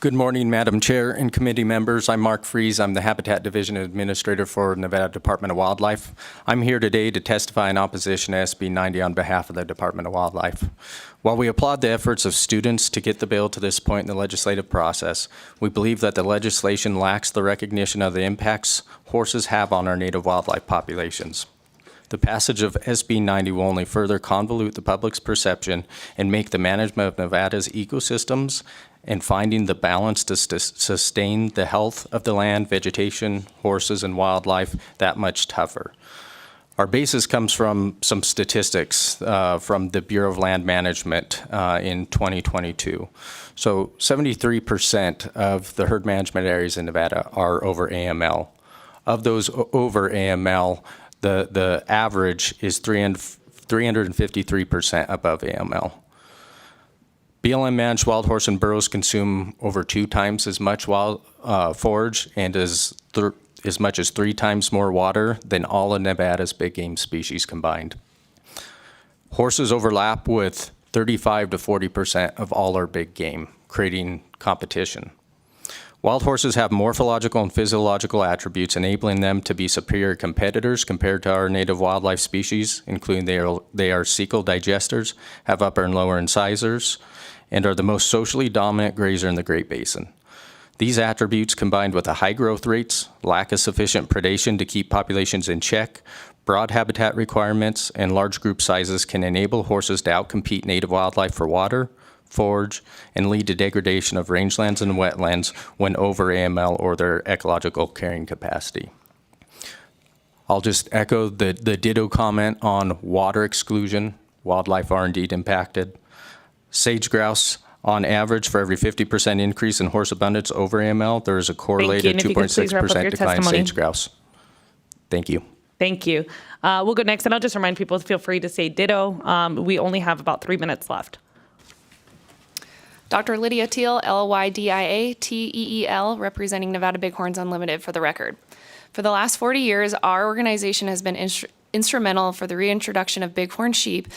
Good morning, Madam Chair and committee members. I'm Mark Fries. I'm the Habitat Division Administrator for Nevada Department of Wildlife. I'm here today to testify in opposition to SB 90 on behalf of the Department of Wildlife. While we applaud the efforts of students to get the bill to this point in the legislative process, we believe that the legislation lacks the recognition of the impacts horses have on our native wildlife populations. The passage of SB 90 will only further convolute the public's perception and make the management of Nevada's ecosystems and finding the balance to sustain the health of the land, vegetation, horses, and wildlife that much tougher. Our basis comes from some statistics from the Bureau of Land Management in 2022. So 73% of the herd management areas in Nevada are over AML. Of those over AML, the average is 353% above AML. BLM managed wild horse and burros consume over 2 times as much wild forage and as much as 3 times more water than all of Nevada's big game species combined. Horses overlap with 35 to 40% of all our big game, creating competition. Wild horses have morphological and physiological attributes enabling them to be superior competitors compared to our native wildlife species, including they are cecal digesters, have upper and lower incisors, and are the most socially dominant grazer in the Great Basin. These attributes, combined with the high growth rates, lack of sufficient predation to keep populations in check, broad habitat requirements, and large group sizes can enable horses to outcompete native wildlife for water, forage, and lead to degradation of rangelands and wetlands when over AML or their ecological carrying capacity. I'll just echo the ditto comment on water exclusion. Wildlife are indeed impacted. Sage grouse On average, for every 50% increase in horse abundance over AML, there is a correlated Thank you, and if you could please wrap up 2.6% your decline in testimony. sage grouse. Thank you. Thank you. We'll go next, and I'll just remind people to feel free to say ditto. We only have about 3 minutes left. Dr. Lydia Teal, LYDIA-TEEL, representing Nevada Bighorns Unlimited for the record. For the last 40 years, our organization has been instrumental for the reintroduction of bighorn sheep,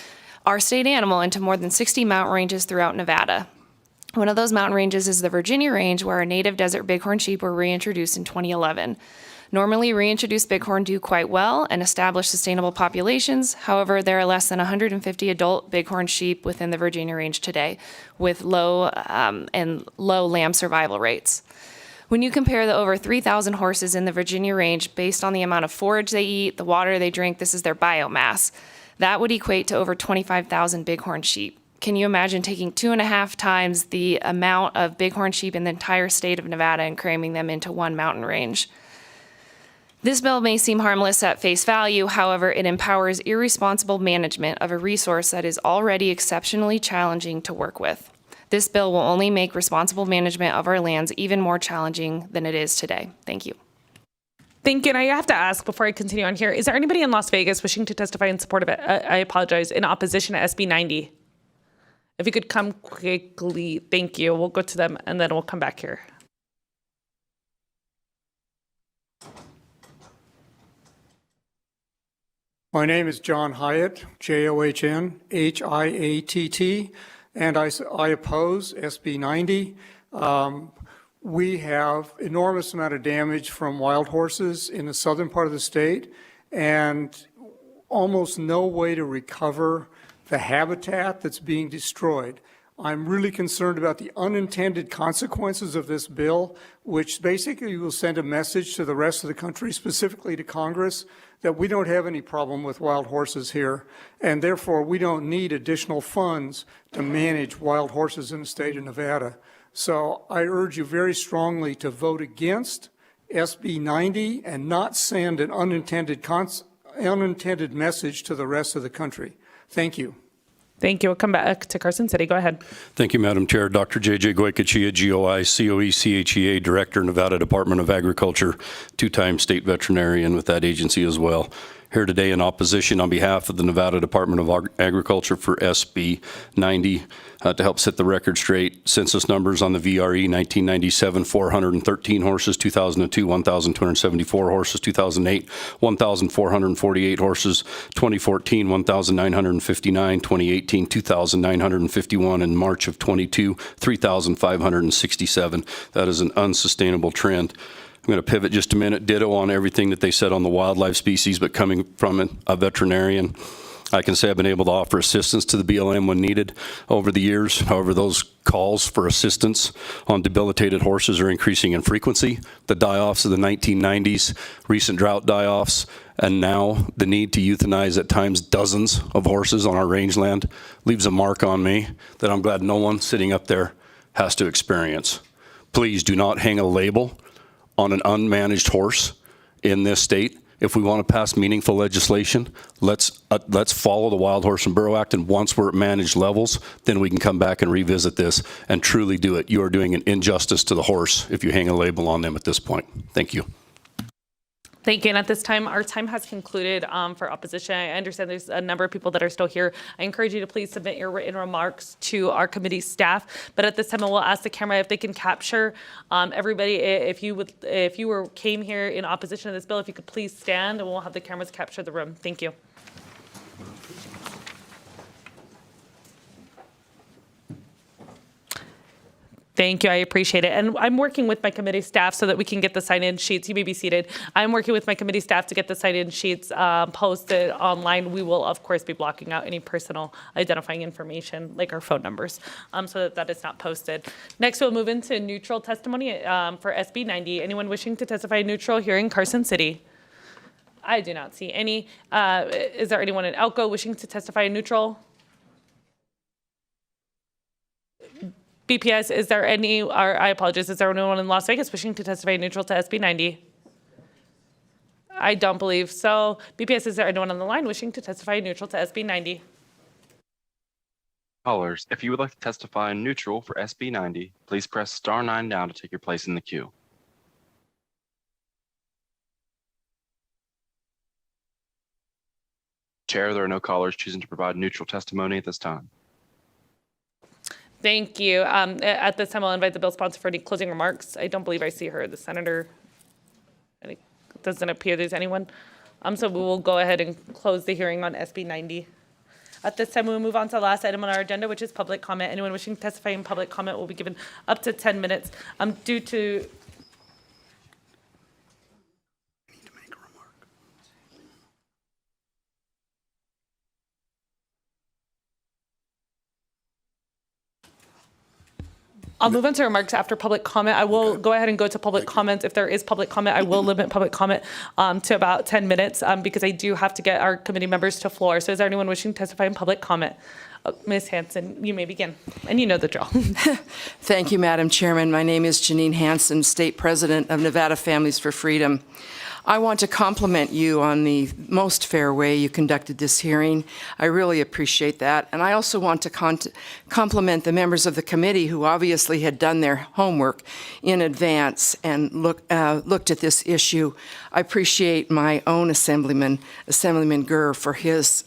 our state animal, into more than 60 mountain ranges throughout Nevada. One of those mountain ranges is the Virginia Range, where our native desert bighorn sheep were reintroduced in 2011. Normally, reintroduced bighorn do quite well and establish sustainable populations. However, there are less than 150 adult bighorn sheep within the Virginia Range today, with low lamb survival rates. When you compare the over 3,000 horses in the Virginia Range based on the amount of forage they eat, the water they drink, this is their biomass, that would equate to over 25,000 bighorn sheep. Can you imagine taking 2.5 times the amount of bighorn sheep in the entire state of Nevada and cramming them into one mountain range? This bill may seem harmless at face value, however, it empowers irresponsible management of a resource that is already exceptionally challenging to work with. This bill will only make responsible management of our lands even more challenging than it is today. Thank you. Thank you. And I have to ask before I continue on here, is there anybody in Las Vegas wishing to testify in support of it? I apologize, in opposition to SB 90? If you could come quickly, thank you. We'll go to them and then we'll come back here. My name is John Hyatt, John-Hiatt, and I oppose SB 90. We have enormous amount of damage from wild horses in the southern part of the state and almost no way to recover the habitat that's being destroyed. I'm really concerned about the unintended consequences of this bill, which basically will send a message to the rest of the country, specifically to Congress, that we don't have any problem with wild horses here, and therefore we don't need additional funds to manage wild horses in the state of Nevada. So I urge you very strongly to vote against SB 90 and not send an unintended message to the rest of the country. Thank you. Thank you. We'll come back to Carson City. Go ahead. Thank you, Madam Chair. Dr. J.J. Goycochea, GOI, COE-CHEA, Director, Nevada Department of Agriculture, two-time state veterinarian with that agency as well. Here today in opposition on behalf of the Nevada Department of Agriculture for SB 90 to help set the record straight. Census numbers on the VRE: 1997, 413 horses; 2002, 1,274 horses; 2008, 1,448 horses; 2014, 1,959; 2018, 2,951; and March of 22, 3,567. That is an unsustainable trend. I'm going to pivot just a minute, ditto on everything that they said on the wildlife species, but coming from a veterinarian, I can say I've been able to offer assistance to the BLM when needed over the years. However, those calls for assistance on debilitated horses are increasing in frequency. The die-offs of the 1990s, recent drought die-offs, and now the need to euthanize at times dozens of horses on our rangeland leaves a mark on me that I'm glad no one sitting up there has to experience. Please do not hang a label on an unmanaged horse in this state. If we want to pass meaningful legislation, let's follow the Wild Horse and Burro Act, and once we're at managed levels, then we can come back and revisit this and truly do it. You are doing an injustice to the horse if you hang a label on them at this point. Thank you. Thank you. And at this time, our time has concluded for opposition. I understand there's a number of people that are still here. I encourage you to please submit your written remarks to our committee staff. But at this time, I will ask the camera if they can capture everybody. If you came here in opposition to this bill, if you could please stand, and we'll have the cameras capture the room. Thank you. Thank you. I appreciate it. And I'm working with my committee staff so that we can get the sign-in sheets. You may be seated. I'm working with my committee staff to get the sign-in sheets posted online. We will, of course, be blocking out any personal identifying information like our phone numbers so that is not posted. Next, we'll move into neutral testimony for SB 90. Anyone wishing to testify neutral here in Carson City? I do not see any. Is there anyone in Elko wishing to testify neutral? BPS, is there any, or I apologize, is there anyone in Las Vegas wishing to testify neutral to SB 90? I don't believe so. BPS, is there anyone on the line wishing to testify neutral to SB 90? Callers, if you would like to testify in neutral for SB 90, please press star 9 now to take your place in the queue. Chair, there are no callers choosing to provide neutral testimony at this time. Thank you. At this time, I'll invite the bill sponsor for any closing remarks. I don't believe I see her, the senator. It doesn't appear there's anyone. So we will go ahead and close the hearing on SB 90. At this time, we will move on to the last item on our agenda, which is public comment. Anyone wishing to testify in public comment will be given up to 10 minutes. Due to I'll move on to remarks after public comment. I will go ahead and go to public comments. If there is public comment, I will limit public comment to about 10 minutes because I do have to get our committee members to floor. So is there anyone wishing to testify in public comment? Ms. Hanson, you may begin. And you know the drill. Thank you, Madam Chairman. My name is Janine Hanson, State President of Nevada Families for Freedom. I want to compliment you on the most fair way you conducted this hearing. I really appreciate that. And I also want to compliment the members of the committee who obviously had done their homework in advance and looked at this issue. I appreciate my own Assemblyman Gurr, for his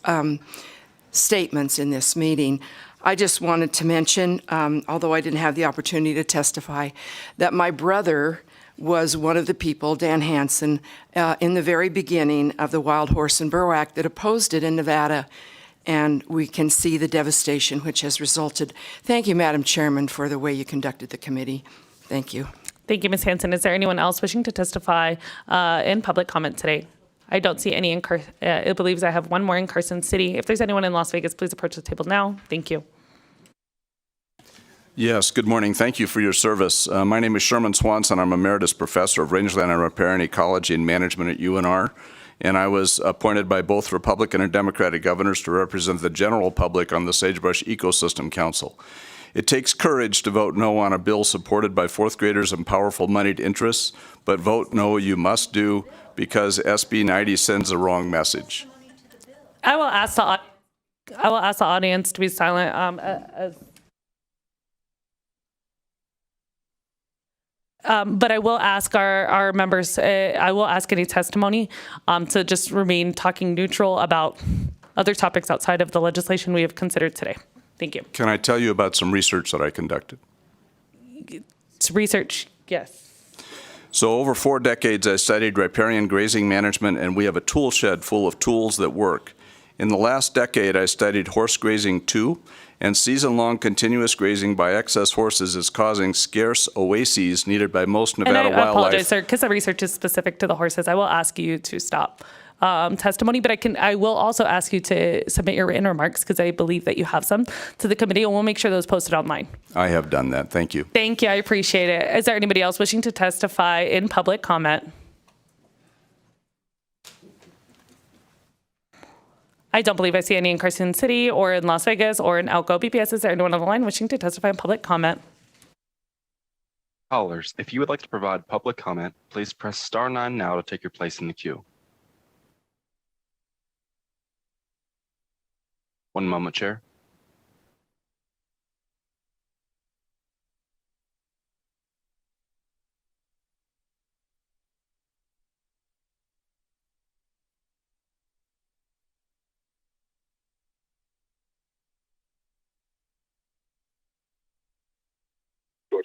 statements in this meeting. I just wanted to mention, although I didn't have the opportunity to testify, that my brother was one of the people, Dan Hansen, in the very beginning of the Wild Horse and Burro Act that opposed it in Nevada, and we can see the devastation which has resulted. Thank you, Madam Chairman, for the way you conducted the committee. Thank you. Thank you, Ms. Hanson. Is there anyone else wishing to testify in public comment today? I don't see any it believes I have one more in Carson City. If there's anyone in Las Vegas, please approach the table now. Thank you. Yes, good morning. Thank you for your service. My name is Sherman Swanson. I'm Emeritus Professor of Rangeland and Riparian Ecology and Management at UNR, and I was appointed by both Republican and Democratic governors to represent the general public on the Sagebrush Ecosystem Council. It takes courage to vote no on a bill supported by fourth graders and powerful moneyed interests, but vote no you must do because SB 90 sends the wrong message. I will ask the audience to be silent but I will ask our members, I will ask any testimony to just remain talking neutral about other topics outside of the legislation we have considered today. Thank you. Can I tell you about some research that I conducted? It's research, yes. So over 4 decades, I studied riparian grazing management, and we have a tool shed full of tools that work. In the last decade, I studied horse grazing too, and season-long continuous grazing by excess horses is causing scarce oases needed by most Nevada wildlife. I apologize, sir, because the research is specific to the horses. I will ask you to stop testimony, but I will also ask you to submit your written remarks because I believe that you have some to the committee, and we'll make sure those posted online. I have done that. Thank you. Thank you. I appreciate it. Is there anybody else wishing to testify in public comment? I don't believe I see any in Carson City or in Las Vegas or in Elko. BPS, is there anyone on the line wishing to testify in public comment? Callers, if you would like to provide public comment, please press star 9 now to take your place in the queue. One moment, Chair.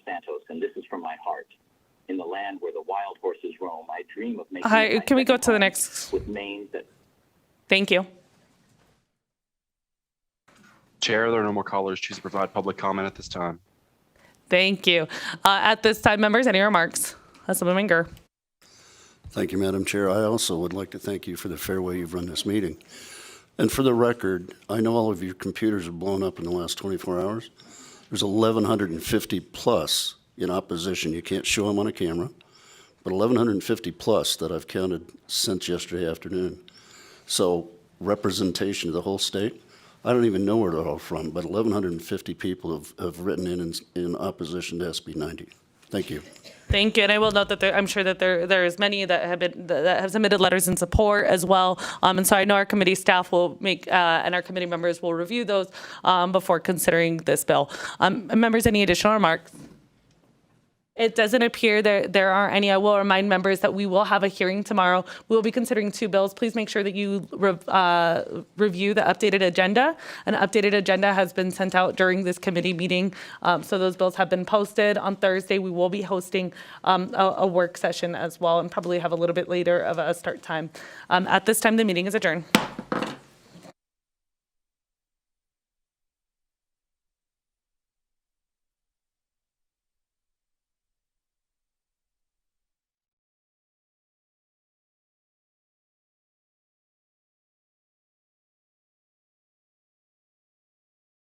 Santos, and this is from my heart. In the land where the wild horses roam, I dream of making. Hi, can we go to the next? With manes that. Thank you. Chair, there are no more callers choose to provide public comment at this time. Thank you. At this time, members, any remarks? Assemblyman Gurr. Thank you, Madam Chair. I also would like to thank you for the fair way you've run this meeting. And for the record, I know all of your computers have blown up in the last 24 hours. There's 1,150 plus in opposition. You can't show them on a camera, but 1,150 plus that I've counted since yesterday afternoon. So representation of the whole state. I don't even know where they're all from, but 1,150 people have written in opposition to SB 90. Thank you. Thank you, and I will note that I'm sure that there's many that have submitted letters in support as well, and so I know our committee staff will make and our committee members will review those before considering this bill. Members, any additional remarks? It doesn't appear there are any. I will remind members that we will have a hearing tomorrow. We will be considering two bills. Please make sure that you review the updated agenda. An updated agenda has been sent out during this committee meeting, so those bills have been posted. On Thursday, we will be hosting a work session as well, and probably have a little bit later of a start time. At this time, the meeting is adjourned.